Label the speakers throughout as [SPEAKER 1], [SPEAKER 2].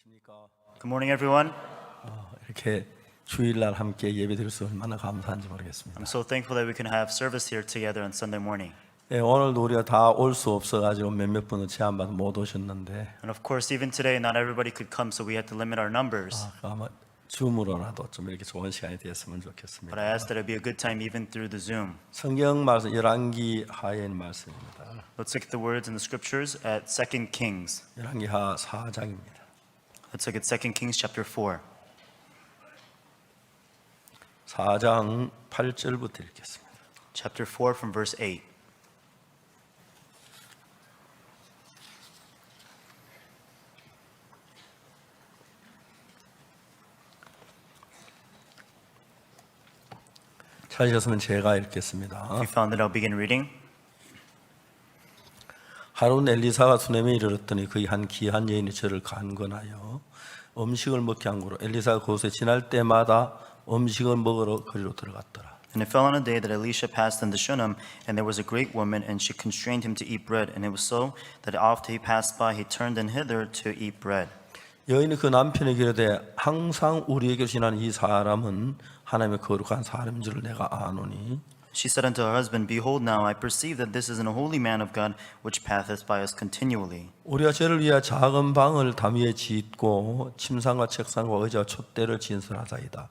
[SPEAKER 1] 안녕하십니까.
[SPEAKER 2] Good morning, everyone.
[SPEAKER 1] 이렇게 주일날 함께 예배드릴 수 얼마나 감사한지 모르겠습니다.
[SPEAKER 2] I'm so thankful that we can have service here together on Sunday morning.
[SPEAKER 1] 예, 오늘도 우리가 다 올 수 없어가지고 몇몇 분은 제한받아 못 오셨는데
[SPEAKER 2] And of course, even today, not everybody could come, so we had to limit our numbers.
[SPEAKER 1] 아마 줌으로라도 좀 이렇게 좋은 시간이 되었으면
[SPEAKER 2] But
[SPEAKER 1] 좋겠습니다.
[SPEAKER 2] I asked that it be a good time even through the Zoom.
[SPEAKER 1] 성경 말씀 열왕기 하의 말씀입니다.
[SPEAKER 2] Let's look at the words in the scriptures at 2 Kings.
[SPEAKER 1] 열왕기 하 4장입니다.
[SPEAKER 2] Let's look at 2 Kings chapter 4.
[SPEAKER 1] 4장 8절부터 읽겠습니다.
[SPEAKER 2] Chapter 4 from verse 8.
[SPEAKER 1] 찾으셨으면 제가 읽겠습니다.
[SPEAKER 2] If you found it, I'll begin reading.
[SPEAKER 1] 하루는 엘리사가 수넴에 이르렀더니 그의 한 귀한 여인이 저를 간건하여 음식을 먹게 한 거로 엘리사가 그곳에 지날 때마다 음식을 먹으러 거리로 들어갔더라.
[SPEAKER 2] And it fell on a day that Elisha passed unto Shunem, and there was a great woman, and she constrained him to eat bread. And it was so that after he passed by, he turned in hither to eat bread.
[SPEAKER 1] 여인이 그 남편에게 이르되 항상 우리에게 지나는 이 사람은 하나님의 거룩한 사람인 줄을 내가 아노니
[SPEAKER 2] She said unto her husband, Behold, now I perceive that this is a holy man of God, which passeth by us continually.
[SPEAKER 1] 우리가 저를 위하여 작은 방을 담 위에 짓고 침상과 책상과 의자와 촛대를 진설하자이다.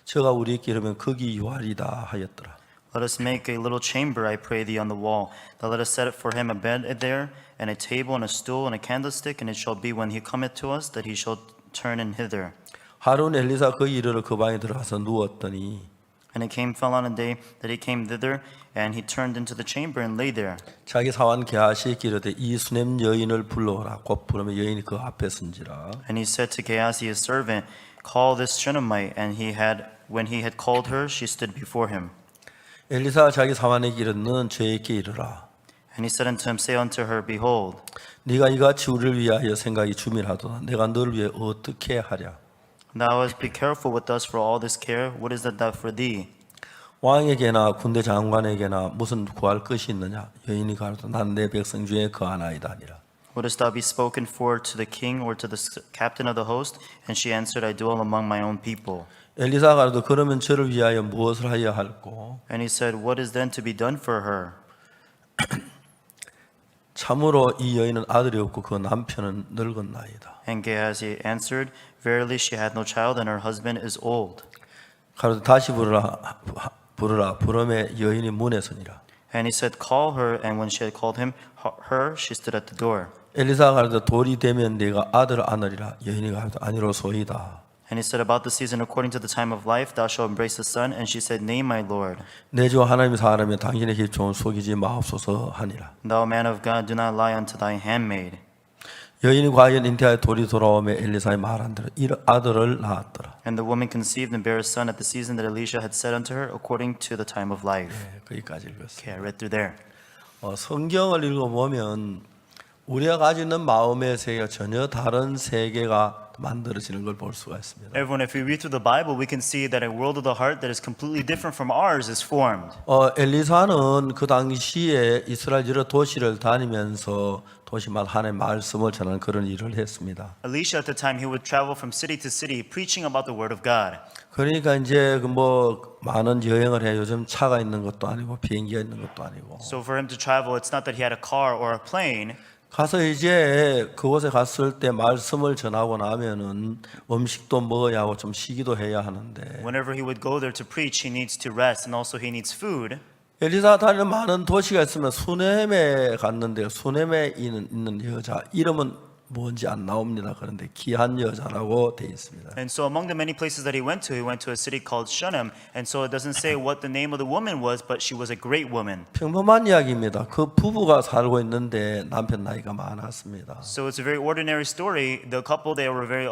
[SPEAKER 1] 저가 우리에게 이르면 거기 유하리다 하였더라.
[SPEAKER 2] Let us make a little chamber, I pray thee, on the wall. That let us set for him a bed there, and a table, and a stool, and a candlestick. And it shall be when he cometh to us, that he shall turn in hither.
[SPEAKER 1] 하루는 엘리사 그 이르러 그 방에 들어가서 누웠더니
[SPEAKER 2] And it fell on a day that he came thither, and he turned into the chamber and lay there.
[SPEAKER 1] 자기 사원 게하시에게 이르되 이 수넴 여인을 불러오라. 곧 부르면 여인이 그 앞에 선지라.
[SPEAKER 2] And he said to Gehazi his servant, Call this Shunammite. And when he had called her, she stood before him.
[SPEAKER 1] 엘리사가 자기 사원에게 이르되 너는 저에게 이르라.
[SPEAKER 2] And he said unto him, Say unto her, Behold,
[SPEAKER 1] 네가 이같이 우리를 위하여 생각이 주밀하도다. 내가 너를 위해 어떻게 하랴.
[SPEAKER 2] Thou hast be careful with us for all this care. What is that thou for thee?
[SPEAKER 1] 왕에게나 군대 장관에게나 무슨 구할 것이 있느냐. 여인이 가로되 난 내 백성 중에 거하나이다 하니라.
[SPEAKER 2] Wouldest thou be spoken for to the king or to the captain of the host? And she answered, I dwell among my own people.
[SPEAKER 1] 엘리사가 가로되 그러면 저를 위하여 무엇을 하여 할꼬.
[SPEAKER 2] And he said, What is then to be done for her?
[SPEAKER 1] 참으로 이 여인은 아들이 없고 그 남편은 늙었나이다.
[SPEAKER 2] And Gehazi answered, Verily she had no child, and her husband is old.
[SPEAKER 1] 가로되 다시 부르라. 부름에 여인이 문에 서니라.
[SPEAKER 2] And he said, Call her. And when she had called her, she stood at the door.
[SPEAKER 1] 엘리사가 가로되 돌이 되면 네가 아들을 안으리라. 여인이 가로되 아니로소이다.
[SPEAKER 2] And he said, About the season according to the time of life, thou shalt embrace a son. And she said, Nay, my Lord.
[SPEAKER 1] 내 주 하나님의 사람이 당신의 기초는 속이지 마옵소서 하니라.
[SPEAKER 2] Thou man of God, do not lie unto thy handmaid.
[SPEAKER 1] 여인이 과연 잉태하여 돌이 돌아오며 엘리사의 말한 대로 아들을 낳았더라.
[SPEAKER 2] And the woman conceived and bare a son at the season that Elisha had said unto her, according to the time of life.
[SPEAKER 1] 거기까지 읽었어요.
[SPEAKER 2] Okay, I read through there.
[SPEAKER 1] 성경을 읽어보면 우리가 가지고 있는 마음의 세계가 전혀 다른 세계가 만들어지는 걸 볼 수가 있습니다.
[SPEAKER 2] Everyone, if we read through the Bible, we can see that a world of the heart that is completely different from ours is formed.
[SPEAKER 1] 엘리사는 그 당시에 이스라엘 여러 도시를 다니면서 도시마다 하나님의 말씀을 전하는 그런 일을 했습니다.
[SPEAKER 2] Elisha at the time, he would travel from city to city preaching about the word of God.
[SPEAKER 1] 그러니까 이제 많은 여행을 해. 요즘 차가 있는 것도 아니고 비행기가 있는 것도 아니고.
[SPEAKER 2] So for him to travel, it's not that he had a car or a plane.
[SPEAKER 1] 가서 이제 그곳에 갔을 때 말씀을 전하고 나면은 음식도 먹어야 하고 좀 쉬기도 해야 하는데
[SPEAKER 2] Whenever he would go there to preach, he needs to rest and also he needs food.
[SPEAKER 1] 엘리사가 다니는 많은 도시가 있으면 수넴에 갔는데 수넴에 있는 여자 이름은 뭔지 안 나옵니다. 그런데 귀한 여자라고 돼 있습니다.
[SPEAKER 2] And so among the many places that he went to a city called Shunem. And so it doesn't say what the name of the woman was, but she was a great woman.
[SPEAKER 1] 평범한 이야기입니다. 그 부부가 살고 있는데 남편 나이가 많았습니다.
[SPEAKER 2] So it's a very ordinary story. The couple,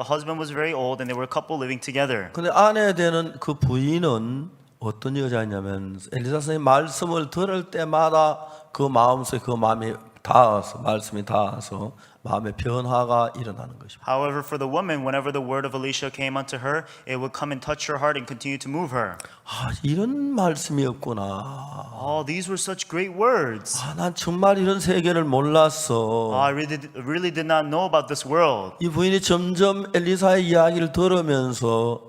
[SPEAKER 2] husband was very old and they were a couple living together.
[SPEAKER 1] 근데 아내 되는 그 부인은 어떤 여자냐면 엘리사 선생님 말씀을 들을 때마다 그 마음속에 그 마음이 닿아서 말씀이 닿아서 마음의 변화가 일어나는 것입니다.
[SPEAKER 2] However, for the woman, whenever the word of Elisha came unto her, it would come and touch her heart and continue to move her.
[SPEAKER 1] 아, 이런 말씀이었구나.
[SPEAKER 2] Oh, these were such great words.
[SPEAKER 1] 아, 난 정말 이런 세계를 몰랐어.
[SPEAKER 2] Oh, I really did not know about this world.
[SPEAKER 1] 이 부인이 점점 엘리사의 이야기를 들으면서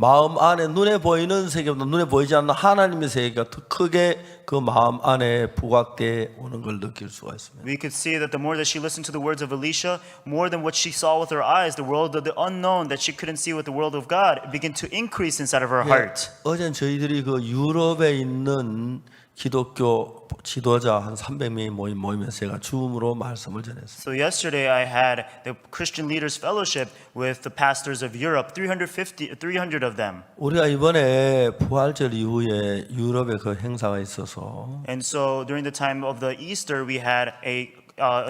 [SPEAKER 1] 마음 안에 눈에 보이는 세계보다 눈에 보이지 않는 하나님의 세계가 더 크게 그 마음 안에 부각되어 오는 걸 느낄 수가 있습니다.
[SPEAKER 2] We could see that the more that she listened to the words of Elisha, more than what she saw with her eyes, the world of the unknown that she couldn't see with the world of God, began to increase inside of her heart.
[SPEAKER 1] 어제는 저희들이 그 유럽에 있는 기독교 지도자 한 300명이 모이면서 제가 줌으로 말씀을 전했습니다.
[SPEAKER 2] So yesterday I had the Christian Leaders Fellowship with the pastors of Europe, 300 of them.
[SPEAKER 1] 우리가 이번에 부활절 이후에 유럽에 그 행사가 있어서
[SPEAKER 2] And so during the time of the Easter, we had a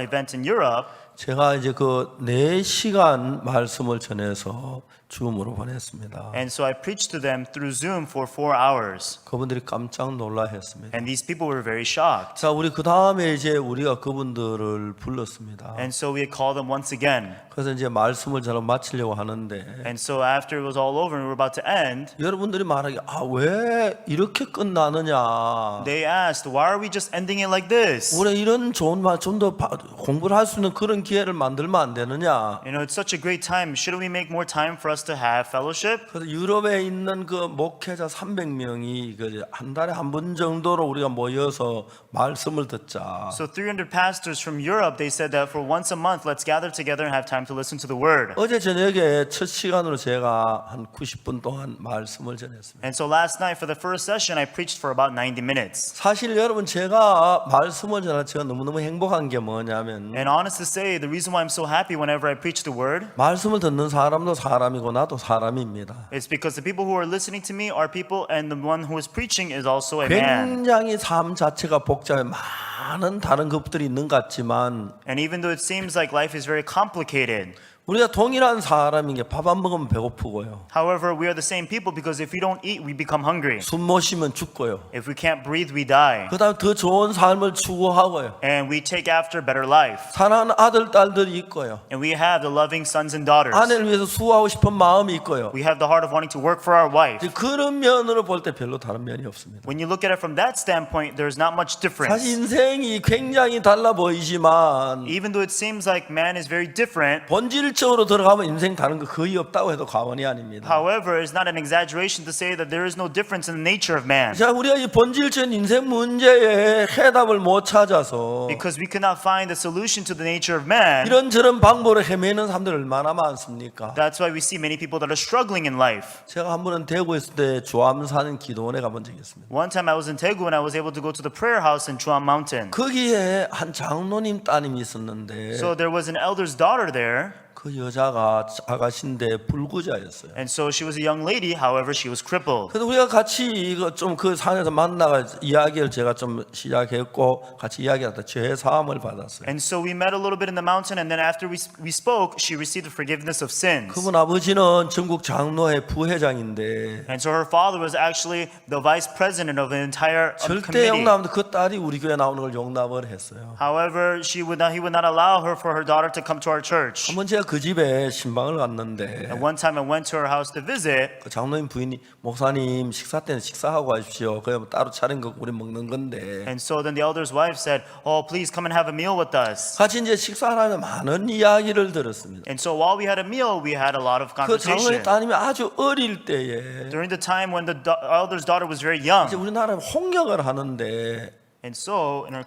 [SPEAKER 2] event in Europe.
[SPEAKER 1] 제가 이제 그 4시간 말씀을 전해서 줌으로 보냈습니다.
[SPEAKER 2] And so I preached to them through Zoom for 4 hours.
[SPEAKER 1] 그분들이 깜짝 놀라했습니다.
[SPEAKER 2] And these people were very shocked.
[SPEAKER 1] 자, 우리 그 다음에 이제 우리가 그분들을 불렀습니다.
[SPEAKER 2] And so we called them once again.
[SPEAKER 1] 그래서 이제 말씀을 잘 마치려고 하는데
[SPEAKER 2] And so after it was all over and we were about to end,
[SPEAKER 1] 여러분들이 말하기 아, 왜 이렇게 끝나느냐?
[SPEAKER 2] they asked, why are we just ending it like this?
[SPEAKER 1] 우리 이런 좋은 말 좀 더 공부를 할 수 있는 그런 기회를 만들면 안 되느냐?
[SPEAKER 2] You know, it's such a great time. Shouldn't we make more time for us to have fellowship?
[SPEAKER 1] 그래서 유럽에 있는 그 목회자 300명이 한 달에 한 번 정도로 우리가 모여서 말씀을 듣자.
[SPEAKER 2] So 300 pastors from Europe, they said that for once a month, let's gather together and have time to listen to the word.
[SPEAKER 1] 어제 저녁에 첫 시간으로 제가 한 90분 동안 말씀을 전했습니다.
[SPEAKER 2] And so last night for the first session, I preached for about 90 minutes.
[SPEAKER 1] 사실 여러분 제가 말씀을 전할 제가 너무너무 행복한 게 뭐냐면
[SPEAKER 2] And honest to say, the reason why I'm so happy whenever I preach the word,
[SPEAKER 1] 말씀을 듣는 사람도 사람이고 나도 사람입니다.
[SPEAKER 2] it's because the people who are listening to me are people, and the one who is preaching is also a man.
[SPEAKER 1] 굉장히 삶 자체가 복잡해 많은 다른 것들이 있는 것 같지만
[SPEAKER 2] And even though it seems like life is very complicated,
[SPEAKER 1] 우리가 동일한 사람인 게 밥 안 먹으면 배고프고요.
[SPEAKER 2] however, we are the same people because if we don't eat, we become hungry.
[SPEAKER 1] 숨 못 쉬면 죽고요.
[SPEAKER 2] If we can't breathe, we die.
[SPEAKER 1] 그다음 더 좋은 삶을 추구하고요.
[SPEAKER 2] And we take after better life.
[SPEAKER 1] 사랑하는 아들 딸들이 있고요.
[SPEAKER 2] And we have the loving sons and daughters.
[SPEAKER 1] 아내를 위해서 수고하고 싶은 마음이 있고요.
[SPEAKER 2] We have the heart of wanting to work for our wife.
[SPEAKER 1] 이제 그런 면으로 볼 때 별로 다른 면이 없습니다.
[SPEAKER 2] When you look at it from that standpoint, there's not much difference.
[SPEAKER 1] 사실 인생이 굉장히 달라 보이지만
[SPEAKER 2] Even though it seems like man is very different,
[SPEAKER 1] 본질적으로 들어가면 인생 다른 거 거의 없다고 해도 과언이 아닙니다.
[SPEAKER 2] however, it's not an exaggeration to say that there is no difference in the nature of man.
[SPEAKER 1] 자, 우리가 이 본질적인 인생 문제에 해답을 못 찾아서
[SPEAKER 2] Because we cannot find the solution to the nature of man.
[SPEAKER 1] 이런저런 방법으로 헤매는 사람들 얼마나 많습니까?
[SPEAKER 2] That's why we see many people that are struggling in life.
[SPEAKER 1] 제가 한 번은 대구에 있을 때 주암 사는 기도원에 가본 적이 있습니다.
[SPEAKER 2] One time I was in Daegu and I was able to go to the prayer house in Chuan Mountain.
[SPEAKER 1] 거기에 한 장로님 따님이 있었는데
[SPEAKER 2] So there was an elder's daughter there.
[SPEAKER 1] 그 여자가 아가씨인데 불구자였어요.
[SPEAKER 2] And so she was a young lady, however, she was crippled.
[SPEAKER 1] 그래서 우리가 같이 이거 좀 그 산에서 만나가 이야기를 제가 좀 시작했고 같이 이야기하다 죄 사함을 받았어요.
[SPEAKER 2] And so we met a little bit in the mountain, and then after we spoke, she received the forgiveness of sins.
[SPEAKER 1] 그분 아버지는 전국 장로회 부회장인데
[SPEAKER 2] And so her father was actually the vice president of the entire
[SPEAKER 1] 절대
[SPEAKER 2] committee.
[SPEAKER 1] 용납도 그 딸이 우리 교회 나오는 걸 용납을 했어요.
[SPEAKER 2] However, he would not allow her for her daughter to come to our church.
[SPEAKER 1] 한번 제가 그 집에 신방을 갔는데
[SPEAKER 2] And one time I went to her house to visit,
[SPEAKER 1] 그 장로님 부인이 목사님 식사 때는 식사하고 가십시오. 그냥 따로 차린 거 우리 먹는 건데
[SPEAKER 2] and so then the elder's wife said, "Oh, please come and have a meal with us."
[SPEAKER 1] 같이 이제 식사하면서 많은 이야기를 들었습니다.
[SPEAKER 2] And so while we had a meal, we had a lot of
[SPEAKER 1] 그 장로님
[SPEAKER 2] conversation.
[SPEAKER 1] 따님이 아주 어릴 때에
[SPEAKER 2] During the time when the elder's daughter was very young,
[SPEAKER 1] 이제 우리나라에 홍역을 하는데
[SPEAKER 2] and so in our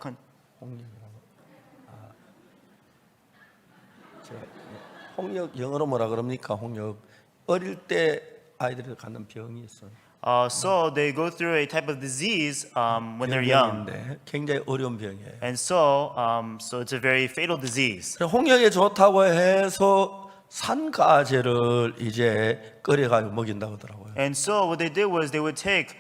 [SPEAKER 1] 홍역 영어로 뭐라 그럽니까? 홍역 어릴 때 아이들이 갖는 병이 있어요.
[SPEAKER 2] so they go through a type of disease when they're young,
[SPEAKER 1] 병인데 굉장히 어려운 병이에요.
[SPEAKER 2] and so it's a very fatal disease.
[SPEAKER 1] 홍역에 좋다고 해서 산가재를 이제 끓여가지고 먹인다고 하더라고요.
[SPEAKER 2] And so what they did was they would take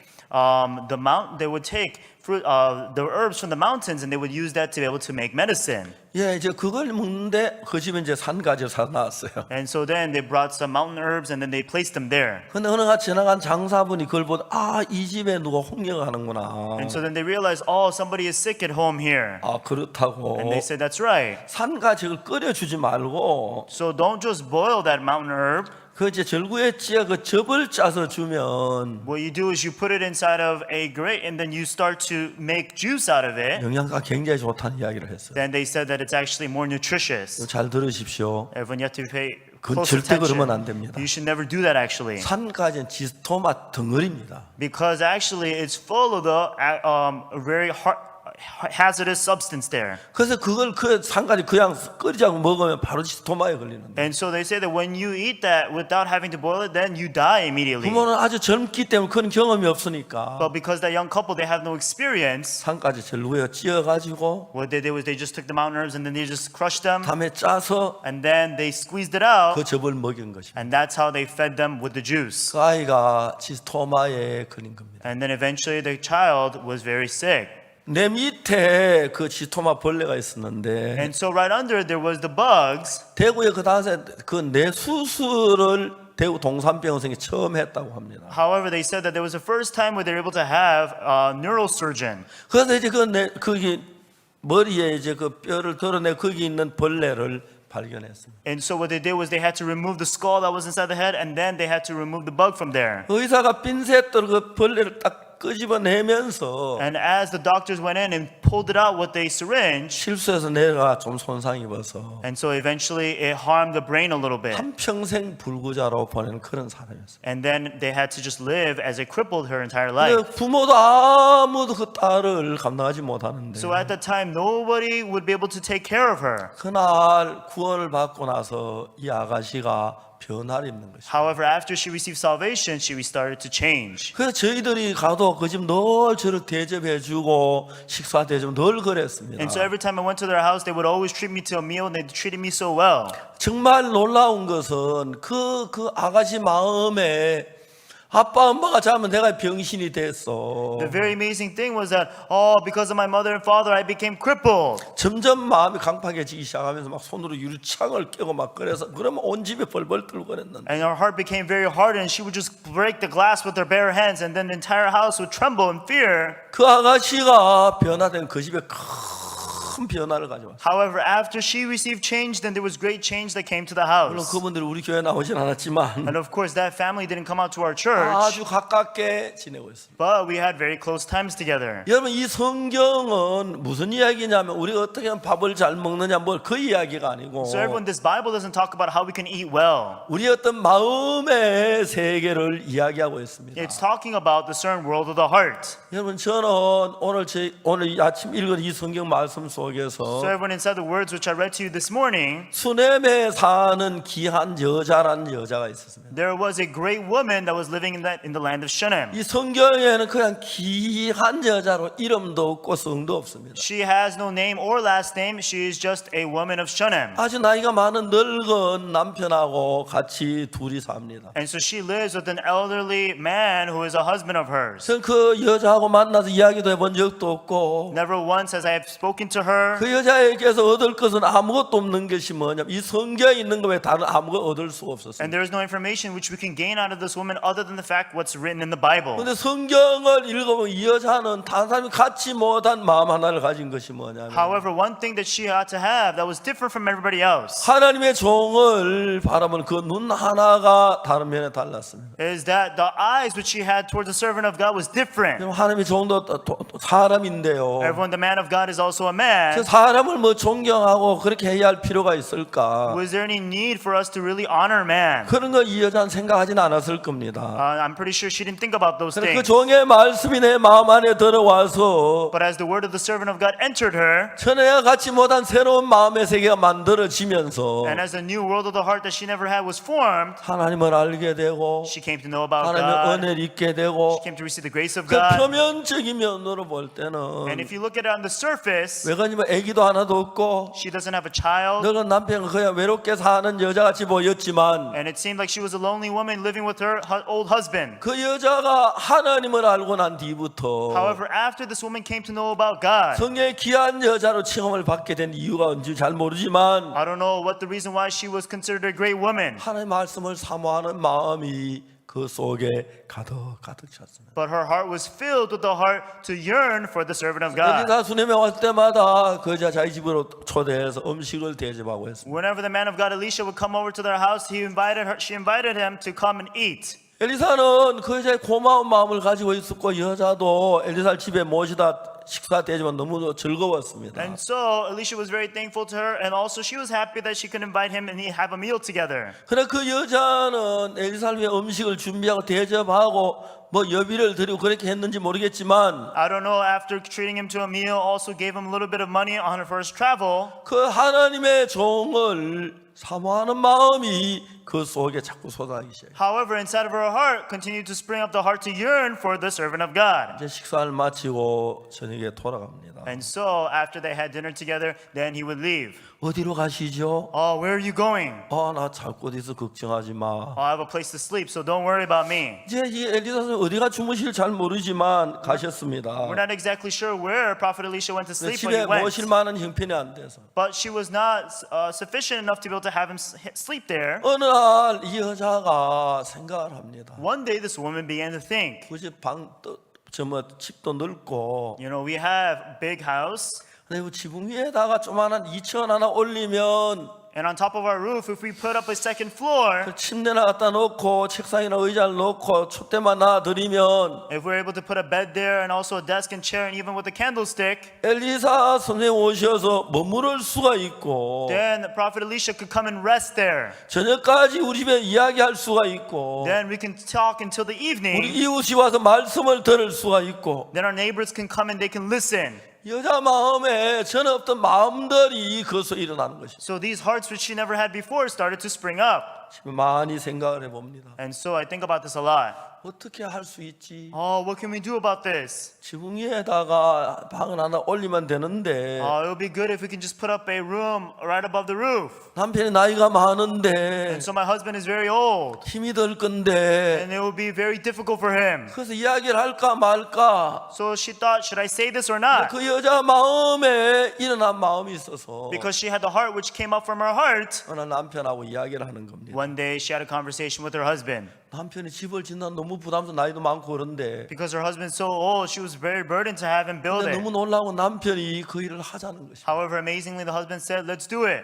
[SPEAKER 2] the herbs from the mountains, and they would use that to be able to make medicine.
[SPEAKER 1] 예, 이제 그걸 먹는데 그 집에 이제 산가지를 사서 나왔어요.
[SPEAKER 2] And so then they brought some mountain herbs, and then they placed them there.
[SPEAKER 1] 근데 어느 날 지나간 장사분이 그걸 보고 이 집에 누가 홍역을 하는구나.
[SPEAKER 2] And so then they realized, oh, somebody is sick at home here.
[SPEAKER 1] 그렇다고
[SPEAKER 2] And they said, that's right.
[SPEAKER 1] 산가지를 끓여주지 말고
[SPEAKER 2] So don't just boil that mountain herb.
[SPEAKER 1] 그 이제 절구에 찌어 그 즙을 짜서 주면
[SPEAKER 2] What you do is you put it inside of a grate, and then you start to make juice out of it.
[SPEAKER 1] 영양가 굉장히 좋다는 이야기를 했어요.
[SPEAKER 2] Then they said that it's actually more nutritious.
[SPEAKER 1] 잘 들으십시오.
[SPEAKER 2] Everyone, you have to pay
[SPEAKER 1] 그건
[SPEAKER 2] close
[SPEAKER 1] 절대 그러면 안
[SPEAKER 2] attention.
[SPEAKER 1] 됩니다.
[SPEAKER 2] You should never do that actually,
[SPEAKER 1] 산가지는 지토마 덩어리입니다.
[SPEAKER 2] because actually it's full of the very hazardous substance there.
[SPEAKER 1] 그래서 그걸 그 산가지 그냥 끓이자고 먹으면 바로 지토마에 걸리는데.
[SPEAKER 2] And so they say that when you eat that without having to boil it, then you die immediately.
[SPEAKER 1] 부모는 아주 젊기 때문에 그런 경험이 없으니까
[SPEAKER 2] But because that young couple, they have no experience,
[SPEAKER 1] 산가지 절구에 찌어가지고
[SPEAKER 2] what they did was they just took the mountain herbs and then they just crushed them,
[SPEAKER 1] 담에 짜서
[SPEAKER 2] and then they squeezed it out,
[SPEAKER 1] 그 즙을 먹인 것입니다.
[SPEAKER 2] and that's how they fed them with the juice.
[SPEAKER 1] 그 아이가 지토마에 걸린 겁니다.
[SPEAKER 2] And then eventually the child was very sick.
[SPEAKER 1] 내 밑에 그 지토마 벌레가 있었는데
[SPEAKER 2] And so right under there was the bugs.
[SPEAKER 1] 대구에 그 당시에 그 뇌 수술을 대구 동산병원에 처음 했다고 합니다.
[SPEAKER 2] However, they said that there was the first time where they were able to have a neurosurgeon.
[SPEAKER 1] 그래서 이제 거기 머리에 이제 그 뼈를 드러내 거기 있는 벌레를 발견했습니다.
[SPEAKER 2] And so what they did was they had to remove the skull that was inside the head, and then they had to remove the bug from there.
[SPEAKER 1] 의사가 핀셋으로 그 벌레를 딱 끄집어내면서
[SPEAKER 2] And as the doctors went in and pulled it out with a syringe,
[SPEAKER 1] 실수해서 뇌가 좀 손상이 입어서
[SPEAKER 2] and so eventually it harmed the brain a little bit.
[SPEAKER 1] 한평생 불구자로 보내는 그런 사람이었어요.
[SPEAKER 2] And then they had to just live as it crippled her entire
[SPEAKER 1] 그
[SPEAKER 2] life.
[SPEAKER 1] 부모도 아무도 그 딸을 감당하지 못하는데
[SPEAKER 2] So at that time, nobody would be able to take care of her.
[SPEAKER 1] 그날 구원을 받고 나서 이 아가씨가 변화를 입는 것이죠.
[SPEAKER 2] However, after she received salvation, she started to change.
[SPEAKER 1] 그래서 저희들이 가도 그 집 늘 저를 대접해주고 식사 대접 늘 그랬습니다.
[SPEAKER 2] And so every time I went to their house, they would always treat me to a meal, and they treated me so well.
[SPEAKER 1] 정말 놀라운 것은 그 아가씨 마음에 아빠 엄마가 자면 내가 병신이 됐어.
[SPEAKER 2] The very amazing thing was that, because of my mother and father, I became crippled.
[SPEAKER 1] 점점 마음이 강팍해지기 시작하면서 막 손으로 유리창을 깨고 막 그래서 그러면 온 집에 벌벌 떨고 그랬는데
[SPEAKER 2] And her heart became very hard, and she would just break the glass with her bare hands, and then the entire house would tremble in fear.
[SPEAKER 1] 그 아가씨가 변화된 그 집에 큰 변화를 가져왔어요.
[SPEAKER 2] However, after she received change, then there was great change that came to the
[SPEAKER 1] 물론
[SPEAKER 2] house.
[SPEAKER 1] 그분들이 우리 교회에 나오진 않았지만
[SPEAKER 2] And of course, that family didn't come out to our church,
[SPEAKER 1] 아주 가깝게 지내고 있습니다.
[SPEAKER 2] but we had very close times together.
[SPEAKER 1] 여러분 이 성경은 무슨 이야기냐면 우리가 어떻게 하면 밥을 잘 먹느냐 뭐 그 이야기가 아니고
[SPEAKER 2] So everyone, this Bible doesn't talk about how we can eat well.
[SPEAKER 1] 우리 어떤 마음의 세계를 이야기하고 있습니다.
[SPEAKER 2] It's talking about the certain world of the heart.
[SPEAKER 1] 여러분 저는 오늘 아침 읽은 이 성경 말씀
[SPEAKER 2] So
[SPEAKER 1] 속에서
[SPEAKER 2] everyone, inside the words which I read to you this morning,
[SPEAKER 1] 수넴에 사는 귀한 여자라는 여자가 있었습니다.
[SPEAKER 2] there was a great woman that was living in the land of Shunem.
[SPEAKER 1] 이 성경에는 그냥 귀한 여자로 이름도 없고 성도 없습니다.
[SPEAKER 2] She has no name or last name. She is just a woman of Shunem.
[SPEAKER 1] 아주 나이가 많은 늙은 남편하고 같이 둘이 삽니다.
[SPEAKER 2] And so she lives with an elderly man who is a husband of hers.
[SPEAKER 1] 그래서 그 여자하고 만나서 이야기도 해본 적도 없고
[SPEAKER 2] Never once has I have spoken to her.
[SPEAKER 1] 그 여자에게서 얻을 것은 아무것도 없는 것이 뭐냐 이 성경에 있는 것 외에 다른 아무것도 얻을 수가 없었습니다.
[SPEAKER 2] And there is no information which we can gain out of this woman other than the fact what's written in the Bible.
[SPEAKER 1] 근데 성경을 읽어보면 이 여자는 다른 사람이 갖지 못한 마음 하나를 가진 것이 뭐냐면
[SPEAKER 2] However, one thing that she ought to have that was different from everybody else
[SPEAKER 1] 하나님의 종을 바라보는 그 눈 하나가 다른 면에 달랐습니다.
[SPEAKER 2] is that the eyes which she had towards the servant of God was different.
[SPEAKER 1] 하나님의 종도 사람인데요.
[SPEAKER 2] Everyone, the man of God is also a man.
[SPEAKER 1] 그 사람을 뭐 존경하고 그렇게 해야 할 필요가 있을까?
[SPEAKER 2] Was there any need for us to really honor man?
[SPEAKER 1] 그런 거 이 여자는 생각하진 않았을 겁니다.
[SPEAKER 2] I'm pretty sure she didn't think about those
[SPEAKER 1] 그
[SPEAKER 2] things.
[SPEAKER 1] 종의 말씀이 내 마음 안에 들어와서
[SPEAKER 2] But as the word of the servant of God entered her,
[SPEAKER 1] 전에와 같이 못한 새로운 마음의 세계가 만들어지면서
[SPEAKER 2] and as the new world of the heart that she never had was formed,
[SPEAKER 1] 하나님을 알게 되고
[SPEAKER 2] she came to know about
[SPEAKER 1] 하나님의
[SPEAKER 2] God.
[SPEAKER 1] 은혜를 잊게 되고
[SPEAKER 2] She came to receive the grace of
[SPEAKER 1] 그
[SPEAKER 2] God.
[SPEAKER 1] 표면적인 면으로 볼
[SPEAKER 2] And
[SPEAKER 1] 때는
[SPEAKER 2] if you look at it on the surface,
[SPEAKER 1] 왜 하나님은 아기도 하나도 없고
[SPEAKER 2] She doesn't have a child.
[SPEAKER 1] 너는 남편은 그냥 외롭게 사는 여자같이 보였지만
[SPEAKER 2] And it seemed like she was a lonely woman living with her old husband.
[SPEAKER 1] 그 여자가 하나님을 알고 난 뒤부터
[SPEAKER 2] However, after this woman came to know about God,
[SPEAKER 1] 성의 귀한 여자로 칭함을 받게 된 이유가 뭔지 잘 모르지만
[SPEAKER 2] I don't know what the reason why she was considered a great woman,
[SPEAKER 1] 하나님의 말씀을 사모하는 마음이 그 속에 가득 찼습니다.
[SPEAKER 2] but her heart was filled with the heart to yearn for the servant of God.
[SPEAKER 1] 엘리사 수님에 왔을 때마다 그 여자 자기 집으로 초대해서 음식을 대접하고 했습니다.
[SPEAKER 2] Whenever the man of God Elisha would come over to their house, she invited him to come and eat.
[SPEAKER 1] 엘리사는 그 여자의 고마운 마음을 가지고 있었고 여자도 엘리사를 집에 모시다 식사 대접은 너무 즐거웠습니다.
[SPEAKER 2] And so Elisha was very thankful to her, and also she was happy that she could invite him and have a meal together.
[SPEAKER 1] 그러나 그 여자는 엘리사를 위해 음식을 준비하고 대접하고 뭐 여비를 드리고 그렇게 했는지 모르겠지만
[SPEAKER 2] I don't know, after treating him to a meal, also gave him a little bit of money on her first travel.
[SPEAKER 1] 그 하나님의 종을 사모하는 마음이 그 속에 자꾸 솟아나기 시작해요.
[SPEAKER 2] However, inside of her heart continued to spring up the heart to yearn for the servant of God.
[SPEAKER 1] 이제 식사를 마치고 저녁에 돌아갑니다.
[SPEAKER 2] And so after they had dinner together, then he would leave.
[SPEAKER 1] 어디로 가시죠?
[SPEAKER 2] Oh, where are you going?
[SPEAKER 1] 나 잘 곳 있어 걱정하지 마.
[SPEAKER 2] Oh, I have a place to sleep, so don't worry about me.
[SPEAKER 1] 이제 이 엘리사는 어디가 주무실 잘 모르지만 가셨습니다.
[SPEAKER 2] We're not exactly sure where Prophet Elisha went to sleep when
[SPEAKER 1] 집에
[SPEAKER 2] he went.
[SPEAKER 1] 모실 만한 형편이 안 돼서
[SPEAKER 2] But she was not sufficient enough to be able to have him sleep there.
[SPEAKER 1] 어느 날 이 여자가 생각을 합니다.
[SPEAKER 2] One day this woman began to think,
[SPEAKER 1] 굳이 집도 넓고
[SPEAKER 2] you know, we have big house,
[SPEAKER 1] 근데 그 지붕 위에다가 조만한 2층 하나 올리면
[SPEAKER 2] and on top of our roof, if we put up a second floor,
[SPEAKER 1] 그 침대나 갖다 놓고 책상이나 의자를 놓고 촛대만 놔드리면
[SPEAKER 2] if we're able to put a bed there and also a desk and chair and even with a candlestick,
[SPEAKER 1] 엘리사 선생님 오셔서 머무를 수가 있고
[SPEAKER 2] then Prophet Elisha could come and rest there.
[SPEAKER 1] 저녁까지 우리 집에 이야기할 수가 있고
[SPEAKER 2] Then we can talk until the
[SPEAKER 1] 우리
[SPEAKER 2] evening.
[SPEAKER 1] 이웃이 와서 말씀을 들을 수가 있고
[SPEAKER 2] Then our neighbors can come and they can listen.
[SPEAKER 1] 여자 마음에 전에 없던 마음들이 거기서 일어나는 것이죠.
[SPEAKER 2] So these hearts which she never had before started to spring up.
[SPEAKER 1] 많이 생각을 해봅니다.
[SPEAKER 2] And so I think about this a lot.
[SPEAKER 1] 어떻게 할 수 있지?
[SPEAKER 2] Oh, what can we do about this?
[SPEAKER 1] 지붕 위에다가 방을 하나 올리면 되는데
[SPEAKER 2] Oh, it would be good if we can just put up a room right above the roof.
[SPEAKER 1] 남편이 나이가 많은데
[SPEAKER 2] And so my husband is very old,
[SPEAKER 1] 힘이 들 건데
[SPEAKER 2] and it would be very difficult for him.
[SPEAKER 1] 그래서 이야기를 할까 말까
[SPEAKER 2] So she thought, should I say this or not?
[SPEAKER 1] 그 여자 마음에 일어난 마음이 있어서
[SPEAKER 2] Because she had the heart which came up from her heart.
[SPEAKER 1] 어느 남편하고 이야기를 하는 겁니다.
[SPEAKER 2] One day she had a conversation with her husband.
[SPEAKER 1] 남편이 집을 짓는 너무 부담스러워 나이도 많고 그런데
[SPEAKER 2] Because her husband's so old, she was very burdened to have him build
[SPEAKER 1] 근데
[SPEAKER 2] it.
[SPEAKER 1] 너무 놀라운 남편이 그 일을 하자는 것이.
[SPEAKER 2] However, amazingly, the husband said, let's do it.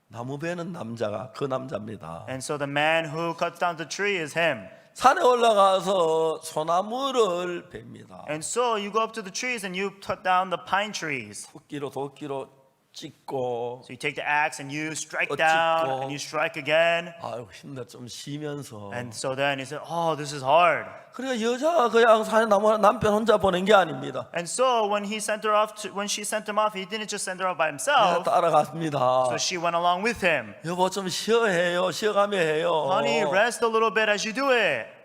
[SPEAKER 1] 나무 베는 남자가 그 남자입니다.
[SPEAKER 2] And so the man who cuts down the tree is him.
[SPEAKER 1] 산에 올라가서 소나무를 뱁니다.
[SPEAKER 2] And so you go up to the trees and you cut down the pine trees.
[SPEAKER 1] 도끼로 찍고
[SPEAKER 2] So you take the axe and you strike
[SPEAKER 1] 어,
[SPEAKER 2] down
[SPEAKER 1] 찍고.
[SPEAKER 2] and you strike again.
[SPEAKER 1] 아유 힘들어 좀 쉬면서
[SPEAKER 2] And so then he said, oh, this is hard.
[SPEAKER 1] 그러니까 여자가 그냥 산에 나무 남편 혼자 보낸 게 아닙니다.
[SPEAKER 2] And so when he sent her off, when she sent him off, he didn't just send her off by
[SPEAKER 1] 그냥
[SPEAKER 2] himself.
[SPEAKER 1] 따라갔습니다.
[SPEAKER 2] So she went along with him.
[SPEAKER 1] 여보 좀 쉬어해요. 쉬어가며 해요.
[SPEAKER 2] Honey, rest a little bit as you do it.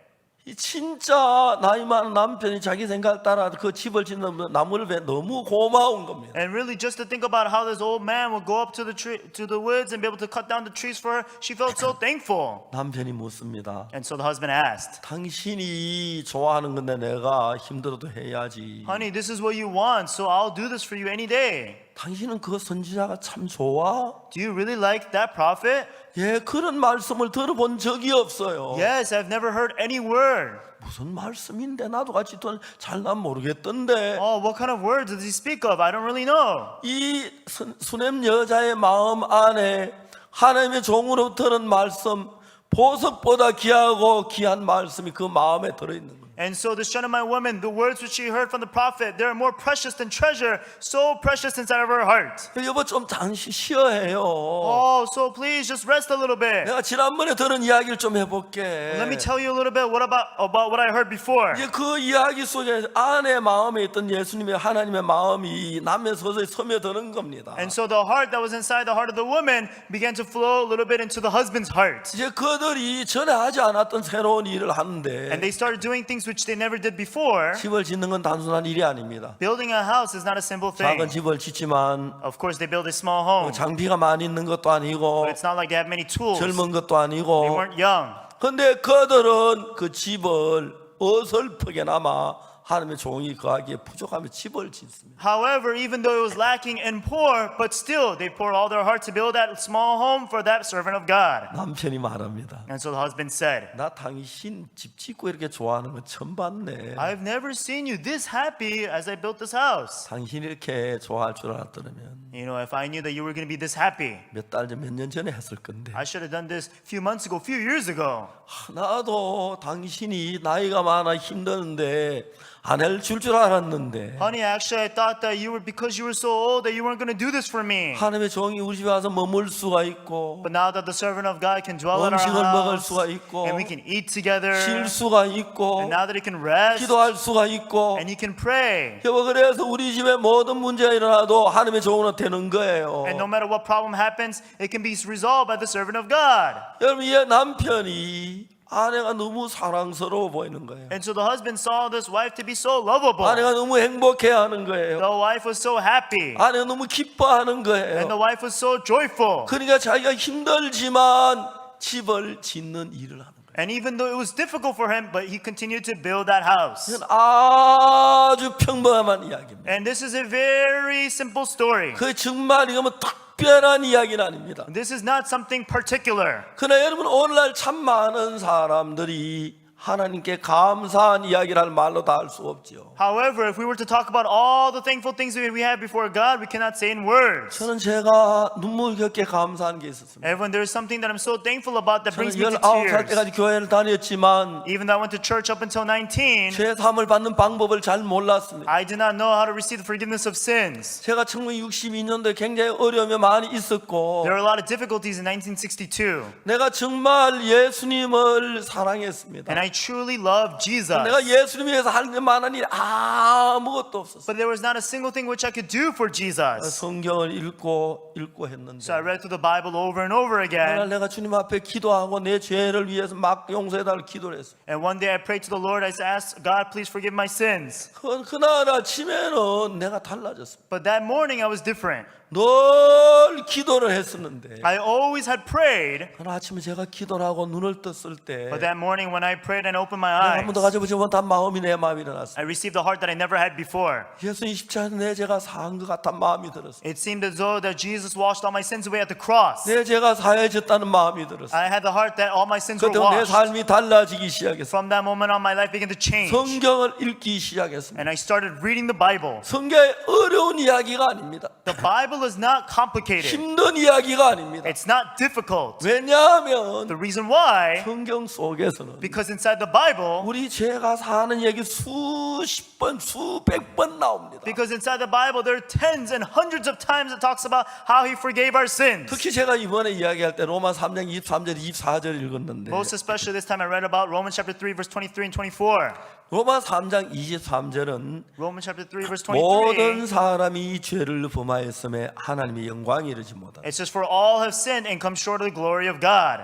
[SPEAKER 1] 이 진짜 나이 많은 남편이 자기 생각 따라 그 집을 짓는 나무를 베 너무 고마운 겁니다.
[SPEAKER 2] And really, just to think about how this old man would go up to the woods and be able to cut down the trees for her, she felt so thankful.
[SPEAKER 1] 남편이 묻습니다.
[SPEAKER 2] And so the husband asked,
[SPEAKER 1] 당신이 좋아하는 건데 내가 힘들어도 해야지.
[SPEAKER 2] honey, this is what you want, so I'll do this for you any day.
[SPEAKER 1] 당신은 그 선지자가 참 좋아?
[SPEAKER 2] Do you really like that prophet?
[SPEAKER 1] 예, 그런 말씀을 들어본 적이 없어요.
[SPEAKER 2] Yes, I've never heard any word.
[SPEAKER 1] 무슨 말씀인데 나도 같이 잘난 모르겠던데.
[SPEAKER 2] Oh, what kind of words does he speak of? I don't really know.
[SPEAKER 1] 이 수냄 여자의 마음 안에 하나님의 종으로 들은 말씀, 보석보다 귀한 말씀이 그 마음에 들어있는 거예요.
[SPEAKER 2] And so the Shunammite woman, the words which she heard from the prophet, they're more precious than treasure, so precious inside of her heart.
[SPEAKER 1] 여보 좀 잠시 쉬어해요.
[SPEAKER 2] Oh, so please just rest a little bit.
[SPEAKER 1] 내가 지난번에 들은 이야기를 좀 해볼게.
[SPEAKER 2] Let me tell you a little bit about what I heard before.
[SPEAKER 1] 이제 그 이야기 속에 아내 마음에 있던 예수님의 하나님의 마음이 남의 서서히 스며드는 겁니다.
[SPEAKER 2] And so the heart that was inside the heart of the woman began to flow a little bit into the husband's heart.
[SPEAKER 1] 이제 그들이 전에 하지 않았던 새로운 일을
[SPEAKER 2] And
[SPEAKER 1] 하는데
[SPEAKER 2] they started doing things things which they never did before.
[SPEAKER 1] 집을 짓는 건 단순한 일이 아닙니다.
[SPEAKER 2] Building a house is not a simple
[SPEAKER 1] 작은
[SPEAKER 2] thing.
[SPEAKER 1] 집을 짓지만
[SPEAKER 2] Of course, they build a small home,
[SPEAKER 1] 장비가 많이 있는 것도 아니고
[SPEAKER 2] but it's not like they have many tools.
[SPEAKER 1] 젊은 것도
[SPEAKER 2] They
[SPEAKER 1] 아니고
[SPEAKER 2] weren't young.
[SPEAKER 1] 근데 그들은 그 집을 어설프게나마 하나님의 종이 거하기에 부족하며 집을 짓습니다.
[SPEAKER 2] However, even though it was lacking and poor, but still they poured all their heart to build that small home for that servant of God.
[SPEAKER 1] 남편이 말합니다.
[SPEAKER 2] And so the husband said,
[SPEAKER 1] 나 당신 집 짓고 이렇게 좋아하는 거 처음 봤네.
[SPEAKER 2] I've never seen you this happy as I built this house.
[SPEAKER 1] 당신이 이렇게 좋아할 줄 알았더라면
[SPEAKER 2] You know, if I knew that you were going to be this happy,
[SPEAKER 1] 몇 달 전, 몇 년 전에 했을 건데.
[SPEAKER 2] I should have done this a few months ago, a few years ago.
[SPEAKER 1] 나도 당신이 나이가 많아 힘드는데 안 해줄 줄 알았는데
[SPEAKER 2] Honey, actually, I thought that you were, because you were so old, that you weren't going to do this for me.
[SPEAKER 1] 하나님의 종이 우리 집에 와서 머물 수가 있고
[SPEAKER 2] But now that the servant of God can dwell in our
[SPEAKER 1] 음식을 먹을
[SPEAKER 2] house,
[SPEAKER 1] 수가 있고
[SPEAKER 2] and we can eat together,
[SPEAKER 1] 쉴 수가 있고
[SPEAKER 2] and now that he can rest,
[SPEAKER 1] 기도할 수가 있고
[SPEAKER 2] and he can pray.
[SPEAKER 1] 여보 그래서 우리 집에 모든 문제가 일어나도 하나님의 종으로 되는 거예요.
[SPEAKER 2] And no matter what problem happens, it can be resolved by the servant of God.
[SPEAKER 1] 여러분 이 남편이 아내가 너무 사랑스러워 보이는 거예요.
[SPEAKER 2] And so the husband saw this wife to be so lovable.
[SPEAKER 1] 아내가 너무 행복해하는 거예요.
[SPEAKER 2] The wife was so happy.
[SPEAKER 1] 아내가 너무 기뻐하는
[SPEAKER 2] And the
[SPEAKER 1] 거예요.
[SPEAKER 2] wife was so joyful.
[SPEAKER 1] 그러니까 자기가 힘들지만 집을 짓는 일을 하는 거예요.
[SPEAKER 2] And even though it was difficult for him, but he continued to build that house.
[SPEAKER 1] 이건 아주 평범한 이야기입니다.
[SPEAKER 2] And this is a very simple story.
[SPEAKER 1] 그 정말 이거 뭐 특별한 이야기는 아닙니다.
[SPEAKER 2] This is not something particular.
[SPEAKER 1] 그러나 여러분 오늘날 참 많은 사람들이 하나님께 감사한 이야기를 할 말로 다 할 수 없죠.
[SPEAKER 2] However, if we were to talk about all the thankful things that we have before God, we cannot say in words.
[SPEAKER 1] 저는 제가 눈물겹게 감사한 게 있었습니다.
[SPEAKER 2] Everyone, there is something that I'm so thankful about that brings me
[SPEAKER 1] 저는
[SPEAKER 2] to
[SPEAKER 1] 19살
[SPEAKER 2] tears.
[SPEAKER 1] 때까지 교회를 다녔지만
[SPEAKER 2] Even though I went to church up until 19,
[SPEAKER 1] 죄 사함을 받는 방법을 잘 몰랐습니다.
[SPEAKER 2] I did not know how to receive the forgiveness of sins.
[SPEAKER 1] 제가 1962년도에 굉장히 어려움이 많이 있었고
[SPEAKER 2] There were a lot of difficulties in 1962.
[SPEAKER 1] 내가 정말 예수님을 사랑했습니다.
[SPEAKER 2] And I truly loved Jesus.
[SPEAKER 1] 내가 예수님 위해서 할 만한 일 아무것도 없었어요.
[SPEAKER 2] But there was not a single thing which I could do for Jesus.
[SPEAKER 1] 성경을 읽고 했는데
[SPEAKER 2] So I read through the Bible over and over
[SPEAKER 1] 그날
[SPEAKER 2] again.
[SPEAKER 1] 내가 주님 앞에 기도하고 내 죄를 위해서 막 용서해달라고 기도를 했어요.
[SPEAKER 2] And one day I prayed to the Lord. I asked God, please forgive my sins.
[SPEAKER 1] 그날 아침에는 내가 달라졌습니다.
[SPEAKER 2] But that morning I was different.
[SPEAKER 1] 늘 기도를 했었는데
[SPEAKER 2] I always had prayed.
[SPEAKER 1] 그날 아침에 제가 기도를 하고 눈을 떴을 때
[SPEAKER 2] But that morning when I prayed and opened my
[SPEAKER 1] 내가 한 번도
[SPEAKER 2] eyes,
[SPEAKER 1] 가져보지 못한 마음이 내 마음이 일어났어요.
[SPEAKER 2] I received a heart that I never had before.
[SPEAKER 1] 예수님 십자가에 내 죄가 사한 것 같은 마음이 들었어요.
[SPEAKER 2] It seemed as though that Jesus washed all my sins away at the cross.
[SPEAKER 1] 내 죄가 사해졌다는 마음이 들었어요.
[SPEAKER 2] I had the heart that all my sins were
[SPEAKER 1] 그때 내
[SPEAKER 2] washed.
[SPEAKER 1] 삶이 달라지기 시작했어요.
[SPEAKER 2] From that moment on, my life began to change.
[SPEAKER 1] 성경을 읽기 시작했습니다.
[SPEAKER 2] And I started reading the Bible.
[SPEAKER 1] 성경이 어려운 이야기가 아닙니다.
[SPEAKER 2] The Bible is not complicated.
[SPEAKER 1] 힘든 이야기가 아닙니다.
[SPEAKER 2] It's not difficult.
[SPEAKER 1] 왜냐하면
[SPEAKER 2] The reason why,
[SPEAKER 1] 성경 속에서는
[SPEAKER 2] because inside the Bible,
[SPEAKER 1] 우리 죄가 사는 얘기 수십 번, 수백 번 나옵니다.
[SPEAKER 2] because inside the Bible there are tens and hundreds of times it talks about how He forgave our sins.
[SPEAKER 1] 특히 제가 이번에 이야기할 때 로마 3장 23절 24절 읽었는데
[SPEAKER 2] Most especially this time I read about Romans chapter 3 verse 23 and 24.
[SPEAKER 1] 로마 3장 23절은
[SPEAKER 2] Romans chapter 3 verse
[SPEAKER 1] 모든
[SPEAKER 2] 23.
[SPEAKER 1] 사람이 죄를 범하였음에 하나님의 영광이 이르지 못하다.
[SPEAKER 2] It says, for all have sinned and come short of the glory of God.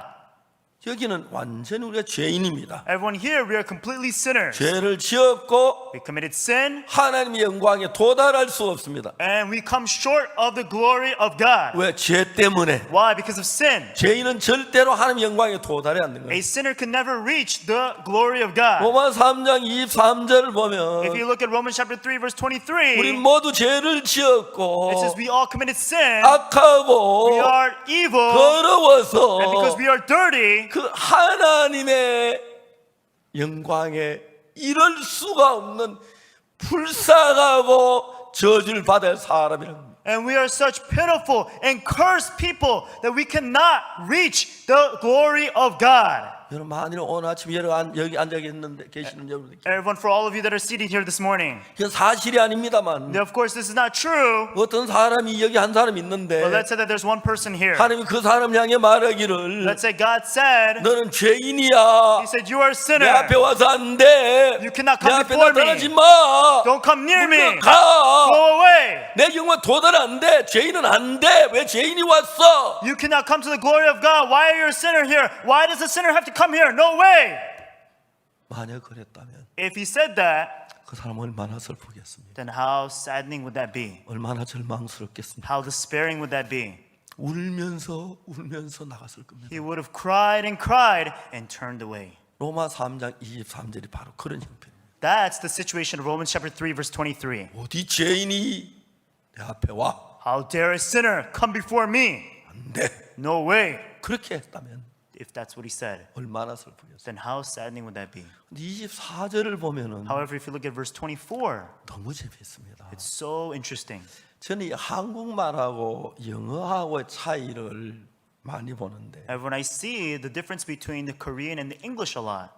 [SPEAKER 1] 여기는 완전히 우리가 죄인입니다.
[SPEAKER 2] Everyone here, we are completely sinners.
[SPEAKER 1] 죄를 지었고
[SPEAKER 2] We committed sin
[SPEAKER 1] 하나님의 영광에 도달할 수 없습니다.
[SPEAKER 2] and we come short of the glory of God.
[SPEAKER 1] 왜? 죄 때문에.
[SPEAKER 2] Why? Because of sin.
[SPEAKER 1] 죄인은 절대로 하나님의 영광에 도달이 않는 거예요.
[SPEAKER 2] A sinner can never reach the glory of God.
[SPEAKER 1] 로마 3장 23절을
[SPEAKER 2] If
[SPEAKER 1] 보면
[SPEAKER 2] you look at Romans chapter 3 verse
[SPEAKER 1] 우리
[SPEAKER 2] 23,
[SPEAKER 1] 모두 죄를 지었고
[SPEAKER 2] it says we all committed sin,
[SPEAKER 1] 악하고
[SPEAKER 2] we are evil,
[SPEAKER 1] 더러워서
[SPEAKER 2] and because we are dirty,
[SPEAKER 1] 그 하나님의 영광에 이럴 수가 없는 불쌍하고 저주를 받을 사람이라는 겁니다.
[SPEAKER 2] and we are such pitiful and cursed people that we cannot reach the glory of God.
[SPEAKER 1] 여러분 만일 오늘 아침 여기 앉아 계시는 여러분들
[SPEAKER 2] Everyone, for all of you that are seated here this morning,
[SPEAKER 1] 이게 사실이 아닙니다만
[SPEAKER 2] of course this is not true,
[SPEAKER 1] 어떤 사람이 여기 한 사람 있는데
[SPEAKER 2] but let's say that there's one person here.
[SPEAKER 1] 하나님이 그 사람 향해 말하기를
[SPEAKER 2] Let's say God said,
[SPEAKER 1] 너는 죄인이야.
[SPEAKER 2] He said, you are a
[SPEAKER 1] 내
[SPEAKER 2] sinner.
[SPEAKER 1] 앞에 와서 안 돼.
[SPEAKER 2] You cannot
[SPEAKER 1] 내
[SPEAKER 2] come
[SPEAKER 1] 앞에
[SPEAKER 2] before
[SPEAKER 1] 나타나지
[SPEAKER 2] me.
[SPEAKER 1] 마.
[SPEAKER 2] Don't come near me.
[SPEAKER 1] 가.
[SPEAKER 2] Go away.
[SPEAKER 1] 내 영광 도달 안 돼. 죄인은 안 돼. 왜 죄인이 왔어?
[SPEAKER 2] You cannot come to the glory of God. Why are you a sinner here? Why does a sinner have to come here? No way.
[SPEAKER 1] 만약 그랬다면
[SPEAKER 2] If he said that,
[SPEAKER 1] 그 사람 얼마나 슬프겠습니까?
[SPEAKER 2] then how saddening would that be?
[SPEAKER 1] 얼마나 절망스럽겠습니까?
[SPEAKER 2] How despairing would that be?
[SPEAKER 1] 울면서 나갔을 겁니다.
[SPEAKER 2] He would have cried and turned away.
[SPEAKER 1] 로마 3장 23절이 바로 그런 형편입니다.
[SPEAKER 2] That's the situation of Romans chapter 3 verse 23.
[SPEAKER 1] 어디 죄인이 내 앞에 와?
[SPEAKER 2] How dare a sinner come before me?
[SPEAKER 1] 안 돼.
[SPEAKER 2] No way.
[SPEAKER 1] 그렇게 했다면
[SPEAKER 2] If that's what he said,
[SPEAKER 1] 얼마나 슬프겠어요.
[SPEAKER 2] then how saddening would that be?
[SPEAKER 1] 근데 24절을 보면은
[SPEAKER 2] However, if you look at verse 24,
[SPEAKER 1] 너무 재밌습니다.
[SPEAKER 2] it's so interesting.
[SPEAKER 1] 저는 이 한국말하고 영어하고의 차이를 많이 보는데
[SPEAKER 2] And when I see the difference between the Korean and the English a lot,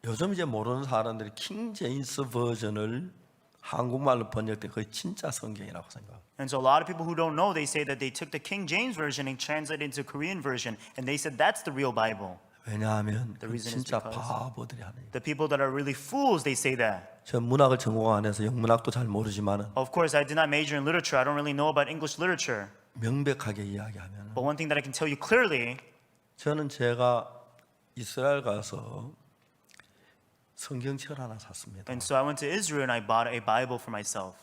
[SPEAKER 1] 요즘 이제 모르는 사람들이 킹 제임스 버전을 한국말로 번역된 거의 진짜 성경이라고 생각합니다.
[SPEAKER 2] and so a lot of people who don't know, they say that they took the King James version and translated it into Korean version, and they said that's the real Bible.
[SPEAKER 1] 왜냐하면 그
[SPEAKER 2] reason is
[SPEAKER 1] 진짜
[SPEAKER 2] because
[SPEAKER 1] 바보들이 하는
[SPEAKER 2] The people that are really fools, they say that.
[SPEAKER 1] 저 문학을 전공 안 해서 영문학도 잘 모르지만은
[SPEAKER 2] Of course, I did not major in literature. I don't really know about English literature.
[SPEAKER 1] 명백하게 이야기하면
[SPEAKER 2] But one thing that I can tell you clearly,
[SPEAKER 1] 저는 제가 이스라엘 가서 성경책 하나 샀습니다.
[SPEAKER 2] and so I went to Israel and I bought a Bible for myself.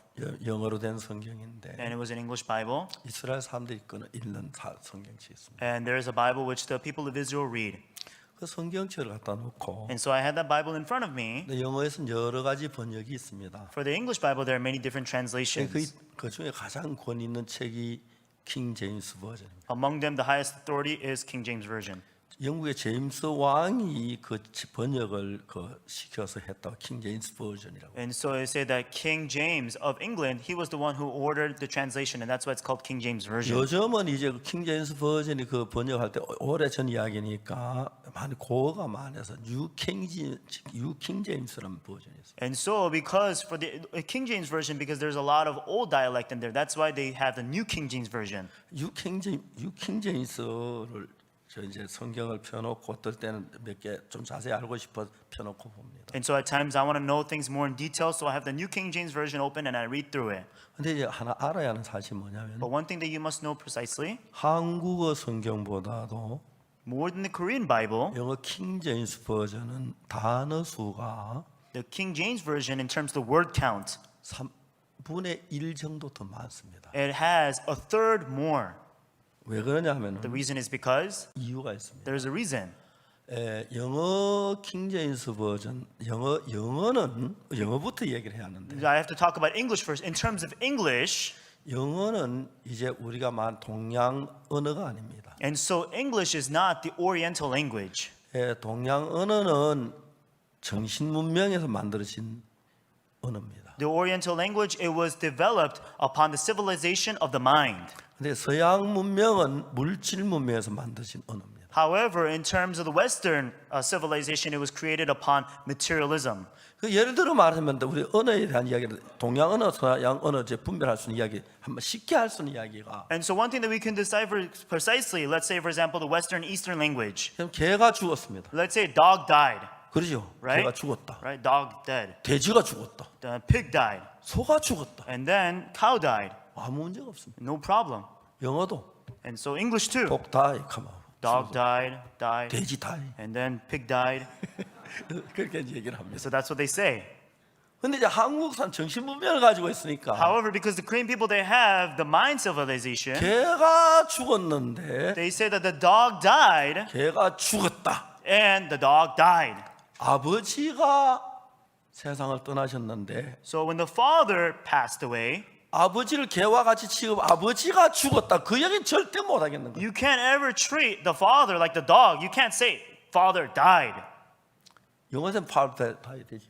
[SPEAKER 1] 영어로 된 성경인데
[SPEAKER 2] And it was an English Bible.
[SPEAKER 1] 이스라엘 사람들이 읽는 성경책이 있습니다.
[SPEAKER 2] And there is a Bible which the people of Israel read.
[SPEAKER 1] 그 성경책을 갖다 놓고
[SPEAKER 2] And so I had that Bible in front of me.
[SPEAKER 1] 근데 영어에서는 여러 가지 번역이 있습니다.
[SPEAKER 2] For the English Bible, there are many different translations.
[SPEAKER 1] 그 중에 가장 권위 있는 책이 킹 제임스 버전입니다.
[SPEAKER 2] Among them, the highest authority is King James Version.
[SPEAKER 1] 영국의 제임스 왕이 그 번역을 시켜서 했다. 킹 제임스 버전이라고.
[SPEAKER 2] And so it said that King James of England, he was the one who ordered the translation, and that's why it's called King James Version.
[SPEAKER 1] 요즘은 이제 킹 제임스 버전이 그 번역할 때 오래전 이야기니까 많이 고어가 많아서 뉴킹 제임스라는 버전이 있어요.
[SPEAKER 2] And so, because for the King James Version, because there's a lot of old dialect in there, that's why they have the New King James Version.
[SPEAKER 1] 뉴킹 제임스를 저 이제 성경을 펴놓고 어떨 때는 몇 개 좀 자세히 알고 싶어 펴놓고 봅니다.
[SPEAKER 2] And so at times I want to know things more in detail, so I have the New King James Version open and I read through it.
[SPEAKER 1] 근데 이제 하나 알아야 하는 사실이 뭐냐면
[SPEAKER 2] But one thing that you must know precisely,
[SPEAKER 1] 한국어 성경보다도
[SPEAKER 2] more than the Korean Bible,
[SPEAKER 1] 영어 킹 제임스 버전은 단어 수가
[SPEAKER 2] the King James Version, in terms of the word count,
[SPEAKER 1] 3분의 1 정도 더 많습니다.
[SPEAKER 2] it has a third more.
[SPEAKER 1] 왜 그러냐면
[SPEAKER 2] The reason is because
[SPEAKER 1] 이유가 있습니다.
[SPEAKER 2] there's a reason.
[SPEAKER 1] 영어 킹 제임스 버전 영어는 영어부터 얘기를 해야 하는데
[SPEAKER 2] I have to talk about English first. In terms of English,
[SPEAKER 1] 영어는 이제 우리가 말 동양 언어가 아닙니다.
[SPEAKER 2] and so English is not the Oriental language.
[SPEAKER 1] 동양 언어는 정신 문명에서 만들어진 언어입니다.
[SPEAKER 2] The Oriental language, it was developed upon the civilization of the mind.
[SPEAKER 1] 근데 서양 문명은 물질 문명에서 만들어진 언어입니다.
[SPEAKER 2] However, in terms of the Western civilization, it was created upon materialism.
[SPEAKER 1] 그 예를 들어 말하면 우리 언어에 대한 이야기를 동양 언어, 서양 언어 이제 분별할 수 있는 이야기 한번 쉽게 할 수 있는 이야기가
[SPEAKER 2] And so one thing that we can decipher precisely, let's say for example the Western Eastern language.
[SPEAKER 1] 그럼 개가 죽었습니다.
[SPEAKER 2] Let's say a dog died,
[SPEAKER 1] 그러죠?
[SPEAKER 2] right?
[SPEAKER 1] 개가 죽었다.
[SPEAKER 2] Right? Dog dead.
[SPEAKER 1] 돼지가 죽었다.
[SPEAKER 2] The pig died.
[SPEAKER 1] 소가 죽었다.
[SPEAKER 2] And then cow died.
[SPEAKER 1] 아무 문제가 없습니다.
[SPEAKER 2] No problem.
[SPEAKER 1] 영어도
[SPEAKER 2] And so English too.
[SPEAKER 1] 독 다이 가만.
[SPEAKER 2] Dog died.
[SPEAKER 1] 돼지 다이.
[SPEAKER 2] And then pig died.
[SPEAKER 1] 그렇게 얘기를 합니다.
[SPEAKER 2] So that's what they say.
[SPEAKER 1] 근데 이제 한국산 정신 문명을 가지고 있으니까
[SPEAKER 2] However, because the Korean people, they have the mind civilization,
[SPEAKER 1] 개가 죽었는데
[SPEAKER 2] they say that the dog died
[SPEAKER 1] 개가 죽었다.
[SPEAKER 2] and the dog died.
[SPEAKER 1] 아버지가 세상을 떠나셨는데
[SPEAKER 2] So when the father passed away,
[SPEAKER 1] 아버지를 개와 같이 취급 아버지가 죽었다. 그 얘기는 절대 못 하겠는 거예요.
[SPEAKER 2] you can't ever treat the father like the dog. You can't say father died.
[SPEAKER 1] 영어에서는 father die 되지.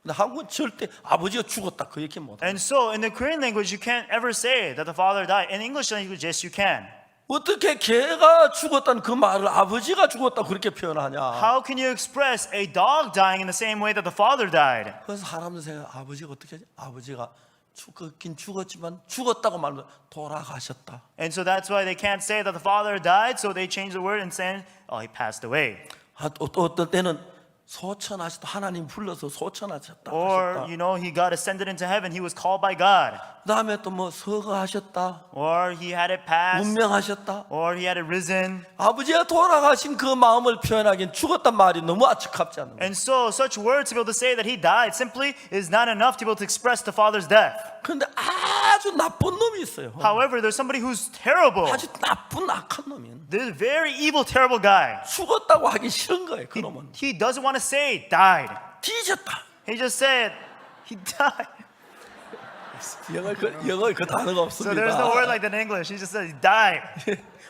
[SPEAKER 1] 근데 한국은 절대 아버지가 죽었다. 그 얘기 못 해요.
[SPEAKER 2] And so in the Korean language, you can't ever say that the father died. In English language, yes, you can.
[SPEAKER 1] 어떻게 개가 죽었다는 그 말을 아버지가 죽었다 그렇게 표현하냐?
[SPEAKER 2] How can you express a dog dying in the same way that the father died?
[SPEAKER 1] 그래서 사람들 생각 아버지가 어떻게 하지? 아버지가 죽었긴 죽었지만 죽었다고 말하면 돌아가셨다.
[SPEAKER 2] And so that's why they can't say that the father died, so they change the word and say, oh, he passed away.
[SPEAKER 1] 어떤 때는 소천하셨다. 하나님 불러서 소천하셨다.
[SPEAKER 2] Or, he got ascended into heaven. He was called by God.
[SPEAKER 1] 그다음에 또 뭐 서거하셨다.
[SPEAKER 2] Or he had it passed.
[SPEAKER 1] 운명하셨다.
[SPEAKER 2] Or he had it risen.
[SPEAKER 1] 아버지가 돌아가신 그 마음을 표현하기엔 죽었단 말이 너무 아측합지 않나요?
[SPEAKER 2] And so such words to be able to say that he died simply is not enough to be able to express the Father's death.
[SPEAKER 1] 그런데 아주 나쁜 놈이 있어요.
[SPEAKER 2] However, there's somebody who's terrible.
[SPEAKER 1] 아주 나쁜 악한 놈이.
[SPEAKER 2] There's a very evil, terrible guy.
[SPEAKER 1] 죽었다고 하기 싫은 거예요. 그 놈은.
[SPEAKER 2] He doesn't want to say died.
[SPEAKER 1] 뒤졌다.
[SPEAKER 2] He just said he died.
[SPEAKER 1] 영어에 그 단어가
[SPEAKER 2] So there's no word
[SPEAKER 1] 없습니다.
[SPEAKER 2] like that in English. He just said he died.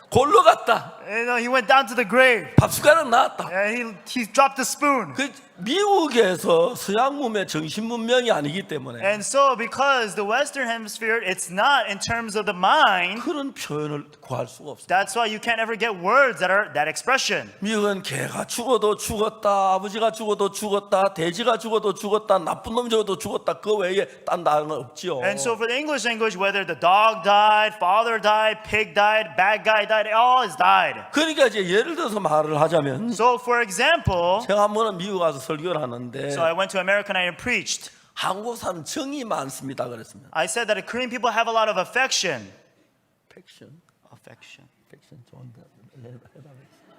[SPEAKER 1] 골로 갔다.
[SPEAKER 2] He went down to the grave.
[SPEAKER 1] 밥숟가락 나왔다.
[SPEAKER 2] And he dropped the spoon.
[SPEAKER 1] 그 미국에서 서양 문명 정신 문명이 아니기 때문에
[SPEAKER 2] And so because the Western Hemisphere, it's not in terms of the mind.
[SPEAKER 1] 그런 표현을 구할 수가 없어요.
[SPEAKER 2] That's why you can't ever get words that are that expression.
[SPEAKER 1] 미국은 개가 죽어도 죽었다, 아버지가 죽어도 죽었다, 돼지가 죽어도 죽었다, 나쁜 놈 죽어도 죽었다. 그 외에 딴 단어가 없지요.
[SPEAKER 2] And so for the English language, whether the dog died, father died, pig died, bad guy died, all is died.
[SPEAKER 1] 그러니까 이제 예를 들어서 말을 하자면
[SPEAKER 2] So for example,
[SPEAKER 1] 제가 한 번은 미국 가서 설교를 하는데
[SPEAKER 2] so I went to America and I preached.
[SPEAKER 1] 한국 사람 정이 많습니다 그랬습니다.
[SPEAKER 2] I said that Korean people have a lot of affection.
[SPEAKER 1] 팩션,
[SPEAKER 2] Affection.
[SPEAKER 1] 팩션 좋은데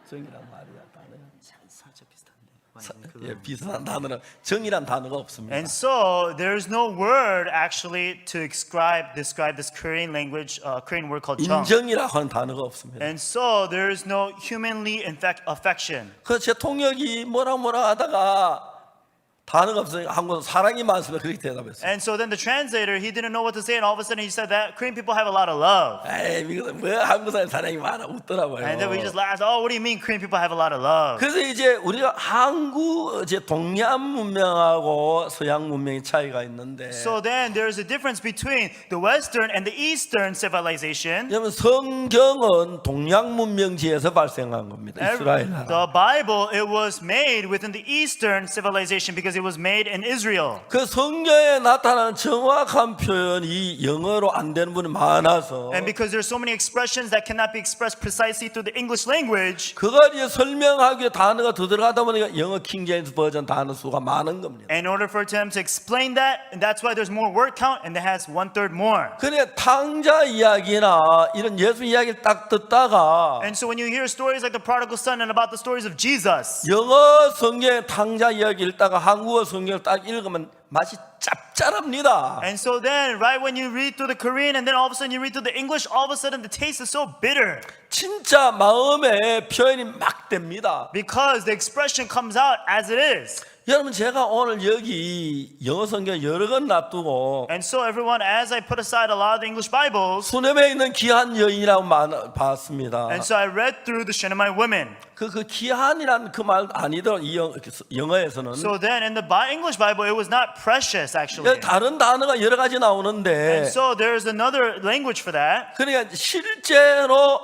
[SPEAKER 1] 정이란 말이야 단어야.
[SPEAKER 2] 살짝 비슷한데.
[SPEAKER 1] 예, 비슷한 단어는 정이란 단어가 없습니다.
[SPEAKER 2] And so there's no word actually to describe this Korean language, Korean word called 정.
[SPEAKER 1] 인정이라고 하는 단어가 없습니다.
[SPEAKER 2] And so there's no humanly affection.
[SPEAKER 1] 그래서 제 통역이 뭐라 하다가 단어가 없으니까 한국은 사랑이 많습니다. 그렇게 대답했어요.
[SPEAKER 2] And so then the translator, he didn't know what to say, and all of a sudden he said that Korean people have a lot of love.
[SPEAKER 1] 에이, 미국은 왜 한국 사람이 사랑이 많아 웃더라고요.
[SPEAKER 2] And then we just laughed. Oh, what do you mean Korean people have a lot of love?
[SPEAKER 1] 그래서 이제 우리가 한국 이제 동양 문명하고 서양 문명의 차이가 있는데,
[SPEAKER 2] So then there's a difference between the Western and the Eastern civilization.
[SPEAKER 1] 왜냐하면 성경은 동양 문명지에서 발생한 겁니다. 이스라엘 나라.
[SPEAKER 2] The Bible, it was made within the Eastern civilization because it was made in Israel.
[SPEAKER 1] 그 성경에 나타나는 정확한 표현이 영어로 안 되는 분이 많아서
[SPEAKER 2] And because there's so many expressions that cannot be expressed precisely through the English language,
[SPEAKER 1] 그걸 이제 설명하기에 단어가 더 들어가다 보니까 영어 킹제임스 버전 단어 수가 많은 겁니다.
[SPEAKER 2] in order for them to explain that, and that's why there's more word count and it has 1/3 more.
[SPEAKER 1] 그래 탕자 이야기나 이런 예수 이야기를 딱 듣다가
[SPEAKER 2] And so when you hear stories like the prodigal son and about the stories of Jesus,
[SPEAKER 1] 영어 성경의 탕자 이야기 읽다가 한국어 성경을 딱 읽으면 맛이 짭짤합니다.
[SPEAKER 2] and so then right when you read through the Korean and then all of a sudden you read through the English, all of a sudden the taste is so bitter
[SPEAKER 1] 진짜 마음의 표현이 막 됩니다.
[SPEAKER 2] because the expression comes out as it is.
[SPEAKER 1] 여러분 제가 오늘 여기 영어 성경 여러 권 놔두고
[SPEAKER 2] And so everyone, as I put aside a lot of the English Bibles,
[SPEAKER 1] 수넴에 있는 귀한 여인이라고 봤습니다.
[SPEAKER 2] and so I read through the Shunammite women.
[SPEAKER 1] 그 귀한이란 그 말 아니더라고 이 영어에서는.
[SPEAKER 2] So then in the English Bible, it was not precious actually.
[SPEAKER 1] 다른 단어가 여러 가지
[SPEAKER 2] And
[SPEAKER 1] 나오는데
[SPEAKER 2] so there's another language for that.
[SPEAKER 1] 그러니까 실제로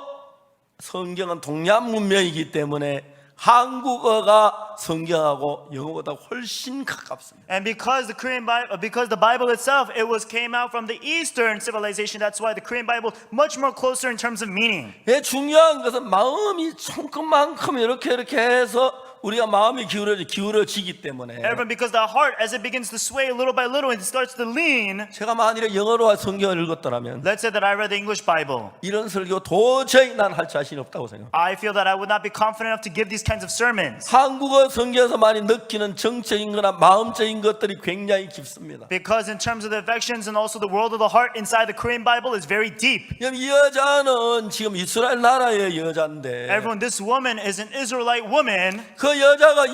[SPEAKER 1] 성경은 동양 문명이기 때문에 한국어가 성경하고 영어보다 훨씬 가깝습니다.
[SPEAKER 2] And because the Bible itself, it came out from the Eastern civilization. That's why the Korean Bible much more closer in terms of meaning.
[SPEAKER 1] 예, 중요한 것은 마음이 조금만큼 이렇게 해서 우리가 마음이 기울어지기 때문에
[SPEAKER 2] Everyone, because the heart, as it begins to sway little by little and it starts to lean.
[SPEAKER 1] 제가 만일에 영어로 성경을 읽었더라면
[SPEAKER 2] Let's say that I read the English Bible.
[SPEAKER 1] 이런 설교 도저히 난 할 자신이 없다고 생각합니다.
[SPEAKER 2] I feel that I would not be confident enough to give these kinds of sermons.
[SPEAKER 1] 한국어 성경에서 많이 느끼는 정적인 거나 마음적인 것들이 굉장히 깊습니다.
[SPEAKER 2] Because in terms of the affections and also the world of the heart inside the Korean Bible is very deep.
[SPEAKER 1] 이 여자는 지금 이스라엘 나라의 여자인데
[SPEAKER 2] Everyone, this woman is an Israelite woman.
[SPEAKER 1] 그 여자가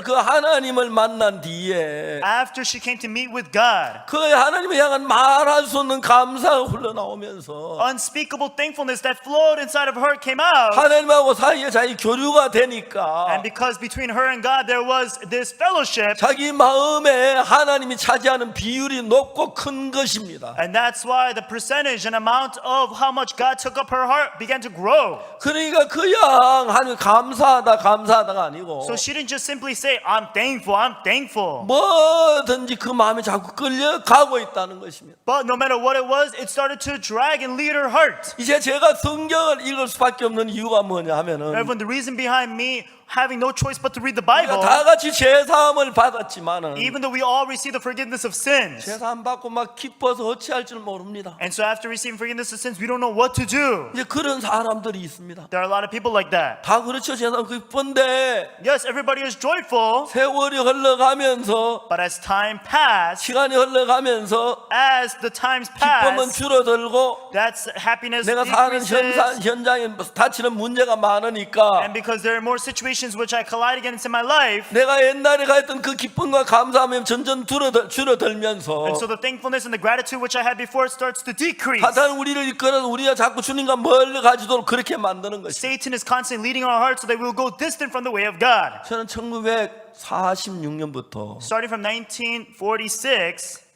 [SPEAKER 1] 그 하나님을 만난 뒤에
[SPEAKER 2] After she came to meet with God,
[SPEAKER 1] 그 하나님을 향한 말할 수 없는 감사가 흘러나오면서
[SPEAKER 2] unspeakable thankfulness that flowed inside of her came out.
[SPEAKER 1] 하나님하고 사이에 자기 교류가 되니까
[SPEAKER 2] And because between her and God there was this fellowship,
[SPEAKER 1] 자기 마음에 하나님이 차지하는 비율이 높고 큰 것입니다.
[SPEAKER 2] and that's why the percentage and amount of how much God took up her heart began to grow.
[SPEAKER 1] 그러니까 그냥 하나님 감사하다가 아니고
[SPEAKER 2] So she didn't just simply say, I'm thankful, I'm thankful.
[SPEAKER 1] 뭐든지 그 마음이 자꾸 끌려가고 있다는 것입니다.
[SPEAKER 2] But no matter what it was, it started to drag and lead her heart.
[SPEAKER 1] 이제 제가 성경을 읽을 수밖에 없는 이유가 뭐냐 하면은
[SPEAKER 2] Everyone, the reason behind me having no choice but to read the
[SPEAKER 1] 우리가
[SPEAKER 2] Bible,
[SPEAKER 1] 다 같이 죄사함을 받았지만은
[SPEAKER 2] even though we all receive the forgiveness of sins.
[SPEAKER 1] 죄사함 받고 막 기뻐서 어찌할 줄 모릅니다.
[SPEAKER 2] And so after receiving forgiveness of sins, we don't know what to do.
[SPEAKER 1] 이제 그런 사람들이 있습니다.
[SPEAKER 2] There are a lot of people like that.
[SPEAKER 1] 다 그렇죠. 죄사함 기쁜데
[SPEAKER 2] Yes, everybody is joyful,
[SPEAKER 1] 세월이 흘러가면서
[SPEAKER 2] but as time passed,
[SPEAKER 1] 시간이 흘러가면서
[SPEAKER 2] as the times
[SPEAKER 1] 기쁨은
[SPEAKER 2] pass,
[SPEAKER 1] 줄어들고
[SPEAKER 2] that's happiness
[SPEAKER 1] 내가 사는
[SPEAKER 2] decreases.
[SPEAKER 1] 현장에 다치는 문제가 많으니까
[SPEAKER 2] And because there are more situations which I collide against in my life,
[SPEAKER 1] 내가 옛날에 가했던 그 기쁨과 감사함이 점점 줄어들면서
[SPEAKER 2] and so the thankfulness and the gratitude which I had before starts to decrease.
[SPEAKER 1] 사탄은 우리를 이끌어서 우리가 자꾸 주님과 멀리 가지도록 그렇게 만드는 것이.
[SPEAKER 2] Satan is constantly leading our hearts so that we will go distant from the way of God.
[SPEAKER 1] 저는 1946년부터
[SPEAKER 2] Starting from 1946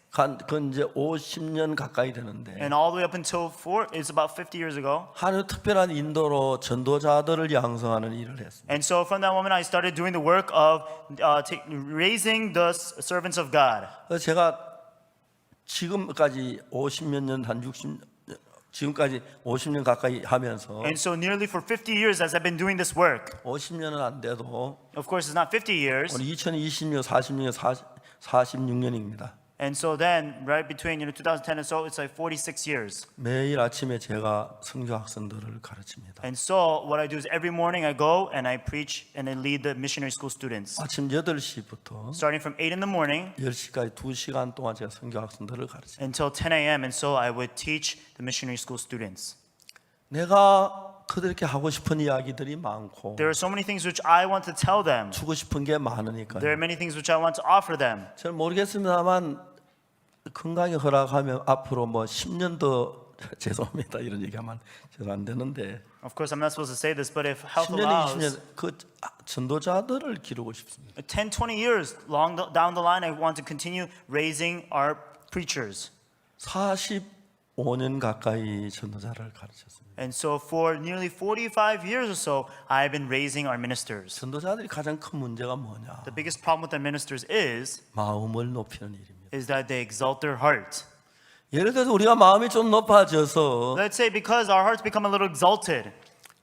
[SPEAKER 1] 그 이제 50년 가까이 되는데
[SPEAKER 2] and all the way up until it's about 50 years ago.
[SPEAKER 1] 하나님 특별한 인도로 전도자들을 양성하는 일을 했습니다.
[SPEAKER 2] And so from that moment I started doing the work of raising the servants of God.
[SPEAKER 1] 그래서 제가 지금까지 50몇 년, 한 60, 지금까지 50년 가까이 하면서
[SPEAKER 2] And so nearly for 50 years as I've been doing this work,
[SPEAKER 1] 50년은 안 돼도
[SPEAKER 2] of course it's not 50 years.
[SPEAKER 1] 오늘 2020년, 40년, 46년입니다.
[SPEAKER 2] And so then right between 2010 and so it's like 46 years.
[SPEAKER 1] 매일 아침에 제가 선교 학생들을 가르칩니다.
[SPEAKER 2] And so what I do is every morning I go and I preach and I lead the missionary school students.
[SPEAKER 1] 아침 8시부터
[SPEAKER 2] Starting from 8 in the morning
[SPEAKER 1] 10시까지 2시간 동안 제가 선교 학생들을 가르칩니다.
[SPEAKER 2] until 10 a.m. And so I would teach the missionary school students.
[SPEAKER 1] 내가 그들에게 하고 싶은 이야기들이 많고
[SPEAKER 2] There are so many things which I want to tell them.
[SPEAKER 1] 주고 싶은 게 많으니까요.
[SPEAKER 2] There are many things which I want to offer them.
[SPEAKER 1] 저는 모르겠습니다만 건강이 허락하면 앞으로 뭐 10년 더 죄송합니다 이런 얘기하면 제가 안 되는데
[SPEAKER 2] Of course, I'm not supposed to say this, but if health
[SPEAKER 1] 10년,
[SPEAKER 2] allows,
[SPEAKER 1] 20년 그 전도자들을 기르고 싶습니다.
[SPEAKER 2] 10, 20 years down the line, I want to continue raising our preachers.
[SPEAKER 1] 45년 가까이 전도자를 가르쳤습니다.
[SPEAKER 2] And so for nearly 45 years or so, I've been raising our ministers.
[SPEAKER 1] 전도자들이 가장 큰 문제가 뭐냐?
[SPEAKER 2] The biggest problem with our ministers
[SPEAKER 1] 마음을 높이는 일입니다.
[SPEAKER 2] is that they exalt their heart.
[SPEAKER 1] 예를 들어서 우리가 마음이 좀 높아져서
[SPEAKER 2] Let's say because our hearts become a little exalted.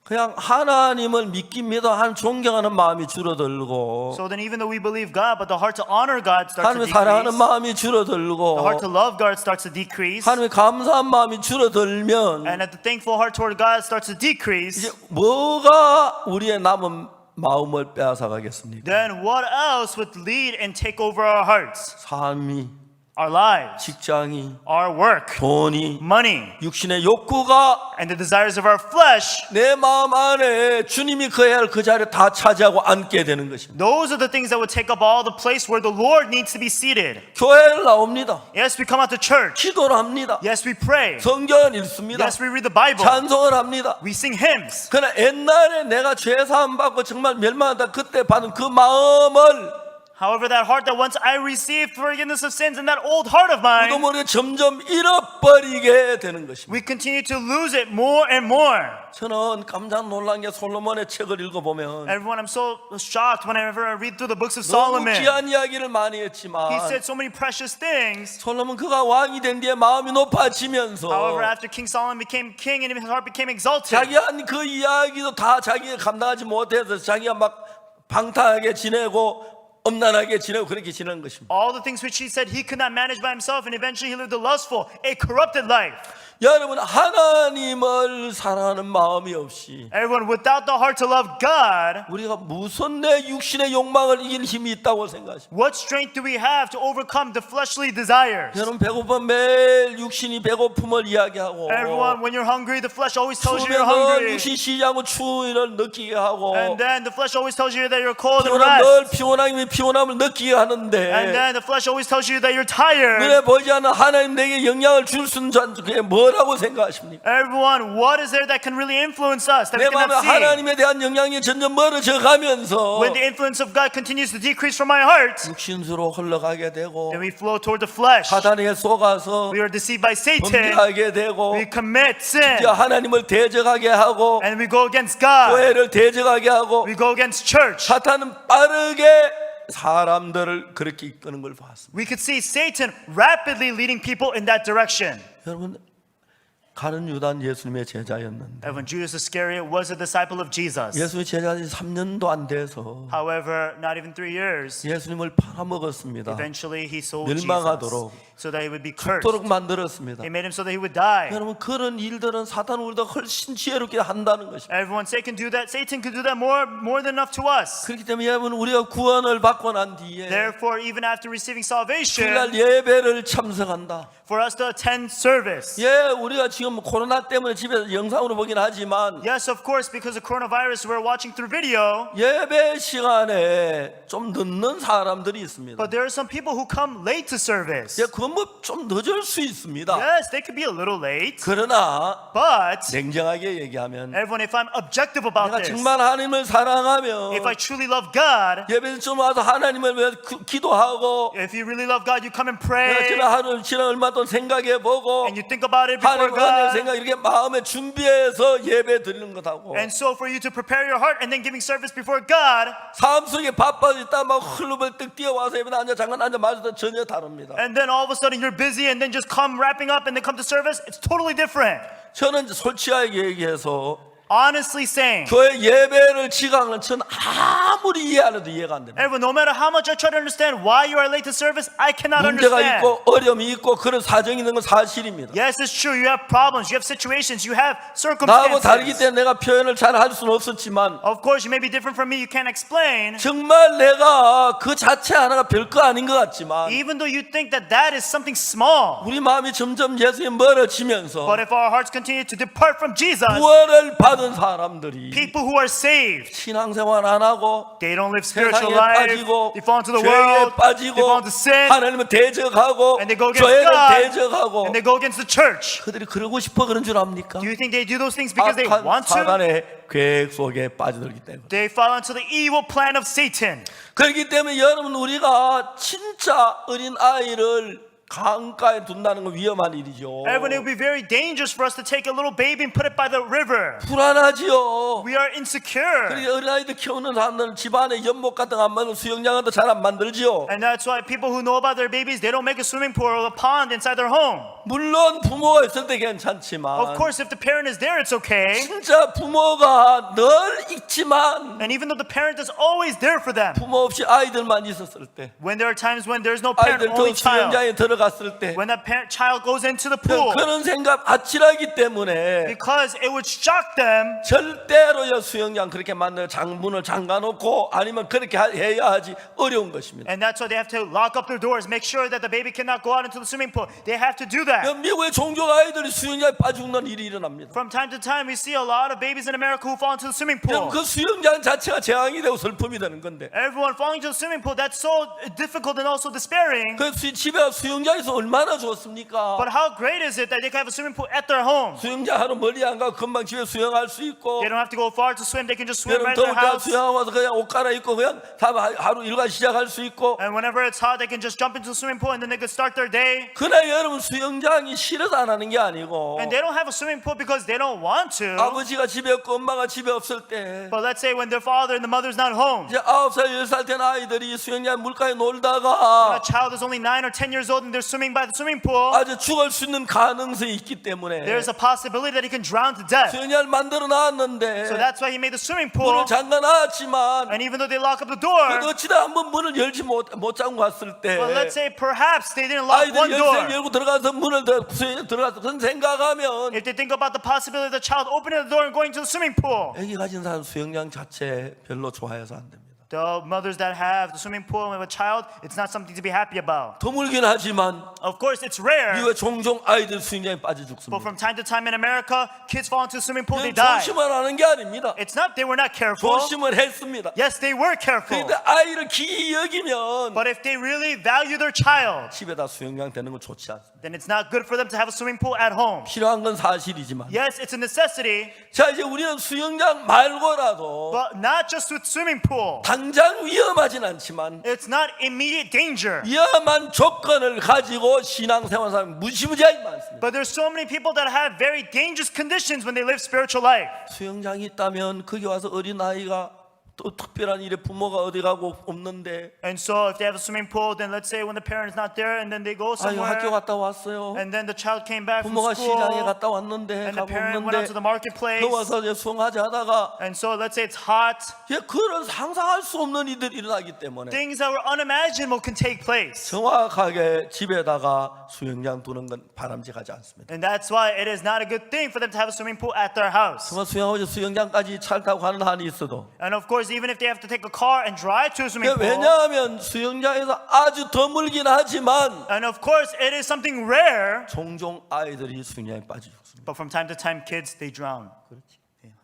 [SPEAKER 1] 그냥 하나님을 믿깁니다 하는 존경하는 마음이 줄어들고
[SPEAKER 2] So then even though we believe God, but the heart to honor God starts to
[SPEAKER 1] 하나님을 사랑하는
[SPEAKER 2] decrease.
[SPEAKER 1] 마음이 줄어들고
[SPEAKER 2] The heart to love God starts to decrease.
[SPEAKER 1] 하나님의 감사한 마음이 줄어들면
[SPEAKER 2] And at the thankful heart toward God starts to decrease.
[SPEAKER 1] 이제 뭐가 우리의 남은 마음을 빼앗아가겠습니까?
[SPEAKER 2] Then what else would lead and take over our hearts?
[SPEAKER 1] 삶이,
[SPEAKER 2] Our lives,
[SPEAKER 1] 직장이,
[SPEAKER 2] our work,
[SPEAKER 1] 돈이,
[SPEAKER 2] money,
[SPEAKER 1] 육신의 욕구가
[SPEAKER 2] and the desires of our flesh.
[SPEAKER 1] 내 마음 안에 주님이 거해야 할 그 자리를 다 차지하고 앉게 되는 것입니다.
[SPEAKER 2] Those are the things that would take up all the place where the Lord needs to be seated.
[SPEAKER 1] 교회를 나옵니다.
[SPEAKER 2] Yes, we come out to church.
[SPEAKER 1] 기도를 합니다.
[SPEAKER 2] Yes, we pray.
[SPEAKER 1] 성경을 읽습니다.
[SPEAKER 2] Yes, we read the Bible.
[SPEAKER 1] 찬송을 합니다.
[SPEAKER 2] We sing hymns.
[SPEAKER 1] 그러나 옛날에 내가 죄사함 받고 정말 멸망하다 그때 받은 그 마음을
[SPEAKER 2] However, that heart that once I received forgiveness of sins and that old heart of mine,
[SPEAKER 1] 우리도 모르게 점점 잃어버리게 되는 것입니다.
[SPEAKER 2] we continue to lose it more and more.
[SPEAKER 1] 저는 깜짝 놀란 게 솔로몬의 책을 읽어보면
[SPEAKER 2] Everyone, I'm so shocked whenever I read through the books of
[SPEAKER 1] 너무
[SPEAKER 2] Solomon.
[SPEAKER 1] 귀한 이야기를 많이
[SPEAKER 2] He
[SPEAKER 1] 했지만
[SPEAKER 2] said so many precious things.
[SPEAKER 1] 솔로몬 그가 왕이 된 뒤에 마음이 높아지면서
[SPEAKER 2] However, after King Solomon became king and his heart became exalted,
[SPEAKER 1] 자기 한 그 이야기도 다 자기가 감당하지 못해서 자기가 막 방탕하게 지내고 엄난하게 지내고 그렇게 지내는 것입니다.
[SPEAKER 2] all the things which he said he could not manage by himself, and eventually he lived a lustful, a corrupted life.
[SPEAKER 1] 여러분 하나님을 사랑하는 마음이 없이
[SPEAKER 2] Everyone, without the heart to love God,
[SPEAKER 1] 우리가 무슨 내 육신의 욕망을 이길 힘이 있다고 생각하십니까?
[SPEAKER 2] what strength do we have to overcome the fleshly desires?
[SPEAKER 1] 여러분 배고프면 매일 육신이 배고픔을 이야기하고
[SPEAKER 2] Everyone, when you're hungry, the flesh always tells you you're
[SPEAKER 1] 추우면 늘
[SPEAKER 2] hungry.
[SPEAKER 1] 육신 시지하고 추위를 느끼게 하고
[SPEAKER 2] And then the flesh always tells you that you're cold and
[SPEAKER 1] 피곤하면 늘
[SPEAKER 2] rest.
[SPEAKER 1] 피곤함을 느끼게
[SPEAKER 2] And
[SPEAKER 1] 하는데
[SPEAKER 2] then the flesh always tells you that you're tired.
[SPEAKER 1] 눈에 보이지 않는 하나님 내게 영향을 줄 수 있는 그게 뭐라고 생각하십니까?
[SPEAKER 2] Everyone, what is there that can really influence us that we
[SPEAKER 1] 내 마음에
[SPEAKER 2] cannot see?
[SPEAKER 1] 하나님에 대한 영향이 점점 멀어져 가면서
[SPEAKER 2] When the influence of God continues to decrease from my heart,
[SPEAKER 1] 육신수로 흘러가게 되고
[SPEAKER 2] then we flow toward the flesh.
[SPEAKER 1] 사단에게 속아서
[SPEAKER 2] We are deceived by Satan.
[SPEAKER 1] 범죄하게 되고
[SPEAKER 2] We commit sin.
[SPEAKER 1] 이제 하나님을 대적하게 하고
[SPEAKER 2] And we go against God.
[SPEAKER 1] 교회를 대적하게 하고
[SPEAKER 2] We go against church.
[SPEAKER 1] 사탄은 빠르게 사람들을 그렇게 이끄는 걸 봤습니다.
[SPEAKER 2] We could see Satan rapidly leading people in that direction.
[SPEAKER 1] 여러분 가룟 유다는 예수님의 제자였는데
[SPEAKER 2] And when Judas Iscariot was a disciple of Jesus.
[SPEAKER 1] 예수님의 제자는 3년도 안 돼서
[SPEAKER 2] However, not even 3 years,
[SPEAKER 1] 예수님을 팔아먹었습니다.
[SPEAKER 2] eventually he sold
[SPEAKER 1] 멸망하도록,
[SPEAKER 2] Jesus so that he would be cursed.
[SPEAKER 1] 도록 만들었습니다.
[SPEAKER 2] He made him so that he would die.
[SPEAKER 1] 여러분 그런 일들은 사탄은 우리보다 훨씬 지혜롭게 한다는 것입니다.
[SPEAKER 2] Everyone say can do that. Satan can do that more than enough to us.
[SPEAKER 1] 그렇기 때문에 여러분 우리가 구원을 받고 난 뒤에
[SPEAKER 2] Therefore, even after receiving salvation,
[SPEAKER 1] 주일날 예배를 참석한다.
[SPEAKER 2] for us to attend service.
[SPEAKER 1] 예, 우리가 지금 코로나 때문에 집에서 영상으로 보긴 하지만
[SPEAKER 2] Yes, of course, because of coronavirus, we're watching through video.
[SPEAKER 1] 예배 시간에 좀 늦는 사람들이 있습니다.
[SPEAKER 2] But there are some people who come late to service.
[SPEAKER 1] 예, 그건 뭐 좀 늦을 수 있습니다.
[SPEAKER 2] Yes, they could be a little late.
[SPEAKER 1] 그러나
[SPEAKER 2] But
[SPEAKER 1] 냉정하게 얘기하면
[SPEAKER 2] everyone, if I'm objective about
[SPEAKER 1] 내가
[SPEAKER 2] this,
[SPEAKER 1] 정말 하나님을 사랑하면
[SPEAKER 2] if I truly love God,
[SPEAKER 1] 예배 좀 와서 하나님을 위해 기도하고
[SPEAKER 2] if you really love God, you come and
[SPEAKER 1] 내가
[SPEAKER 2] pray
[SPEAKER 1] 지난 하루 지난 얼마 동안 생각해 보고
[SPEAKER 2] and you think about it before
[SPEAKER 1] 하나님 은혜
[SPEAKER 2] God.
[SPEAKER 1] 생각 이렇게 마음에 준비해서 예배 드리는 것하고
[SPEAKER 2] And so for you to prepare your heart and then giving service before God,
[SPEAKER 1] 삶 속에 바빠져 있다 막 흘러벌떡 뛰어와서 예배 앉아 잠깐 앉아 마주도 전혀 다릅니다.
[SPEAKER 2] and then all of a sudden you're busy and then just come wrapping up and then come to service, it's totally different.
[SPEAKER 1] 저는 솔직하게 얘기해서
[SPEAKER 2] Honestly saying,
[SPEAKER 1] 교회 예배를 지각하는 저는 아무리 이해 안 해도 이해가 안 됩니다.
[SPEAKER 2] everyone, no matter how much I try to understand why you are late to service, I cannot
[SPEAKER 1] 문제가
[SPEAKER 2] understand.
[SPEAKER 1] 있고 어려움이 있고 그런 사정이 있는 건 사실입니다.
[SPEAKER 2] Yes, it's true. You have problems, you have situations, you have
[SPEAKER 1] 나하고 다르기
[SPEAKER 2] circumstances.
[SPEAKER 1] 때문에 내가 표현을 잘 할 수는 없었지만
[SPEAKER 2] Of course, you may be different from me, you can't explain.
[SPEAKER 1] 정말 내가 그 자체 하나가 별거 아닌 것 같지만
[SPEAKER 2] Even though you think that that is something small.
[SPEAKER 1] 우리 마음이 점점 예수님 멀어지면서
[SPEAKER 2] But if our hearts continue to depart from Jesus,
[SPEAKER 1] 구원을 받은 사람들이
[SPEAKER 2] people who are saved,
[SPEAKER 1] 신앙생활 안 하고
[SPEAKER 2] they don't live spiritual
[SPEAKER 1] 세상에
[SPEAKER 2] life,
[SPEAKER 1] 빠지고
[SPEAKER 2] they fall into the
[SPEAKER 1] 죄에
[SPEAKER 2] world, they
[SPEAKER 1] 빠지고
[SPEAKER 2] fall into sin,
[SPEAKER 1] 하나님을 대적하고
[SPEAKER 2] and they go against
[SPEAKER 1] 교회를
[SPEAKER 2] God,
[SPEAKER 1] 대적하고
[SPEAKER 2] and they go against the church.
[SPEAKER 1] 그들이 그러고 싶어 그런 줄 압니까?
[SPEAKER 2] Do you think they do those things because they
[SPEAKER 1] 악한
[SPEAKER 2] want to?
[SPEAKER 1] 사단의 계획 속에 빠져들기 때문에
[SPEAKER 2] They fall into the evil plan of Satan.
[SPEAKER 1] 그렇기 때문에 여러분 우리가 진짜 어린 아이를 강가에 둔다는 건 위험한 일이죠.
[SPEAKER 2] Everyone, it would be very dangerous for us to take a little baby and put it by the river.
[SPEAKER 1] 불안하지요.
[SPEAKER 2] We are insecure.
[SPEAKER 1] 그러니까 어린아이들 키우는 사람들은 집안에 연못 같은 거 안 만들고 수영장도 잘 안 만들지요.
[SPEAKER 2] And that's why people who know about their babies, they don't make a swimming pool or a pond inside their home.
[SPEAKER 1] 물론 부모가 있을 때 괜찮지만
[SPEAKER 2] Of course, if the parent is there, it's okay.
[SPEAKER 1] 진짜 부모가 늘 있지만
[SPEAKER 2] And even though the parent is always there for them,
[SPEAKER 1] 부모 없이 아이들만 있었을 때
[SPEAKER 2] when there are times when there's no parent,
[SPEAKER 1] 아이들 또
[SPEAKER 2] only child,
[SPEAKER 1] 수영장에 들어갔을 때
[SPEAKER 2] when that child goes into the pool,
[SPEAKER 1] 그런 생각 아찔하기 때문에
[SPEAKER 2] because it would shock them,
[SPEAKER 1] 절대로요 수영장 그렇게 만들어 장문을 잠가놓고 아니면 그렇게 해야 하지 어려운 것입니다.
[SPEAKER 2] and that's why they have to lock up their doors, make sure that the baby cannot go out into the swimming pool. They have to do that.
[SPEAKER 1] 미국의 종족 아이들이 수영장에 빠져 죽는 일이 일어납니다.
[SPEAKER 2] From time to time, we see a lot of babies in America who fall into the swimming pool.
[SPEAKER 1] 그 수영장 자체가 재앙이 되고 슬픔이 되는 건데
[SPEAKER 2] Everyone falling into the swimming pool, that's so difficult and also despairing.
[SPEAKER 1] 그 집에 수영장에서 얼마나 좋습니까?
[SPEAKER 2] But how great is it that they can have a swimming pool at their home?
[SPEAKER 1] 수영장 하루 멀리 안 가고 금방 집에 수영할 수 있고
[SPEAKER 2] They don't have to go far to swim, they can just swim
[SPEAKER 1] 여름
[SPEAKER 2] right in
[SPEAKER 1] 더울
[SPEAKER 2] their
[SPEAKER 1] 때
[SPEAKER 2] house.
[SPEAKER 1] 수영하고 와서 그냥 옷 갈아입고 그냥 다 하루 일과 시작할 수 있고
[SPEAKER 2] And whenever it's hot, they can just jump into the swimming pool and then they can start their day.
[SPEAKER 1] 그러나 여러분 수영장이 싫어서 안 하는 게 아니고
[SPEAKER 2] And they don't have a swimming pool because they don't want to.
[SPEAKER 1] 아버지가 집에 없고 엄마가 집에 없을 때
[SPEAKER 2] But let's say when their father and the mother's not home,
[SPEAKER 1] 이제 9살 10살 된 아이들이 수영장 물가에
[SPEAKER 2] when
[SPEAKER 1] 놀다가
[SPEAKER 2] a child is only 9 or 10 years old and they're swimming by the swimming pool,
[SPEAKER 1] 아주 죽을 수 있는 가능성이 있기 때문에
[SPEAKER 2] there's a possibility that he can drown to death.
[SPEAKER 1] 수영장을 만들어 놨는데
[SPEAKER 2] So that's why he made the swimming pool.
[SPEAKER 1] 문을 잠가 놨지만
[SPEAKER 2] And even though they lock up the door,
[SPEAKER 1] 어찌다 한번 문을 열지 못 잠고 갔을 때
[SPEAKER 2] but let's say perhaps they didn't lock
[SPEAKER 1] 아이들이
[SPEAKER 2] one door.
[SPEAKER 1] 열쇠를 열고 들어가서 문을 수영장에 들어가서 그런 생각하면
[SPEAKER 2] If they think about the possibility of the child opening the door and going to the swimming pool,
[SPEAKER 1] 애기 가진 사람 수영장 자체 별로 좋아해서 안 됩니다.
[SPEAKER 2] the mothers that have the swimming pool with a child, it's not something to be happy about.
[SPEAKER 1] 드물긴 하지만
[SPEAKER 2] Of course, it's rare,
[SPEAKER 1] 이거 종종 아이들 수영장에 빠져
[SPEAKER 2] but
[SPEAKER 1] 죽습니다.
[SPEAKER 2] from time to time in America, kids fall into the swimming pool, they die.
[SPEAKER 1] 조심을 하는 게 아닙니다.
[SPEAKER 2] It's not they were not careful.
[SPEAKER 1] 조심을 했습니다.
[SPEAKER 2] Yes, they were careful.
[SPEAKER 1] 그런데 아이를 귀히 여기면
[SPEAKER 2] But if they really value their child,
[SPEAKER 1] 집에다 수영장 되는 건 좋지 않습니다.
[SPEAKER 2] then it's not good for them to have a swimming pool at home.
[SPEAKER 1] 필요한 건 사실이지만
[SPEAKER 2] Yes, it's a necessity,
[SPEAKER 1] 자 이제 우리는 수영장 말고라도
[SPEAKER 2] but not just with swimming pool.
[SPEAKER 1] 당장 위험하진 않지만
[SPEAKER 2] It's not immediate danger.
[SPEAKER 1] 위험한 조건을 가지고 신앙생활 사람이 무시무지하게 많습니다.
[SPEAKER 2] But there's so many people that have very dangerous conditions when they live spiritual life.
[SPEAKER 1] 수영장이 있다면 거기 와서 어린아이가 또 특별한 일에 부모가 어디 가고 없는데
[SPEAKER 2] And so if they have a swimming pool, then let's say when the parent's not there and then they go
[SPEAKER 1] 아유
[SPEAKER 2] somewhere
[SPEAKER 1] 학교 갔다 왔어요.
[SPEAKER 2] and then the child came back from
[SPEAKER 1] 부모가
[SPEAKER 2] school
[SPEAKER 1] 시장에 갔다 왔는데
[SPEAKER 2] and the
[SPEAKER 1] 가고
[SPEAKER 2] parent went out
[SPEAKER 1] 없는데
[SPEAKER 2] to the marketplace
[SPEAKER 1] 더워서 이제 수영하지 하다가
[SPEAKER 2] and so let's say it's hot.
[SPEAKER 1] 예, 그런 상상할 수 없는 일들이 일어나기 때문에
[SPEAKER 2] Things that were unimaginable can take place.
[SPEAKER 1] 정확하게 집에다가 수영장 두는 건 바람직하지 않습니다.
[SPEAKER 2] And that's why it is not a good thing for them to have a swimming pool at their house.
[SPEAKER 1] 정말 수영하고 수영장까지 차를 타고 가는 한이 있어도
[SPEAKER 2] And of course, even if they have to take a car and drive to a swimming pool.
[SPEAKER 1] 왜냐하면 수영장에서 아주 드물긴 하지만
[SPEAKER 2] And of course, it is something rare.
[SPEAKER 1] 종종 아이들이 수영장에 빠져 죽습니다.
[SPEAKER 2] But from time to time, kids, they drown.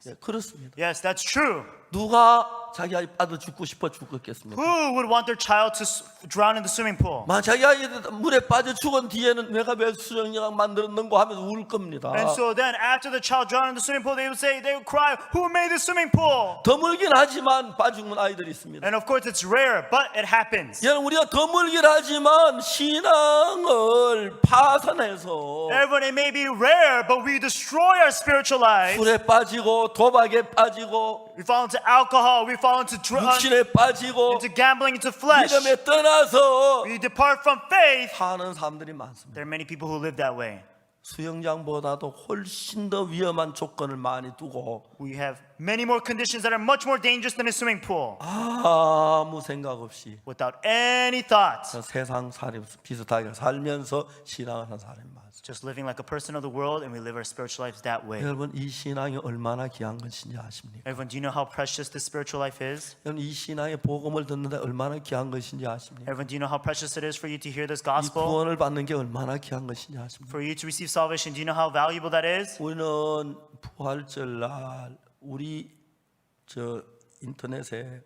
[SPEAKER 1] 예, 그렇습니다.
[SPEAKER 2] Yes, that's true.
[SPEAKER 1] 누가 자기 아이 빠져 죽고 싶어 죽겠습니까?
[SPEAKER 2] Who would want their child to drown in the swimming pool?
[SPEAKER 1] 만 자기 아이 물에 빠져 죽은 뒤에는 내가 왜 수영장 만들었는고 하면서 울 겁니다.
[SPEAKER 2] And so then, after the child drowned in the swimming pool, they would cry, "Who made this swimming pool?"
[SPEAKER 1] 드물긴 하지만 빠져 죽는 아이들이 있습니다.
[SPEAKER 2] And of course, it's rare, but it happens.
[SPEAKER 1] 여러분 우리가 드물긴 하지만 신앙을 파산해서
[SPEAKER 2] Everyone, it may be rare, but we destroy our spiritual lives.
[SPEAKER 1] 술에 빠지고 도박에 빠지고
[SPEAKER 2] We fall into alcohol. We fall into
[SPEAKER 1] 육신에 빠지고
[SPEAKER 2] into gambling, into flesh.
[SPEAKER 1] 믿음에 떠나서
[SPEAKER 2] We depart from faith.
[SPEAKER 1] 사는 사람들이 많습니다.
[SPEAKER 2] There are many people who live that way.
[SPEAKER 1] 수영장보다도 훨씬 더 위험한 조건을 많이 두고
[SPEAKER 2] We have many more conditions that are much more dangerous than a swimming pool.
[SPEAKER 1] 아무 생각 없이
[SPEAKER 2] Without any thought.
[SPEAKER 1] 세상 살이 비슷하게 살면서 신앙을 하는 사람이 많습니다.
[SPEAKER 2] Just living like a person of the world, and we live our spiritual lives that way.
[SPEAKER 1] 여러분 이 신앙이 얼마나 귀한 것인지 아십니까?
[SPEAKER 2] Everyone, do you know how precious this spiritual life is?
[SPEAKER 1] 여러분 이 신앙의 복음을 듣는데 얼마나 귀한 것인지 아십니까?
[SPEAKER 2] Everyone, do you know how precious it is for you to hear this
[SPEAKER 1] 이
[SPEAKER 2] gospel?
[SPEAKER 1] 구원을 받는 게 얼마나 귀한 것인지 아십니까?
[SPEAKER 2] For you to receive salvation, do you know how valuable that is?
[SPEAKER 1] 우리는 부활절 날 우리 저 인터넷에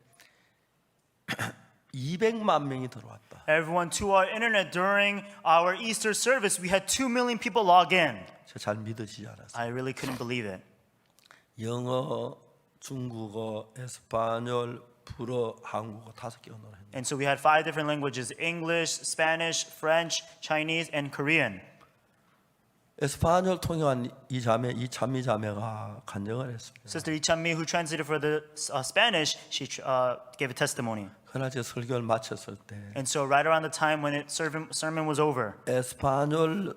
[SPEAKER 1] 200만 명이 들어왔다.
[SPEAKER 2] Everyone, to our internet during our Easter service, we had 2 million people log in.
[SPEAKER 1] 제가 잘 믿어지지 않았어요.
[SPEAKER 2] I really couldn't believe it.
[SPEAKER 1] 영어, 중국어, 에스파뇰, 불어, 한국어 5개 언어를 했는데
[SPEAKER 2] And so we had 5 different languages: English, Spanish, French, Chinese, and Korean.
[SPEAKER 1] 에스파뇰 통역한 이 참미 자매가 간증을 했습니다.
[SPEAKER 2] Sister Ichanmi, who translated for the Spanish, she gave a testimony.
[SPEAKER 1] 그러나 제 설교를 마쳤을 때
[SPEAKER 2] And so right around the time when sermon was over,
[SPEAKER 1] 에스파뇰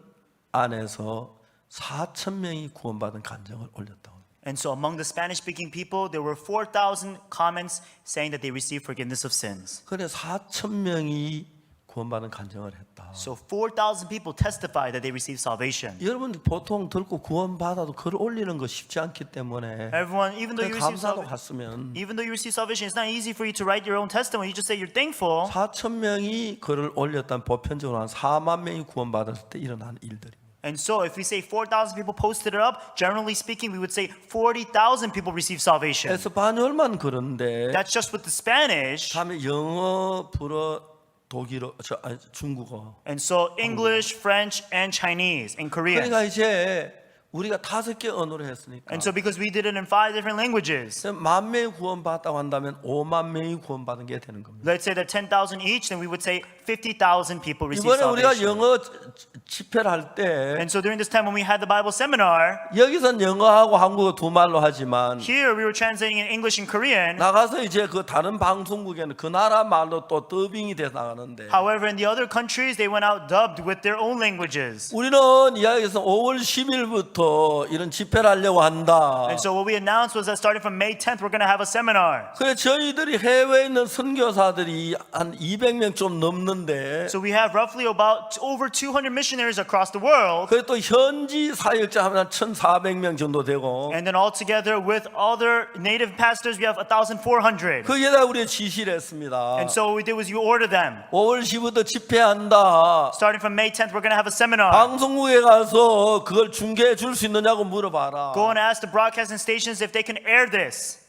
[SPEAKER 1] 안에서 4천 명이 구원받은 간증을 올렸다고.
[SPEAKER 2] and so among the Spanish-speaking people, there were 4,000 comments saying that they received forgiveness of sins.
[SPEAKER 1] 그래 4천 명이 구원받은 간증을 했다.
[SPEAKER 2] So 4,000 people testified that they received salvation.
[SPEAKER 1] 여러분 보통 듣고 구원받아도 글 올리는 거 쉽지 않기 때문에
[SPEAKER 2] Everyone, even though you receive
[SPEAKER 1] 감사도
[SPEAKER 2] salvation,
[SPEAKER 1] 갔으면
[SPEAKER 2] it's not easy for you to write your own testimony. You just say you're thankful.
[SPEAKER 1] 4천 명이 글을 올렸다면 보편적으로 한 4만 명이 구원받았을 때 일어나는 일들이.
[SPEAKER 2] And so if we say 4,000 people posted it up, generally speaking, we would say 40,000 people received salvation.
[SPEAKER 1] 에스파뇰만 그런데
[SPEAKER 2] That's just with the Spanish.
[SPEAKER 1] 다음에 영어, 불어, 독일어, 중국어.
[SPEAKER 2] And so English, French, and Chinese, and Korean.
[SPEAKER 1] 그러니까 이제 우리가 5개 언어로 했으니까
[SPEAKER 2] And so because we did it in 5 different languages,
[SPEAKER 1] 1만 명이 구원받았다고 한다면 5만 명이 구원받은 게 되는 겁니다.
[SPEAKER 2] let's say that 10,000 each, then we would say 50,000 people received
[SPEAKER 1] 이번에 우리가
[SPEAKER 2] salvation.
[SPEAKER 1] 영어 집회를 할 때
[SPEAKER 2] And so during this time when we had the Bible seminar,
[SPEAKER 1] 여기선 영어하고 한국어 두 말로 하지만
[SPEAKER 2] here we were translating in English and Korean.
[SPEAKER 1] 나가서 이제 그 다른 방송국에는 그 나라 말로 또 더빙이 돼 나가는데
[SPEAKER 2] However, in the other countries, they went out dubbed with their own languages.
[SPEAKER 1] 우리는 이야기에서 5월 10일부터 이런 집회를 하려고 한다.
[SPEAKER 2] And so what we announced was that starting from May 10th, we're going to have a seminar.
[SPEAKER 1] 그래 저희들이 해외에 있는 선교사들이 한 200명 좀 넘는데
[SPEAKER 2] So we have roughly about over 200 missionaries across the world.
[SPEAKER 1] 그래 또 현지 사역자 하면 1,400명 정도 되고
[SPEAKER 2] And then altogether with other native pastors, we have 1,400.
[SPEAKER 1] 거기에다 우리가 지시를 했습니다.
[SPEAKER 2] And so what we did was you order them.
[SPEAKER 1] 5월 10일부터 집회한다.
[SPEAKER 2] Starting from May 10th, we're going to have a seminar.
[SPEAKER 1] 방송국에 가서 그걸 중계해 줄 수 있느냐고 물어봐라.
[SPEAKER 2] Go and ask the broadcasting stations if they can air this.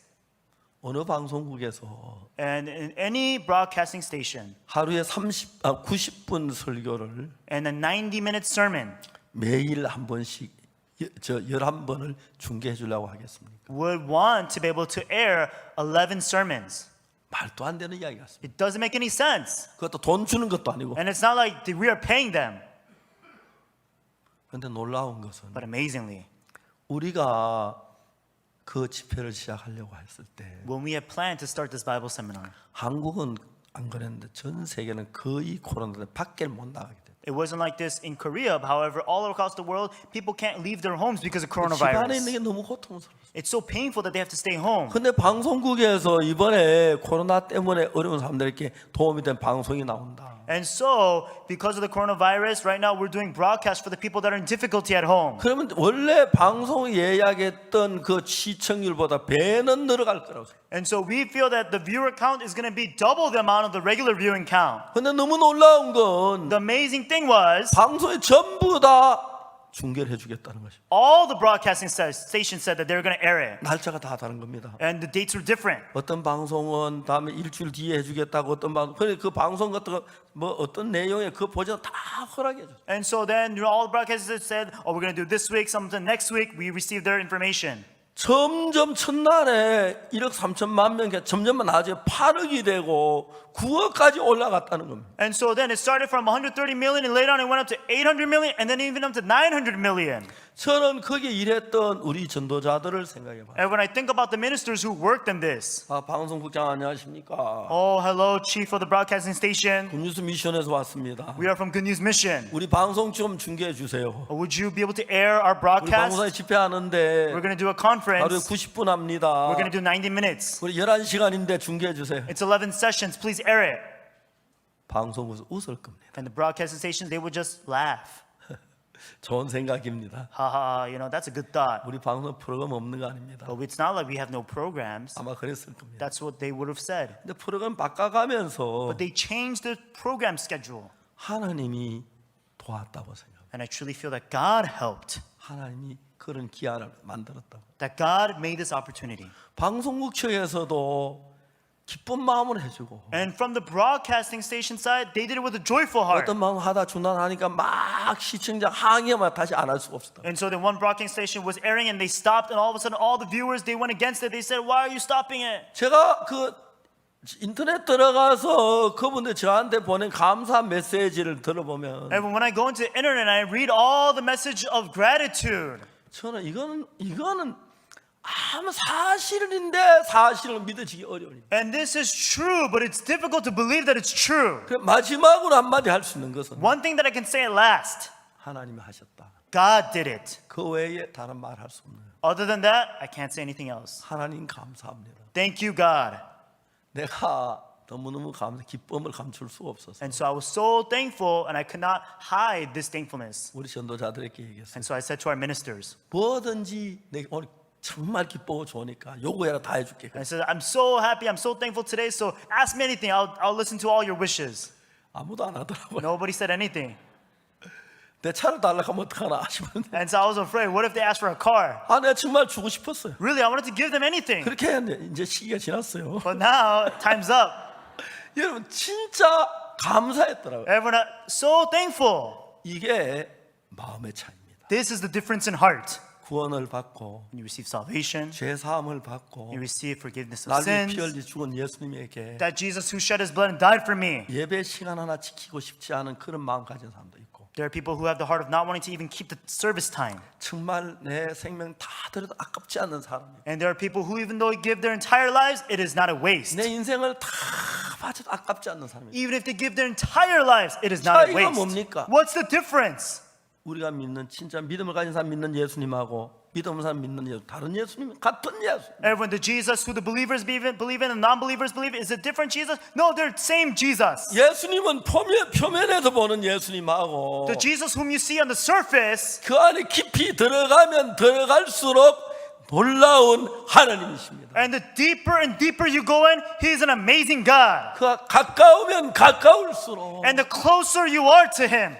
[SPEAKER 1] 어느 방송국에서
[SPEAKER 2] And in any broadcasting station,
[SPEAKER 1] 하루에 90분 설교를
[SPEAKER 2] and a 90-minute sermon
[SPEAKER 1] 매일 한 번씩 11번을 중계해 주려고 하겠습니까?
[SPEAKER 2] would want to be able to air 11 sermons.
[SPEAKER 1] 말도 안 되는 이야기 같습니다.
[SPEAKER 2] It doesn't make any sense.
[SPEAKER 1] 그것도 돈 주는 것도 아니고.
[SPEAKER 2] And it's not like we are paying them.
[SPEAKER 1] 그런데 놀라운 것은
[SPEAKER 2] But amazingly,
[SPEAKER 1] 우리가 그 집회를 시작하려고 했을 때
[SPEAKER 2] when we had planned to start this Bible seminar.
[SPEAKER 1] 한국은 안 그랬는데 전 세계는 거의 코로나 때문에 밖에 못 나가게 됐어요.
[SPEAKER 2] It wasn't like this in Korea. However, all across the world, people can't leave their homes because of
[SPEAKER 1] 집안에 있는
[SPEAKER 2] coronavirus.
[SPEAKER 1] 게 너무 고통스러워.
[SPEAKER 2] It's so painful that they have to stay home.
[SPEAKER 1] 근데 방송국에서 이번에 코로나 때문에 어려운 사람들에게 도움이 된 방송이 나온다.
[SPEAKER 2] And so, because of the coronavirus, right now we're doing broadcasts for the people that are in difficulty at home.
[SPEAKER 1] 그러면 원래 방송 예약했던 그 시청률보다 배는 늘어갈 거라고 생각해요.
[SPEAKER 2] And so we feel that the viewer count is going to be double the amount of the regular viewing count.
[SPEAKER 1] 근데 너무 놀라운 건
[SPEAKER 2] The amazing thing was,
[SPEAKER 1] 방송이 전부 다 중계를 해주겠다는 것이.
[SPEAKER 2] all the broadcasting stations said that they were going to air it.
[SPEAKER 1] 날짜가 다 다른 겁니다.
[SPEAKER 2] And the dates were different.
[SPEAKER 1] 어떤 방송은 다음에 일주일 뒤에 해주겠다고 어떤 방송, 그 방송 같은 거 뭐 어떤 내용에 그 보자 다 허락해 줘.
[SPEAKER 2] And so then all the broadcasters said, oh, we're going to do this week, something next week. We received their information.
[SPEAKER 1] 점점 첫날에 1억 3천만 명, 점점 나중에 8억이 되고 9억까지 올라갔다는 겁니다.
[SPEAKER 2] And so then it started from 130 million and later on it went up to 800 million and then even up to 900 million.
[SPEAKER 1] 저는 거기에 일했던 우리 전도자들을 생각해 봐요.
[SPEAKER 2] And when I think about the ministers who worked in this,
[SPEAKER 1] 아, 방송국장 안녕하십니까?
[SPEAKER 2] oh, hello, chief of the broadcasting station.
[SPEAKER 1] 굿뉴스 미션에서 왔습니다.
[SPEAKER 2] We are from Good News Mission.
[SPEAKER 1] 우리 방송 좀 중계해 주세요.
[SPEAKER 2] Would you be able to air our
[SPEAKER 1] 우리
[SPEAKER 2] broadcast?
[SPEAKER 1] 방송에 집회하는데
[SPEAKER 2] We're going to do a
[SPEAKER 1] 하루에
[SPEAKER 2] conference.
[SPEAKER 1] 90분 합니다.
[SPEAKER 2] We're going to do 90 minutes.
[SPEAKER 1] 우리 11시간인데 중계해 주세요.
[SPEAKER 2] It's 11 sessions. Please air it.
[SPEAKER 1] 방송국에서 웃을 겁니다.
[SPEAKER 2] And the broadcasting stations, they would just laugh.
[SPEAKER 1] 좋은 생각입니다.
[SPEAKER 2] Haha, that's a good thought.
[SPEAKER 1] 우리 방송 프로그램 없는 거 아닙니다.
[SPEAKER 2] But it's not like we have no programs.
[SPEAKER 1] 아마 그랬을 겁니다.
[SPEAKER 2] That's what they would have said.
[SPEAKER 1] 근데 프로그램 바꿔가면서
[SPEAKER 2] But they changed the program schedule.
[SPEAKER 1] 하나님이 도왔다고 생각합니다.
[SPEAKER 2] And I truly feel that God helped.
[SPEAKER 1] 하나님이 그런 기회를 만들었다고.
[SPEAKER 2] That God made this opportunity.
[SPEAKER 1] 방송국 측에서도 기쁜 마음으로 해주고
[SPEAKER 2] And from the broadcasting station side, they did it with a joyful heart.
[SPEAKER 1] 어떤 마음 하다 중단하니까 막 시청자 항의만 다시 안 할 수가 없었다.
[SPEAKER 2] And so then one broadcasting station was airing and they stopped and all of a sudden all the viewers, they went against it. They said, why are you stopping it?
[SPEAKER 1] 제가 그 인터넷 들어가서 그분들 저한테 보낸 감사 메시지를 들어보면
[SPEAKER 2] And when I go into the internet and I read all the message of gratitude,
[SPEAKER 1] 저는 이거는 아무 사실인데 사실을 믿어지기 어려우니까.
[SPEAKER 2] and this is true, but it's difficult to believe that it's true.
[SPEAKER 1] 그 마지막으로 한마디 할 수 있는 것은
[SPEAKER 2] One thing that I can say at last,
[SPEAKER 1] 하나님이 하셨다.
[SPEAKER 2] God did it.
[SPEAKER 1] 그 외에 다른 말 할 수 없는.
[SPEAKER 2] Other than that, I can't say anything else.
[SPEAKER 1] 하나님 감사합니다.
[SPEAKER 2] Thank you, God.
[SPEAKER 1] 내가 너무너무 기쁨을 감출 수가 없었어.
[SPEAKER 2] And so I was so thankful and I could not hide this thankfulness.
[SPEAKER 1] 우리 전도자들에게 얘기했어요.
[SPEAKER 2] And so I said to our ministers,
[SPEAKER 1] 뭐든지 내가 오늘 정말 기쁘고 좋으니까 요구해라 다 해줄게.
[SPEAKER 2] and I said, I'm so happy, I'm so thankful today, so ask me anything, I'll listen to all your wishes.
[SPEAKER 1] 아무도 안 하더라고요.
[SPEAKER 2] Nobody said anything.
[SPEAKER 1] 내 차를 달라고 하면 어떡하나 싶은데.
[SPEAKER 2] And so I was afraid, what if they asked for a car?
[SPEAKER 1] 아, 내가 정말 주고 싶었어요.
[SPEAKER 2] Really, I wanted to give them anything.
[SPEAKER 1] 그렇게 했는데 이제 시기가 지났어요.
[SPEAKER 2] But now, time's up.
[SPEAKER 1] 여러분 진짜 감사했더라고요.
[SPEAKER 2] Everyone, so thankful.
[SPEAKER 1] 이게 마음의 차이입니다.
[SPEAKER 2] This is the difference in heart.
[SPEAKER 1] 구원을 받고
[SPEAKER 2] You receive salvation,
[SPEAKER 1] 죄 사함을 받고
[SPEAKER 2] you receive forgiveness of
[SPEAKER 1] 나를
[SPEAKER 2] sins,
[SPEAKER 1] 피 흘리 죽은 예수님에게
[SPEAKER 2] that Jesus who shed his blood and died for me.
[SPEAKER 1] 예배 시간 하나 지키고 싶지 않은 그런 마음 가진 사람도 있고
[SPEAKER 2] There are people who have the heart of not wanting to even keep the service time.
[SPEAKER 1] 정말 내 생명 다 들여도 아깝지 않는 사람이고
[SPEAKER 2] And there are people who, even though they give their entire lives, it is not a waste.
[SPEAKER 1] 내 인생을 다 바쳐도 아깝지 않는 사람이고
[SPEAKER 2] Even if they give their entire lives, it is not a
[SPEAKER 1] 차이가
[SPEAKER 2] waste.
[SPEAKER 1] 뭡니까?
[SPEAKER 2] What's the difference?
[SPEAKER 1] 우리가 믿는 진짜 믿음을 가진 사람 믿는 예수님하고 믿음 없는 사람 믿는 예수 다른 예수님 같은 예수.
[SPEAKER 2] Everyone, the Jesus who the believers believe in and non-believers believe in, is a different Jesus? No, they're the same Jesus.
[SPEAKER 1] 예수님은 표면에서 보는 예수님하고
[SPEAKER 2] The Jesus whom you see on the surface,
[SPEAKER 1] 그 안에 깊이 들어가면 들어갈수록 놀라운 하나님이십니다.
[SPEAKER 2] and the deeper and deeper you go in, He is an amazing God.
[SPEAKER 1] 그 가까우면 가까울수록
[SPEAKER 2] And the closer you are to Him,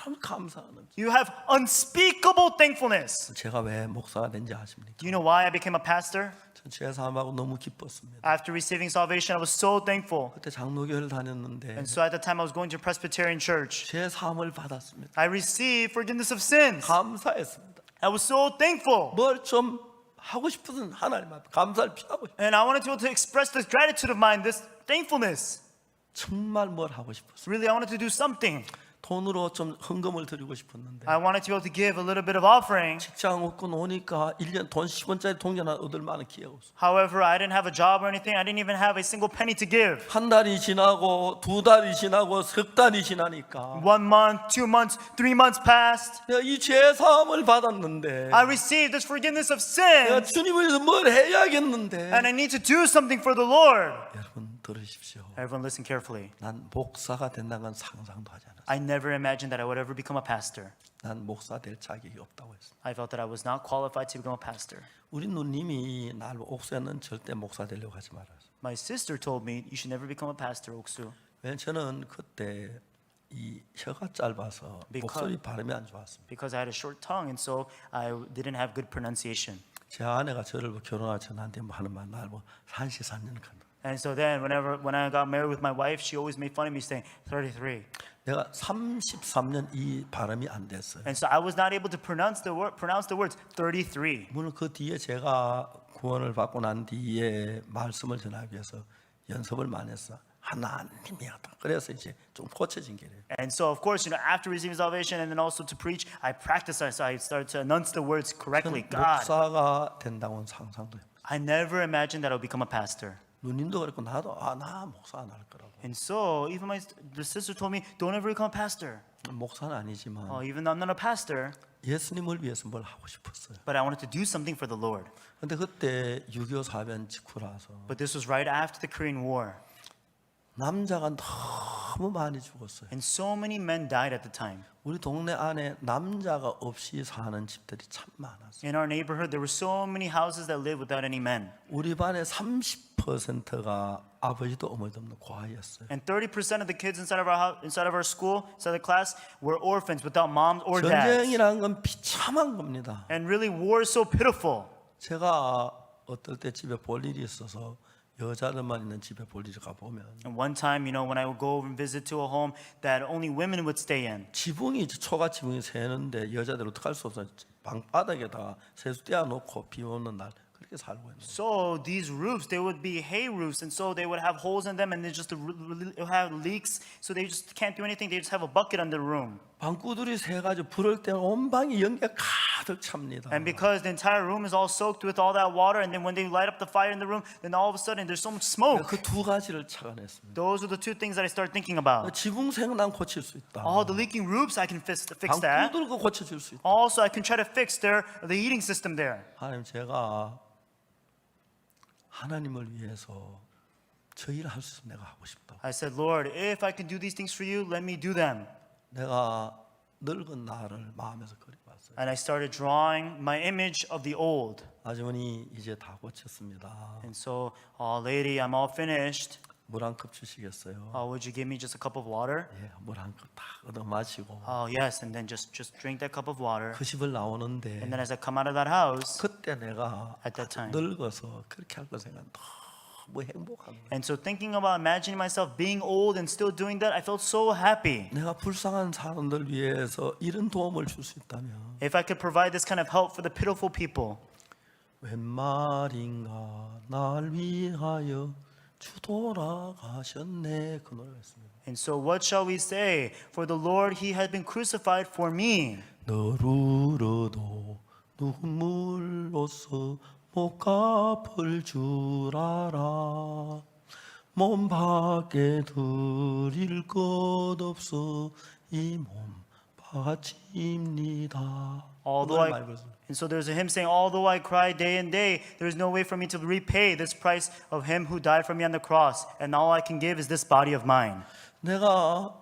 [SPEAKER 1] 참 감사하는.
[SPEAKER 2] you have unspeakable thankfulness.
[SPEAKER 1] 제가 왜 목사가 된지 아십니까?
[SPEAKER 2] Do you know why I became a pastor?
[SPEAKER 1] 전 제사함하고 너무 기뻤습니다.
[SPEAKER 2] After receiving salvation, I was so thankful.
[SPEAKER 1] 그때 장로교회를 다녔는데
[SPEAKER 2] And so at the time I was going to Presbyterian church,
[SPEAKER 1] 제사함을 받았습니다.
[SPEAKER 2] I received forgiveness of sins.
[SPEAKER 1] 감사했습니다.
[SPEAKER 2] I was so thankful.
[SPEAKER 1] 뭘 좀 하고 싶은 하나님 앞에 감사를 표하고 싶어요.
[SPEAKER 2] And I wanted to be able to express this gratitude of mine, this thankfulness.
[SPEAKER 1] 정말 뭘 하고 싶었어요.
[SPEAKER 2] Really, I wanted to do something.
[SPEAKER 1] 돈으로 좀 헌금을 드리고 싶었는데
[SPEAKER 2] I wanted to be able to give a little bit of offering.
[SPEAKER 1] 직장 얻고 노니까 1년 돈 10원짜리 동전 얻을 만한 기회가 없어.
[SPEAKER 2] However, I didn't have a job or anything. I didn't even have a single penny to give.
[SPEAKER 1] 한 달이 지나고 두 달이 지나고 석 달이 지나니까
[SPEAKER 2] 1 month, 2 months, 3 months passed.
[SPEAKER 1] 내가 이 죄 사함을 받았는데
[SPEAKER 2] I received this forgiveness of
[SPEAKER 1] 내가
[SPEAKER 2] sin,
[SPEAKER 1] 주님을 위해서 뭘 해야겠는데
[SPEAKER 2] and I need to do something for the Lord.
[SPEAKER 1] 여러분 들으십시오.
[SPEAKER 2] Everyone listen carefully.
[SPEAKER 1] 난 목사가 된다는 건 상상도 하지 않았어요.
[SPEAKER 2] I never imagined that I would ever become a pastor.
[SPEAKER 1] 난 목사 될 자격이 없다고 했어요.
[SPEAKER 2] I felt that I was not qualified to become a pastor.
[SPEAKER 1] 우리 누님이 날 옥수는 절대 목사 되려고 하지 말았어요.
[SPEAKER 2] My sister told me you should never become a pastor, 옥수.
[SPEAKER 1] 왜냐면 저는 그때 이 혀가 짧아서 목소리 발음이 안 좋았습니다.
[SPEAKER 2] Because I had a short tongue, and so I didn't have good pronunciation.
[SPEAKER 1] 제 아내가 저를 결혼할 때 나한테 뭐 하는 말, 날뭐 34년 간다.
[SPEAKER 2] And so then, when I got married with my wife, she always made fun of me, saying 33.
[SPEAKER 1] 내가 33년 이 발음이 안 됐어요.
[SPEAKER 2] And so I was not able to pronounce the words 33.
[SPEAKER 1] 물론 그 뒤에 제가 구원을 받고 난 뒤에 말씀을 전하기 위해서 연습을 많이 했어. 하나님이야다. 그래서 이제 좀 고쳐진 게래요.
[SPEAKER 2] And so, of course, after receiving salvation and then also to preach, I practiced. So I started to enunciate the words correctly. God.
[SPEAKER 1] 목사가 된다고는 상상도 해요.
[SPEAKER 2] I never imagined that I would become a pastor.
[SPEAKER 1] 누님도 그랬고 나도 나 목사 안 할 거라고.
[SPEAKER 2] And so, even the sister told me, don't ever become a pastor.
[SPEAKER 1] 목사는 아니지만
[SPEAKER 2] Even though I'm not a pastor,
[SPEAKER 1] 예수님을 위해서 뭘 하고 싶었어요.
[SPEAKER 2] but I wanted to do something for the Lord.
[SPEAKER 1] 근데 그때 6.25 사변 직후라서
[SPEAKER 2] But this was right after the Korean War.
[SPEAKER 1] 남자가 너무 많이 죽었어요.
[SPEAKER 2] And so many men died at the time.
[SPEAKER 1] 우리 동네 안에 남자가 없이 사는 집들이 참 많았어요.
[SPEAKER 2] In our neighborhood, there were so many houses that lived without any men.
[SPEAKER 1] 우리 반에 30%가 아버지도 어머니도 없는 과였어요.
[SPEAKER 2] And 30% of the kids inside of our school, inside the class, were orphans without moms or dads.
[SPEAKER 1] 전쟁이란 건 비참한 겁니다.
[SPEAKER 2] And really, war is so pitiful.
[SPEAKER 1] 제가 어떨 때 집에 볼 일이 있어서 여자들만 있는 집에 볼 일이 가보면
[SPEAKER 2] And one time, when I would go and visit to a home that only women would stay in.
[SPEAKER 1] 지붕이 초가 지붕이 새는데 여자들 어떡할 수 없어요. 방바닥에다가 세수 떼어놓고 비 오는 날 그렇게 살고 있는 거예요.
[SPEAKER 2] So these roofs, they would be hay roofs, and so they would have holes in them, and they just have leaks. So they just can't do anything. They just have a bucket under the room.
[SPEAKER 1] 방구들이 새가지고 불을 때는 온 방이 연기가 가득 찹니다.
[SPEAKER 2] And because the entire room is all soaked with all that water, and then when they light up the fire in the room, then all of a sudden there's so much smoke.
[SPEAKER 1] 그 두 가지를 착안했습니다.
[SPEAKER 2] Those are the two things that I started thinking about.
[SPEAKER 1] 지붕생은 난 고칠 수 있다.
[SPEAKER 2] All the leaking roofs, I can fix that.
[SPEAKER 1] 방구들 그 고쳐줄 수 있다.
[SPEAKER 2] Also, I can try to fix the heating system there.
[SPEAKER 1] 하나님 제가 하나님을 위해서 저 일을 할 수 있으면 내가 하고 싶다.
[SPEAKER 2] I said, Lord, if I can do these things for you, let me do them.
[SPEAKER 1] 내가 늙은 나를 마음에서 그려봤어요.
[SPEAKER 2] And I started drawing my image of the old.
[SPEAKER 1] 아주머니 이제 다 고쳤습니다.
[SPEAKER 2] And so, lady, I'm all finished.
[SPEAKER 1] 물 한 컵 주시겠어요?
[SPEAKER 2] Would you give me just a cup of water?
[SPEAKER 1] 예, 물 한 컵 딱 얻어 마시고
[SPEAKER 2] Yes, and then just drink that cup of water.
[SPEAKER 1] 그 집을 나오는데
[SPEAKER 2] And then as I come out of that house,
[SPEAKER 1] 그때 내가
[SPEAKER 2] at that time.
[SPEAKER 1] 늙어서 그렇게 할 거 생각 너무 행복한 거예요.
[SPEAKER 2] And so thinking about imagining myself being old and still doing that, I felt so happy.
[SPEAKER 1] 내가 불쌍한 사람들 위해서 이런 도움을 줄 수 있다면
[SPEAKER 2] If I could provide this kind of help for the pitiful people.
[SPEAKER 1] 웬 말인가 날 위하여 주 돌아가셨네 그 노래였습니다.
[SPEAKER 2] And so what shall we say? For the Lord, He has been crucified for me.
[SPEAKER 1] 널 울어도 눈물로써 못 갚을 줄 알아 몸 밖에 드릴 것 없어 이 몸 바칩니다.
[SPEAKER 2] And so there's a hymn saying, although I cry day and day, there's no way for me to repay this price of Him who died for me on the cross. And all I can give is this body of mine.
[SPEAKER 1] 내가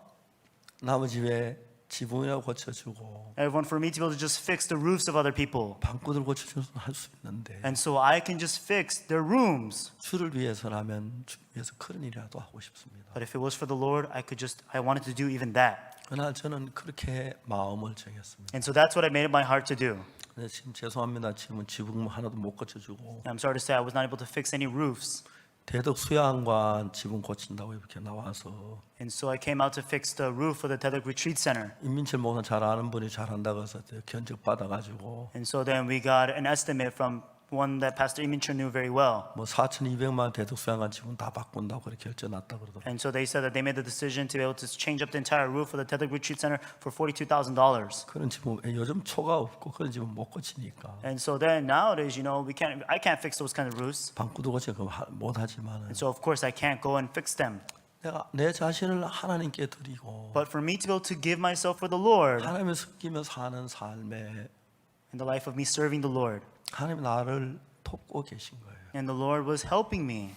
[SPEAKER 1] 남의 집에 지붕이라고 고쳐주고
[SPEAKER 2] Everyone, for me to be able to just fix the roofs of other people.
[SPEAKER 1] 방구들 고쳐주는 할 수 있는데
[SPEAKER 2] And so I can just fix their rooms.
[SPEAKER 1] 주를 위해서라면 주를 위해서 그런 일이라도 하고 싶습니다.
[SPEAKER 2] But if it was for the Lord, I wanted to do even that.
[SPEAKER 1] 그러나 저는 그렇게 마음을 정했습니다.
[SPEAKER 2] And so that's what I made it my heart to do.
[SPEAKER 1] 근데 지금 죄송합니다. 지금은 지붕 하나도 못 고쳐주고
[SPEAKER 2] I'm sorry to say I was not able to fix any roofs.
[SPEAKER 1] 대덕 수양관 지붕 고친다고 이렇게 나와서
[SPEAKER 2] And so I came out to fix the roof for the Tedok Retreat Center.
[SPEAKER 1] 임민철 목사 잘 아는 분이 잘한다고 해서 견적 받아가지고
[SPEAKER 2] And so then we got an estimate from one that Pastor Imincho knew very well.
[SPEAKER 1] 뭐 4,200만 대덕수양관 지분 다 바꾼다고 그렇게 결정났다 그러더라고요.
[SPEAKER 2] And so they said that they made the decision to be able to change up the entire roof of the Tedek Retreat Center for $42,000.
[SPEAKER 1] 그런 집은 요즘 초가 없고 그런 집은 못 고치니까
[SPEAKER 2] And so then nowadays, I can't fix those kind of roofs.
[SPEAKER 1] 방구도 고치 못 하지만
[SPEAKER 2] And so of course I can't go and fix them.
[SPEAKER 1] 내가 내 자신을 하나님께 드리고
[SPEAKER 2] But for me to be able to give myself for the Lord,
[SPEAKER 1] 하나님을 섬기며 사는 삶에
[SPEAKER 2] in the life of me serving the Lord,
[SPEAKER 1] 하나님이 나를 돕고 계신 거예요.
[SPEAKER 2] and the Lord was helping me.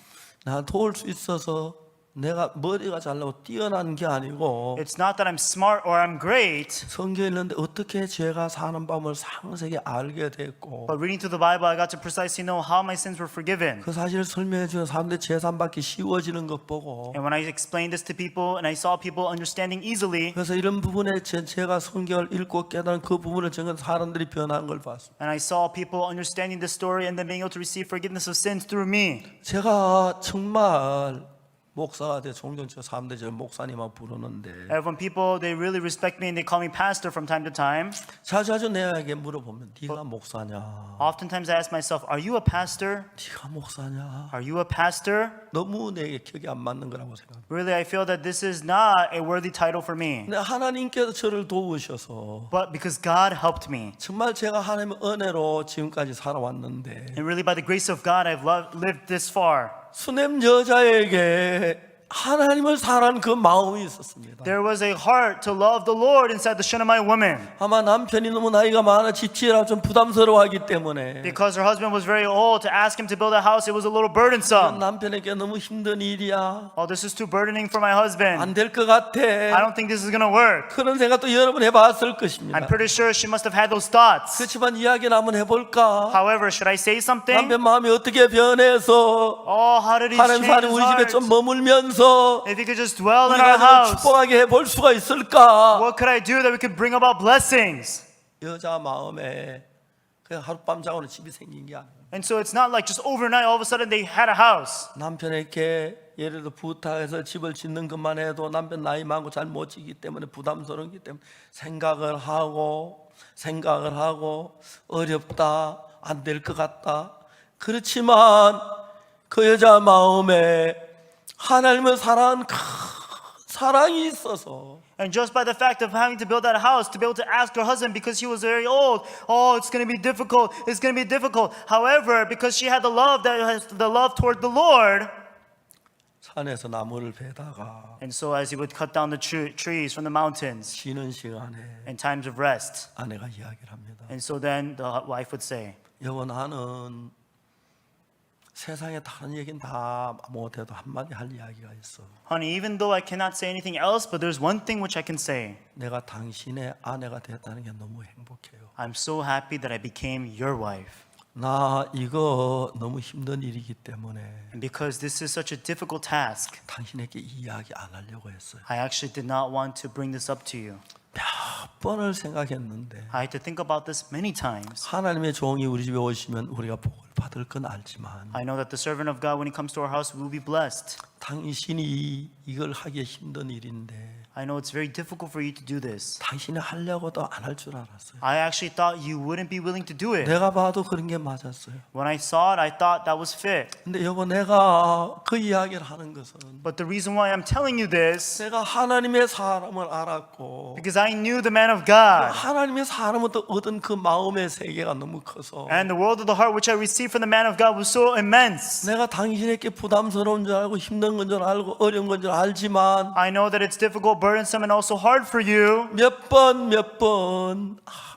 [SPEAKER 1] 나 도울 수 있어서 내가 머리가 잘나고 뛰어난 게 아니고
[SPEAKER 2] It's not that I'm smart or I'm great,
[SPEAKER 1] 성경에 있는데 어떻게 죄가 사는 법을 상세하게 알게 됐고
[SPEAKER 2] but reading through the Bible, I got to precisely know how my sins were forgiven.
[SPEAKER 1] 그 사실을 설명해 주는 사람들이 재산 받기 쉬워지는 것 보고
[SPEAKER 2] And when I explained this to people and I saw people understanding easily,
[SPEAKER 1] 그래서 이런 부분에 제가 성경을 읽고 깨달은 그 부분을 적은 사람들이 변한 걸 봤습니다.
[SPEAKER 2] and I saw people understanding the story and then being able to receive forgiveness of sins through me.
[SPEAKER 1] 제가 정말 목사가 돼 종종 저 사람들이 저 목사님만 부르는데
[SPEAKER 2] And when people, they really respect me and they call me pastor from time to time,
[SPEAKER 1] 자주 내게 물어보면 네가 목사냐?
[SPEAKER 2] oftentimes I ask myself, are you a pastor?
[SPEAKER 1] 네가 목사냐?
[SPEAKER 2] Are you a pastor?
[SPEAKER 1] 너무 내게 격이 안 맞는 거라고 생각합니다.
[SPEAKER 2] Really, I feel that this is not a worthy title for me.
[SPEAKER 1] 근데 하나님께서 저를 도우셔서
[SPEAKER 2] But because God helped me,
[SPEAKER 1] 정말 제가 하나님의 은혜로 지금까지 살아왔는데
[SPEAKER 2] and really by the grace of God, I've lived this far.
[SPEAKER 1] 수냄 여자에게 하나님을 사랑하는 그 마음이 있었습니다.
[SPEAKER 2] There was a heart to love the Lord inside the Shunammite woman.
[SPEAKER 1] 아마 남편이 너무 나이가 많아 집지라 좀 부담스러워하기 때문에
[SPEAKER 2] Because her husband was very old, to ask him to build a house, it was a little burdensome.
[SPEAKER 1] 남편에게 너무 힘든 일이야.
[SPEAKER 2] Oh, this is too burdening for my husband.
[SPEAKER 1] 안 될 것 같아.
[SPEAKER 2] I don't think this is going to work.
[SPEAKER 1] 그런 생각도 여러 번 해봤을 것입니다.
[SPEAKER 2] I'm pretty sure she must have had those thoughts.
[SPEAKER 1] 그렇지만 이야기를 한번 해볼까?
[SPEAKER 2] However, should I say something?
[SPEAKER 1] 남편 마음이 어떻게 변해서
[SPEAKER 2] Oh, how did he
[SPEAKER 1] 하나님
[SPEAKER 2] change
[SPEAKER 1] 사는
[SPEAKER 2] his
[SPEAKER 1] 우리 집에
[SPEAKER 2] heart?
[SPEAKER 1] 좀 머물면서
[SPEAKER 2] If he could just dwell in our
[SPEAKER 1] 우리가 좀
[SPEAKER 2] house,
[SPEAKER 1] 축복하게 해볼 수가 있을까?
[SPEAKER 2] what could I do that we could bring about blessings?
[SPEAKER 1] 여자 마음에 그냥 하룻밤 자고는 집이 생긴 게 아니에요.
[SPEAKER 2] And so it's not like just overnight, all of a sudden they had a house.
[SPEAKER 1] 남편에게 예를 들어 부탁해서 집을 짓는 것만 해도 남편 나이 많고 잘 못 짓기 때문에 부담스러우기 때문에 생각을 하고 어렵다, 안 될 것 같다. 그렇지만 그 여자 마음에 하나님을 사랑하는 큰 사랑이 있어서
[SPEAKER 2] And just by the fact of having to build that house, to be able to ask her husband because he was very old, oh, it's going to be difficult. It's going to be difficult. However, because she had the love toward the Lord,
[SPEAKER 1] 산에서 나무를 베다가
[SPEAKER 2] and so as he would cut down the trees from the mountains
[SPEAKER 1] 쉬는 시간에
[SPEAKER 2] in times of rest,
[SPEAKER 1] 아내가 이야기를 합니다.
[SPEAKER 2] and so then the wife would say,
[SPEAKER 1] 여보 나는 세상에 다른 얘기는 다 못해도 한마디 할 이야기가 있어.
[SPEAKER 2] honey, even though I cannot say anything else, but there's one thing which I can say.
[SPEAKER 1] 내가 당신의 아내가 됐다는 게 너무 행복해요.
[SPEAKER 2] I'm so happy that I became your wife.
[SPEAKER 1] 나 이거 너무 힘든 일이기 때문에
[SPEAKER 2] And because this is such a difficult task,
[SPEAKER 1] 당신에게 이야기 안 하려고 했어요.
[SPEAKER 2] I actually did not want to bring this up to you.
[SPEAKER 1] 몇 번을 생각했는데
[SPEAKER 2] I had to think about this many times.
[SPEAKER 1] 하나님의 종이 우리 집에 오시면 우리가 복을 받을 건 알지만
[SPEAKER 2] I know that the servant of God, when he comes to our house, will be blessed.
[SPEAKER 1] 당신이 이걸 하기 힘든 일인데
[SPEAKER 2] I know it's very difficult for you to do this.
[SPEAKER 1] 당신이 하려고도 안 할 줄 알았어요.
[SPEAKER 2] I actually thought you wouldn't be willing to do it.
[SPEAKER 1] 내가 봐도 그런 게 맞았어요.
[SPEAKER 2] When I saw it, I thought that was fit.
[SPEAKER 1] 근데 여보 내가 그 이야기를 하는 것은
[SPEAKER 2] But the reason why I'm telling you this,
[SPEAKER 1] 내가 하나님의 사람을 알았고
[SPEAKER 2] because I knew the man of God.
[SPEAKER 1] 하나님의 사람부터 얻은 그 마음의 세계가 너무 커서
[SPEAKER 2] And the world of the heart which I received from the man of God was so immense.
[SPEAKER 1] 내가 당신에게 부담스러운 줄 알고 힘든 건 줄 알고 어려운 건 줄 알지만
[SPEAKER 2] I know that it's difficult, burdensome, and also hard for you.
[SPEAKER 1] 몇 번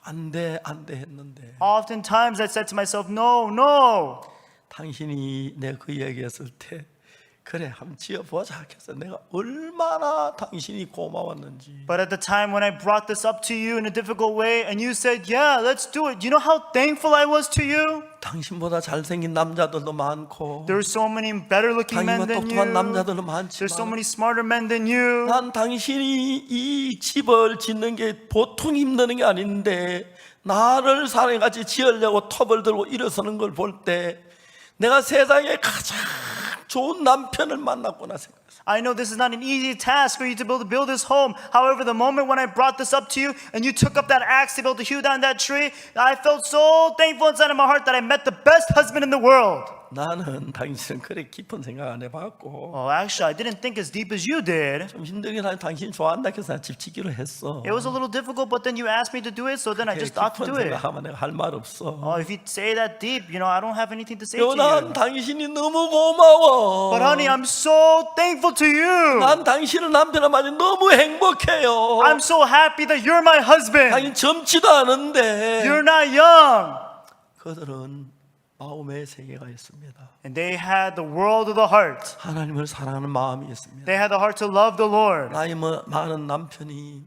[SPEAKER 1] 안 돼 했는데
[SPEAKER 2] Oftentimes I said to myself, no, no.
[SPEAKER 1] 당신이 내 그 얘기했을 때 그래 한번 지어보자 해서 내가 얼마나 당신이 고마웠는지
[SPEAKER 2] But at the time when I brought this up to you in a difficult way and you said, yeah, let's do it. You know how thankful I was to you?
[SPEAKER 1] 당신보다 잘생긴 남자들도 많고
[SPEAKER 2] There are so many better looking men
[SPEAKER 1] 당신보다
[SPEAKER 2] than
[SPEAKER 1] 똑똑한
[SPEAKER 2] you.
[SPEAKER 1] 남자들도
[SPEAKER 2] There's so
[SPEAKER 1] 많지만
[SPEAKER 2] many smarter men than you.
[SPEAKER 1] 난 당신이 이 집을 짓는 게 보통 힘든 게 아닌데 나를 사랑같이 지으려고 톱을 들고 일어서는 걸 볼 때 내가 세상에 가장 좋은 남편을 만났구나 생각했어요.
[SPEAKER 2] I know this is not an easy task for you to build this home. However, the moment when I brought this up to you and you took up that axe to be able to hew down that tree, I felt so thankful inside of my heart that I met the best husband in the world.
[SPEAKER 1] 나는 당신은 그래 깊은 생각 안 해봤고
[SPEAKER 2] Oh, actually, I didn't think as deep as you did.
[SPEAKER 1] 좀 힘들긴 하지만 당신 좋아한다 해서 난 집 짓기로 했어.
[SPEAKER 2] It was a little difficult, but then you asked me to do it, so then I just ought to
[SPEAKER 1] 깊은
[SPEAKER 2] do it.
[SPEAKER 1] 생각하면 내가 할 말 없어.
[SPEAKER 2] Oh, if you say that deep, I don't have anything to say to
[SPEAKER 1] 난
[SPEAKER 2] you.
[SPEAKER 1] 당신이 너무 고마워.
[SPEAKER 2] But honey, I'm so thankful to you.
[SPEAKER 1] 난 당신을 남편을 맞이 너무 행복해요.
[SPEAKER 2] I'm so happy that you're my husband.
[SPEAKER 1] 당신 젊지도 않은데
[SPEAKER 2] You're not young.
[SPEAKER 1] 그들은 마음의 세계가 있습니다.
[SPEAKER 2] And they had the world of the heart.
[SPEAKER 1] 하나님을 사랑하는 마음이 있습니다.
[SPEAKER 2] They had the heart to love the Lord.
[SPEAKER 1] 나이 많은 남편이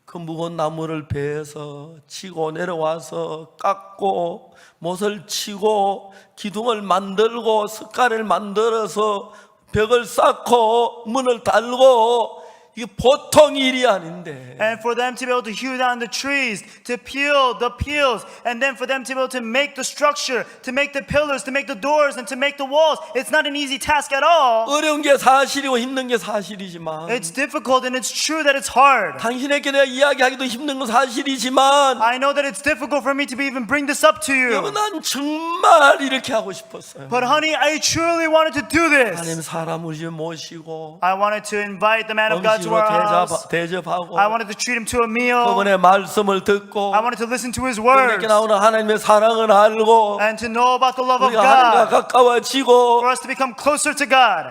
[SPEAKER 1] 그 무거운 나무를 베어서 치고 내려와서 깎고 못을 치고 기둥을 만들고 숟가락을 만들어서 벽을 쌓고 문을 달고 이게 보통 일이 아닌데
[SPEAKER 2] And for them to be able to hew down the trees, to peel the peels, and then for them to be able to make the structure, to make the pillars, to make the doors, and to make the walls, it's not an easy task at all.
[SPEAKER 1] 어려운 게 사실이고 힘든 게 사실이지만
[SPEAKER 2] It's difficult and it's true that it's hard.
[SPEAKER 1] 당신에게 내가 이야기하기도 힘든 건 사실이지만
[SPEAKER 2] I know that it's difficult for me to even bring this up to you.
[SPEAKER 1] 난 정말 이렇게 하고 싶었어요.
[SPEAKER 2] But honey, I truly wanted to do
[SPEAKER 1] 하나님
[SPEAKER 2] this.
[SPEAKER 1] 사람 우리 집에 모시고
[SPEAKER 2] I wanted to invite the man of God to
[SPEAKER 1] 음식으로
[SPEAKER 2] our house.
[SPEAKER 1] 대접하고
[SPEAKER 2] I wanted to treat him to a meal.
[SPEAKER 1] 그분의 말씀을 듣고
[SPEAKER 2] I wanted to listen to his words
[SPEAKER 1] 그분에게 나오는 하나님의 사랑을 알고
[SPEAKER 2] and to know about the love of
[SPEAKER 1] 우리가 하나님과
[SPEAKER 2] God,
[SPEAKER 1] 가까워지고
[SPEAKER 2] for us to become closer to God.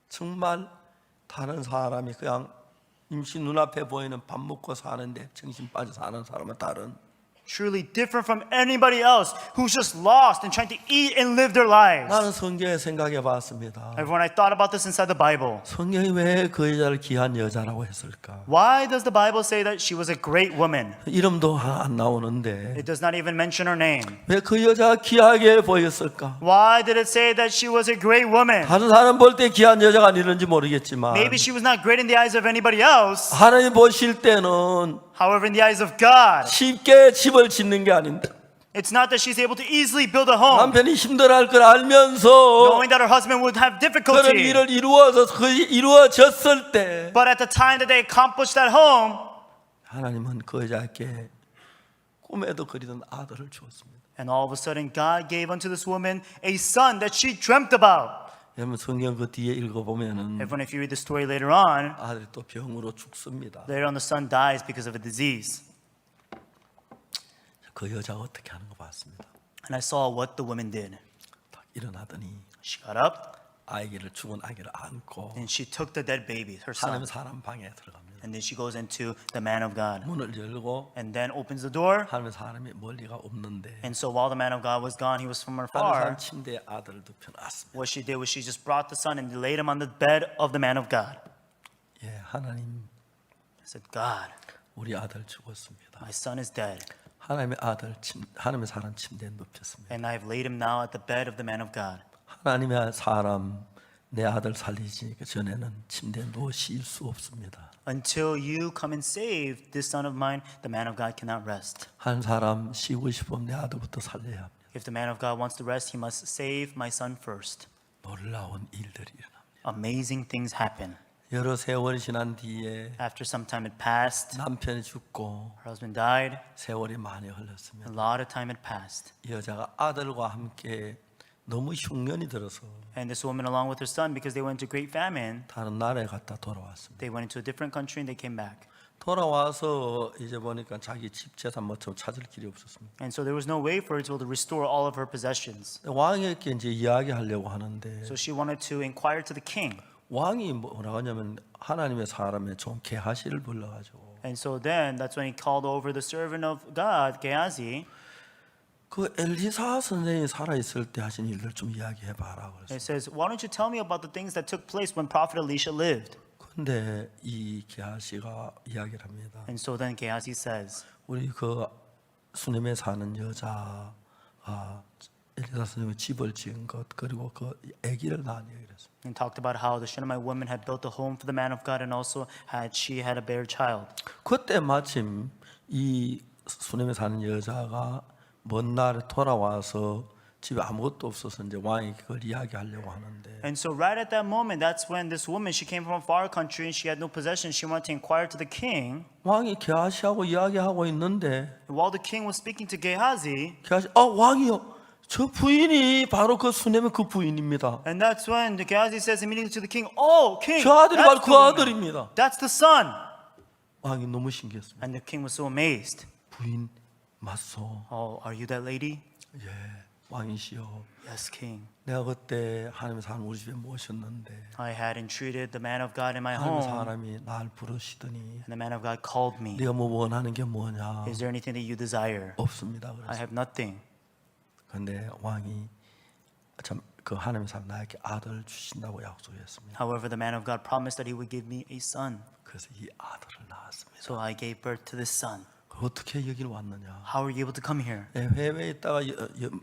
[SPEAKER 1] 정말 다른 사람이 그냥 임시 눈앞에 보이는 밥 먹고 사는데 정신 빠져 사는 사람은 다른
[SPEAKER 2] Truly different from anybody else who's just lost and trying to eat and live their lives.
[SPEAKER 1] 나는 성경에 생각해 봤습니다.
[SPEAKER 2] Everyone, I thought about this inside the Bible.
[SPEAKER 1] 성경이 왜 그 여자를 귀한 여자라고 했을까?
[SPEAKER 2] Why does the Bible say that she was a great woman?
[SPEAKER 1] 이름도 안 나오는데
[SPEAKER 2] It does not even mention her name.
[SPEAKER 1] 왜 그 여자가 귀하게 보였을까?
[SPEAKER 2] Why did it say that she was a great woman?
[SPEAKER 1] 다른 사람 볼 때 귀한 여자가 아니는지 모르겠지만
[SPEAKER 2] Maybe she was not great in the eyes of anybody else.
[SPEAKER 1] 하나님 보실 때는
[SPEAKER 2] However, in the eyes of God,
[SPEAKER 1] 쉽게 집을 짓는 게 아닌데
[SPEAKER 2] it's not that she's able to easily build a home,
[SPEAKER 1] 남편이 힘들어할 걸 알면서
[SPEAKER 2] knowing that her husband would have
[SPEAKER 1] 그런
[SPEAKER 2] difficulty.
[SPEAKER 1] 일을 이루어졌을 때
[SPEAKER 2] But at the time that they accomplished that home,
[SPEAKER 1] 하나님은 그 여자에게 꿈에도 그리던 아들을 주었습니다.
[SPEAKER 2] and all of a sudden God gave unto this woman a son that she dreamt about.
[SPEAKER 1] 여러분 성경 그 뒤에 읽어보면은
[SPEAKER 2] Everyone, if you read the story later on,
[SPEAKER 1] 아들이 또 병으로 죽습니다.
[SPEAKER 2] later on the son dies because of a disease.
[SPEAKER 1] 그 여자가 어떻게 하는 거 봤습니다.
[SPEAKER 2] And I saw what the woman did.
[SPEAKER 1] 딱 일어나더니
[SPEAKER 2] She got up
[SPEAKER 1] 죽은 아기를 안고
[SPEAKER 2] and she took the dead baby, her son,
[SPEAKER 1] 하나님 사람 방에 들어갑니다.
[SPEAKER 2] and then she goes into the man of God
[SPEAKER 1] 문을 열고
[SPEAKER 2] and then opens the door.
[SPEAKER 1] 하나님 사람이 멀리가 없는데
[SPEAKER 2] And so while the man of God was gone, he was from
[SPEAKER 1] 하나님
[SPEAKER 2] afar.
[SPEAKER 1] 사람 침대에 아들을 눕혀놨습니다.
[SPEAKER 2] What she did was she just brought the son and laid him on the bed of the man of God.
[SPEAKER 1] 예, 하나님
[SPEAKER 2] I said, God,
[SPEAKER 1] 우리 아들 죽었습니다.
[SPEAKER 2] my son is dead,
[SPEAKER 1] 하나님의 사람 침대에 눕혔습니다.
[SPEAKER 2] and I've laid him now at the bed of the man of God.
[SPEAKER 1] 하나님의 사람 내 아들 살리기 전에는 침대에 누워 쉴 수 없습니다.
[SPEAKER 2] Until you come and save this son of mine, the man of God cannot rest.
[SPEAKER 1] 한 사람 쉬고 싶으면 내 아들부터 살려야 합니다.
[SPEAKER 2] If the man of God wants to rest, he must save my son first.
[SPEAKER 1] 놀라운 일들이 일어납니다.
[SPEAKER 2] Amazing things happen.
[SPEAKER 1] 여러 세월이 지난 뒤에
[SPEAKER 2] After some time had passed,
[SPEAKER 1] 남편이 죽고
[SPEAKER 2] her husband died.
[SPEAKER 1] 세월이 많이
[SPEAKER 2] A
[SPEAKER 1] 흘렀습니다.
[SPEAKER 2] lot of time had passed.
[SPEAKER 1] 이 여자가 아들과 함께 너무 흉년이 들어서
[SPEAKER 2] And this woman, along with her son, because they went into great famine,
[SPEAKER 1] 다른 나라에 갔다 돌아왔습니다.
[SPEAKER 2] they went into a different country and they came back.
[SPEAKER 1] 돌아와서 이제 보니까 자기 집 재산 뭐좀 찾을 길이 없었습니다.
[SPEAKER 2] And so there was no way for her to be able to restore all of her possessions.
[SPEAKER 1] 왕에게 이제 이야기하려고 하는데
[SPEAKER 2] So she wanted to inquire to the king.
[SPEAKER 1] 왕이 뭐라고 하냐면 하나님의 사람의 종 게하시를 불러가지고
[SPEAKER 2] And so then that's when he called over the servant of God, Gehazi.
[SPEAKER 1] 그 엘리사 선생이 살아 있을 때 하신 일들 좀 이야기해 봐라
[SPEAKER 2] It
[SPEAKER 1] 그랬어요.
[SPEAKER 2] says, why don't you tell me about the things that took place when Prophet Elisha lived?
[SPEAKER 1] 근데 이 게하시가 이야기를 합니다.
[SPEAKER 2] And so then Gehazi says,
[SPEAKER 1] 우리 그 수넴에 사는 여자 엘리사 선생님이 집을 지은 것 그리고 그 아기를 낳은 얘기랬어요.
[SPEAKER 2] and talked about how the Shunammite woman had built a home for the man of God and also she had a bare child.
[SPEAKER 1] 그때 마침 이 수넴에 사는 여자가 먼 날에 돌아와서 집에 아무것도 없어서 이제 왕이 그걸 이야기하려고 하는데
[SPEAKER 2] And so right at that moment, that's when this woman, she came from a far country and she had no possessions. She wanted to inquire to the king.
[SPEAKER 1] 왕이 게하시하고 이야기하고 있는데
[SPEAKER 2] And while the king was speaking to Gehazi,
[SPEAKER 1] 게하시 왕이요 저 부인이 바로 그 수넴의 그 부인입니다.
[SPEAKER 2] and that's when the Gehazi says immediately to the king, "Oh, king,
[SPEAKER 1] 저 아들이 바로
[SPEAKER 2] that's
[SPEAKER 1] 그
[SPEAKER 2] the woman.
[SPEAKER 1] 아들입니다.
[SPEAKER 2] That's the son."
[SPEAKER 1] 왕이 너무 신기했습니다.
[SPEAKER 2] And the king was so amazed.
[SPEAKER 1] 부인 맞소?
[SPEAKER 2] "Oh, are you that lady?"
[SPEAKER 1] 예, 왕이시여.
[SPEAKER 2] "Yes, king.
[SPEAKER 1] 내가 그때 하나님의 사람 우리 집에 모셨는데
[SPEAKER 2] I had entreated the man of God in my
[SPEAKER 1] 하나님의
[SPEAKER 2] home,
[SPEAKER 1] 사람이 날 부르시더니
[SPEAKER 2] and the man of God called me.
[SPEAKER 1] 네가 뭐 원하는 게 뭐냐?
[SPEAKER 2] Is there anything that you desire?"
[SPEAKER 1] 없습니다.
[SPEAKER 2] "I
[SPEAKER 1] 그래서
[SPEAKER 2] have nothing."
[SPEAKER 1] 근데 왕이 참 그 하나님의 사람 나에게 아들 주신다고 약속했습니다.
[SPEAKER 2] However, the man of God promised that he would give me a son.
[SPEAKER 1] 그래서 이 아들을 낳았습니다.
[SPEAKER 2] So I gave birth to this son.
[SPEAKER 1] 어떻게 여기를 왔느냐?
[SPEAKER 2] How were you able to come here?
[SPEAKER 1] 예, 해외에 있다가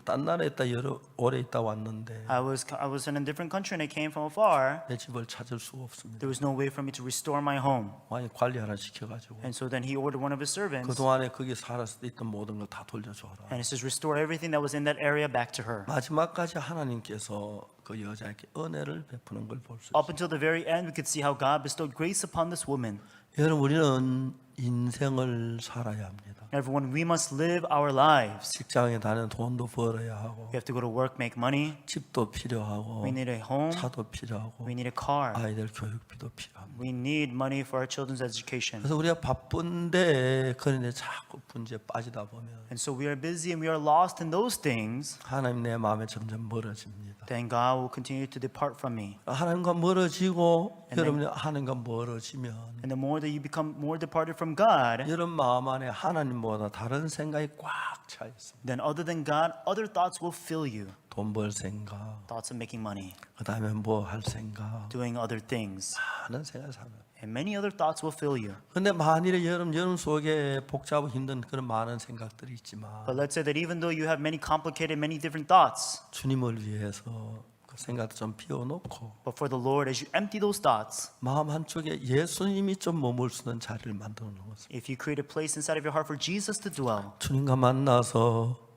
[SPEAKER 1] 딴 나라에 있다 여러 오래 있다 왔는데
[SPEAKER 2] I was in a different country and I came from afar.
[SPEAKER 1] 내 집을 찾을 수가 없습니다.
[SPEAKER 2] There was no way for me to restore my home.
[SPEAKER 1] 왕이 관리 하나 시켜가지고
[SPEAKER 2] And so then he ordered one of his servants
[SPEAKER 1] 그 동안에 거기 살았을 때 있던 모든 걸 다 돌려줘라.
[SPEAKER 2] and he says, "Restore everything that was in that area back to her."
[SPEAKER 1] 마지막까지 하나님께서 그 여자에게 은혜를 베푸는 걸 볼 수 있어요.
[SPEAKER 2] Up until the very end, we could see how God bestowed grace upon this woman.
[SPEAKER 1] 여러분 우리는 인생을 살아야 합니다.
[SPEAKER 2] Everyone, we must live our lives.
[SPEAKER 1] 직장에 다니는 돈도 벌어야 하고
[SPEAKER 2] We have to go to work, make money.
[SPEAKER 1] 집도 필요하고
[SPEAKER 2] We need a home.
[SPEAKER 1] 차도 필요하고
[SPEAKER 2] We need a car.
[SPEAKER 1] 아이들 교육비도 필요합니다.
[SPEAKER 2] We need money for our children's education.
[SPEAKER 1] 그래서 우리가 바쁜데 그런데 자꾸 문제에 빠지다 보면
[SPEAKER 2] And so we are busy and we are lost in those things.
[SPEAKER 1] 하나님 내 마음에 점점 멀어집니다.
[SPEAKER 2] Then God will continue to depart from me.
[SPEAKER 1] 하나님과 멀어지고
[SPEAKER 2] And
[SPEAKER 1] 여러분이 하나님과 멀어지면
[SPEAKER 2] And the more that you become more departed from God,
[SPEAKER 1] 여러분 마음 안에 하나님보다 다른 생각이 꽉 차 있습니다.
[SPEAKER 2] then other than God, other thoughts will fill you.
[SPEAKER 1] 돈 벌 생각,
[SPEAKER 2] Thoughts of making money,
[SPEAKER 1] 그 다음에 뭐 할 생각,
[SPEAKER 2] doing other things,
[SPEAKER 1] 많은 생각이 살아요.
[SPEAKER 2] and many other thoughts will fill you.
[SPEAKER 1] 근데 만일에 여러분 속에 복잡하고 힘든 그런 많은 생각들이 있지만
[SPEAKER 2] But let's say that even though you have many complicated, many different thoughts,
[SPEAKER 1] 주님을 위해서 그 생각도 좀 비워놓고
[SPEAKER 2] but for the Lord, as you empty those thoughts,
[SPEAKER 1] 마음 한쪽에 예수님이 좀 머물 수 있는 자리를 만들어 놓은 것입니다.
[SPEAKER 2] if you create a place inside of your heart for Jesus to dwell,
[SPEAKER 1] 주님과 만나서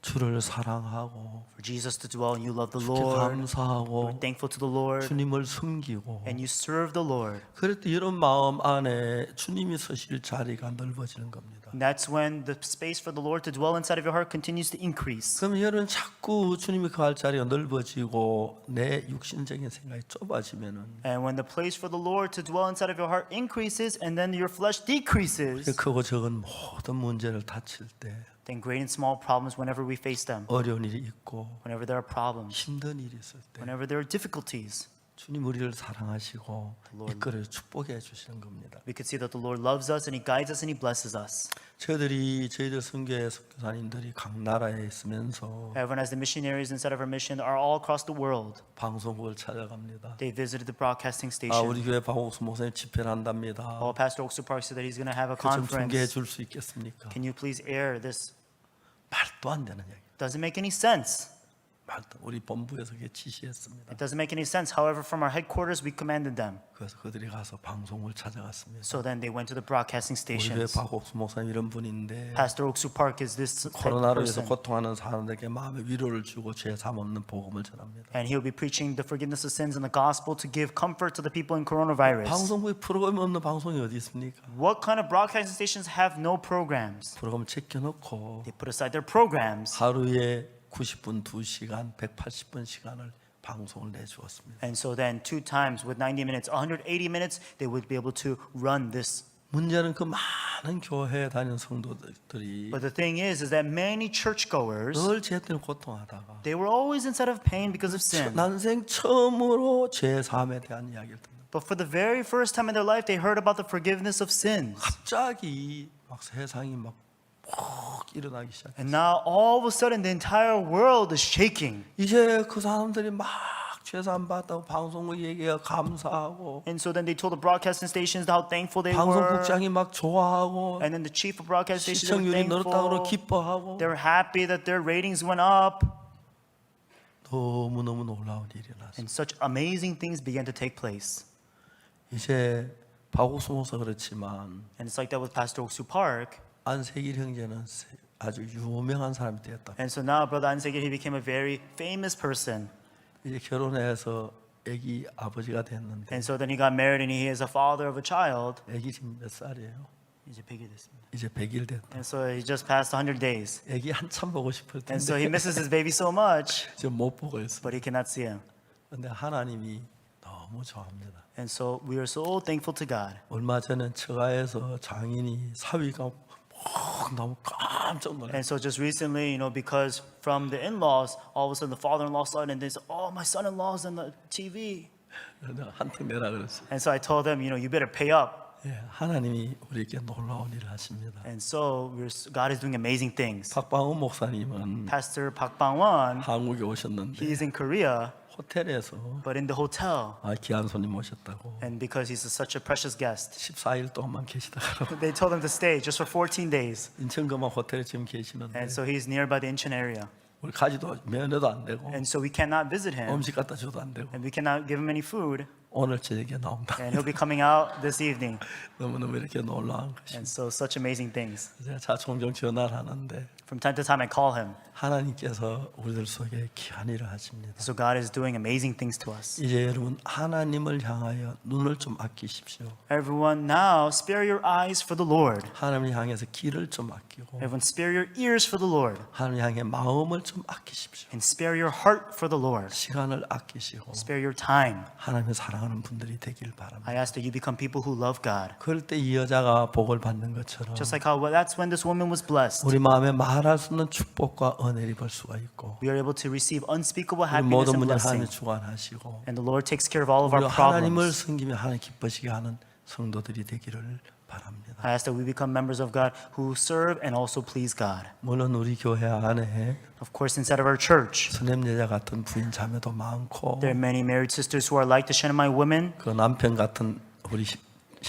[SPEAKER 1] 주를 사랑하고
[SPEAKER 2] for Jesus to dwell, and you love the
[SPEAKER 1] 주께
[SPEAKER 2] Lord,
[SPEAKER 1] 감사하고
[SPEAKER 2] you're thankful to the Lord,
[SPEAKER 1] 주님을 섬기고
[SPEAKER 2] and you serve the Lord.
[SPEAKER 1] 그럴 때 이런 마음 안에 주님이 서실 자리가 넓어지는 겁니다.
[SPEAKER 2] And that's when the space for the Lord to dwell inside of your heart continues to increase.
[SPEAKER 1] 그럼 여러분 자꾸 주님이 거할 자리가 넓어지고 내 육신적인 생각이 좁아지면은
[SPEAKER 2] And when the place for the Lord to dwell inside of your heart increases and then your flesh decreases,
[SPEAKER 1] 크고 적은 모든 문제를 다칠 때
[SPEAKER 2] then great and small problems, whenever we face them,
[SPEAKER 1] 어려운 일이 있고
[SPEAKER 2] whenever there are problems,
[SPEAKER 1] 힘든 일이 있을 때
[SPEAKER 2] whenever there are difficulties,
[SPEAKER 1] 주님 우리를 사랑하시고
[SPEAKER 2] Lord.
[SPEAKER 1] 이끌어 축복해 주시는 겁니다.
[SPEAKER 2] we could see that the Lord loves us and He guides us and He blesses us.
[SPEAKER 1] 저희들 선교회 선교사님들이 각 나라에 있으면서
[SPEAKER 2] Everyone, as the missionaries inside of our mission, are all across the world.
[SPEAKER 1] 방송국을 찾아갑니다.
[SPEAKER 2] They visited the broadcasting
[SPEAKER 1] 우리
[SPEAKER 2] station.
[SPEAKER 1] 교회 박옥수 목사님 집회를 한답니다.
[SPEAKER 2] Pastor Oksu Park said that he's going to have a
[SPEAKER 1] 좀 중계해
[SPEAKER 2] conference.
[SPEAKER 1] 줄 수 있겠습니까?
[SPEAKER 2] Can you please air this?
[SPEAKER 1] 말도 안 되는 얘기.
[SPEAKER 2] Doesn't make any sense.
[SPEAKER 1] 말도 우리 본부에서 그게 지시했습니다.
[SPEAKER 2] It doesn't make any sense. However, from our headquarters, we commanded them.
[SPEAKER 1] 그래서 그들이 가서 방송을 찾아갔습니다.
[SPEAKER 2] So then they went to the broadcasting
[SPEAKER 1] 우리 교회
[SPEAKER 2] stations.
[SPEAKER 1] 박옥수 목사님 이런 분인데
[SPEAKER 2] Pastor Oksu Park is this type of
[SPEAKER 1] 코로나로 인해서
[SPEAKER 2] person.
[SPEAKER 1] 고통하는 사람들에게 마음의 위로를 주고 죄 사함 없는 복음을 전합니다.
[SPEAKER 2] And he'll be preaching the forgiveness of sins and the gospel to give comfort to the people in coronavirus.
[SPEAKER 1] 방송국에 프로그램 없는 방송이 어디 있습니까?
[SPEAKER 2] What kind of broadcasting stations have no programs?
[SPEAKER 1] 프로그램 제껴놓고
[SPEAKER 2] They put aside their programs.
[SPEAKER 1] 하루에 90분 2시간 180분 시간을 방송을 내주었습니다.
[SPEAKER 2] And so then 2 times with 90 minutes, 180 minutes, they would be able to run this.
[SPEAKER 1] 문제는 그 많은 교회에 다니는 성도들이
[SPEAKER 2] But the thing is that many churchgoers,
[SPEAKER 1] 늘 죄 때문에 고통하다가
[SPEAKER 2] they were always inside of pain because of sin.
[SPEAKER 1] 난생 처음으로 죄 사함에 대한 이야기를 듣는
[SPEAKER 2] But for the very first time in their life, they heard about the forgiveness of sins.
[SPEAKER 1] 갑자기 막 세상이 막 일어나기 시작했어요.
[SPEAKER 2] And now all of a sudden the entire world is shaking.
[SPEAKER 1] 이제 그 사람들이 막 죄사함 받다고 방송국 얘기가 감사하고
[SPEAKER 2] And so then they told the broadcasting stations how thankful they were.
[SPEAKER 1] 방송국장이 막 좋아하고
[SPEAKER 2] And then the chief of broadcasting stations were
[SPEAKER 1] 시청률이 늘었다고
[SPEAKER 2] thankful.
[SPEAKER 1] 기뻐하고
[SPEAKER 2] They were happy that their ratings went up.
[SPEAKER 1] 너무너무 놀라운 일이 났어요.
[SPEAKER 2] And such amazing things began to take place.
[SPEAKER 1] 이제 박옥수 목사 그렇지만
[SPEAKER 2] And it's like that with Pastor Oksu Park.
[SPEAKER 1] 안세길 형제는 아주 유명한 사람이 되었다.
[SPEAKER 2] And so now Brother An Se-gil, he became a very famous person.
[SPEAKER 1] 이제 결혼해서 아기 아버지가 됐는데
[SPEAKER 2] And so then he got married and he is a father of a child.
[SPEAKER 1] 아기 지금 몇 살이에요?
[SPEAKER 2] 이제 100일 됐습니다.
[SPEAKER 1] 이제 100일 됐다.
[SPEAKER 2] And so he just passed 100 days.
[SPEAKER 1] 아기 한참 보고 싶을
[SPEAKER 2] And so he
[SPEAKER 1] 텐데
[SPEAKER 2] misses his baby so much,
[SPEAKER 1] 지금 못 보고 있어.
[SPEAKER 2] but he cannot see him.
[SPEAKER 1] 근데 하나님이 너무 좋아합니다.
[SPEAKER 2] And so we are so thankful to God.
[SPEAKER 1] 얼마 전에 처가에서 장인이 사위가 너무 깜짝 놀랐어요.
[SPEAKER 2] And so just recently, because from the in-laws, all of a sudden the father-in-law saw it and they said, oh, my son-in-law's on the TV.
[SPEAKER 1] 내가 한턱 내라 그랬어.
[SPEAKER 2] And so I told them, you better pay up.
[SPEAKER 1] 예, 하나님이 우리에게 놀라운 일을 하십니다.
[SPEAKER 2] And so God is doing amazing things.
[SPEAKER 1] 박방훈 목사님은
[SPEAKER 2] Pastor Park Bang-won,
[SPEAKER 1] 한국에 오셨는데
[SPEAKER 2] he's in Korea,
[SPEAKER 1] 호텔에서
[SPEAKER 2] but in the hotel.
[SPEAKER 1] 귀한 손님 모셨다고
[SPEAKER 2] And because he's such a precious guest,
[SPEAKER 1] 14일 동안만 계시다가
[SPEAKER 2] they told him to stay just for 14 days.
[SPEAKER 1] 인천금방 호텔에 지금 계시는데
[SPEAKER 2] And so he's nearby the Incheon area.
[SPEAKER 1] 우리 가지도 면회도 안 되고
[SPEAKER 2] And so we cannot visit him.
[SPEAKER 1] 음식 갖다 줘도 안 되고
[SPEAKER 2] And we cannot give him any food.
[SPEAKER 1] 오늘 저녁에 나온다.
[SPEAKER 2] And he'll be coming out this evening.
[SPEAKER 1] 너무너무 이렇게 놀라운 것입니다.
[SPEAKER 2] And so such amazing things.
[SPEAKER 1] 제가 종종 전화를 하는데
[SPEAKER 2] From time to time I call him.
[SPEAKER 1] 하나님께서 우리들 속에 귀한 일을 하십니다.
[SPEAKER 2] So God is doing amazing things to us.
[SPEAKER 1] 이제 여러분 하나님을 향하여 눈을 좀 아끼십시오.
[SPEAKER 2] Everyone now spare your eyes for the Lord.
[SPEAKER 1] 하나님을 향해서 귀를 좀 아끼고
[SPEAKER 2] Everyone spare your ears for the Lord.
[SPEAKER 1] 하나님 향해 마음을 좀 아끼십시오.
[SPEAKER 2] And spare your heart for the Lord.
[SPEAKER 1] 시간을 아끼시고
[SPEAKER 2] Spare your time.
[SPEAKER 1] 하나님을 사랑하는 분들이 되길 바랍니다.
[SPEAKER 2] I ask that you become people who love God.
[SPEAKER 1] 그럴 때 이 여자가 복을 받는 것처럼
[SPEAKER 2] Just like how that's when this woman was blessed.
[SPEAKER 1] 우리 마음에 말할 수 없는 축복과 은혜를 볼 수가 있고
[SPEAKER 2] We are able to receive unspeakable
[SPEAKER 1] 우리
[SPEAKER 2] happiness
[SPEAKER 1] 모든
[SPEAKER 2] and
[SPEAKER 1] 문제를
[SPEAKER 2] blessing.
[SPEAKER 1] 하나님이 주관하시고
[SPEAKER 2] And the Lord takes care of all of
[SPEAKER 1] 우리가
[SPEAKER 2] our
[SPEAKER 1] 하나님을
[SPEAKER 2] problems.
[SPEAKER 1] 섬기며 하나님 기뻐지게 하는 성도들이 되기를 바랍니다.
[SPEAKER 2] I ask that we become members of God who serve and also please God.
[SPEAKER 1] 물론 우리 교회 안에
[SPEAKER 2] Of course, inside of our church,
[SPEAKER 1] 스냅 여자 같은 부인 자매도 많고
[SPEAKER 2] there are many married sisters who are like the Shanamite women.
[SPEAKER 1] 그 남편 같은 우리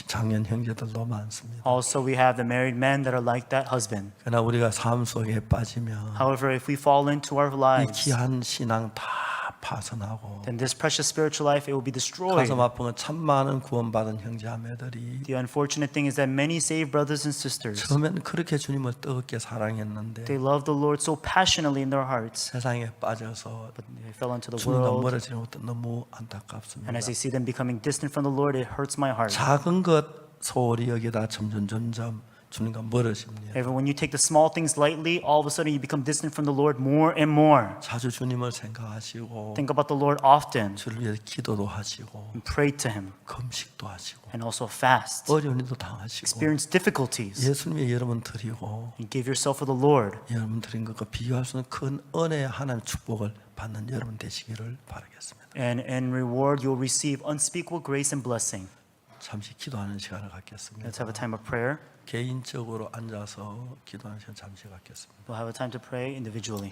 [SPEAKER 1] 장년 형제들도 많습니다.
[SPEAKER 2] Also, we have the married men that are like that husband.
[SPEAKER 1] 그러나 우리가 삶 속에 빠지면
[SPEAKER 2] However, if we fall into our
[SPEAKER 1] 이
[SPEAKER 2] lives,
[SPEAKER 1] 귀한 신앙 다 파손하고
[SPEAKER 2] then this precious spiritual life, it will be destroyed.
[SPEAKER 1] 가슴 아픈 건 참 많은 구원받은 형제자매들이
[SPEAKER 2] The unfortunate thing is that many saved brothers and sisters,
[SPEAKER 1] 처음에는 그렇게 주님을 뜨겁게 사랑했는데
[SPEAKER 2] they love the Lord so passionately in their hearts,
[SPEAKER 1] 세상에 빠져서
[SPEAKER 2] but they fell into the
[SPEAKER 1] 주님과
[SPEAKER 2] world.
[SPEAKER 1] 멀어지는 것도 너무 안타깝습니다.
[SPEAKER 2] And as I see them becoming distant from the Lord, it hurts my heart.
[SPEAKER 1] 작은 것 소홀히 여기다 점점 주님과 멀어집니다.
[SPEAKER 2] Ever when you take the small things lightly, all of a sudden you become distant from the Lord more and more.
[SPEAKER 1] 자주 주님을 생각하시고
[SPEAKER 2] Think about the Lord often
[SPEAKER 1] 주를 위해서 기도도 하시고
[SPEAKER 2] and pray to Him
[SPEAKER 1] 금식도 하시고
[SPEAKER 2] and also fast.
[SPEAKER 1] 어려운 일도 당하시고
[SPEAKER 2] Experience difficulties
[SPEAKER 1] 예수님의 여러분 드리고
[SPEAKER 2] and give yourself for the Lord.
[SPEAKER 1] 여러분 드린 것과 비교할 수 없는 큰 은혜의 하나님의 축복을 받는 여러분 되시기를 바라겠습니다.
[SPEAKER 2] And in reward, you'll receive unspeakable grace and blessing.
[SPEAKER 1] 잠시 기도하는 시간을 갖겠습니다.
[SPEAKER 2] Let's have a time of prayer.
[SPEAKER 1] 개인적으로 앉아서 기도하는 시간 잠시 갖겠습니다.
[SPEAKER 2] We'll have a time to pray individually.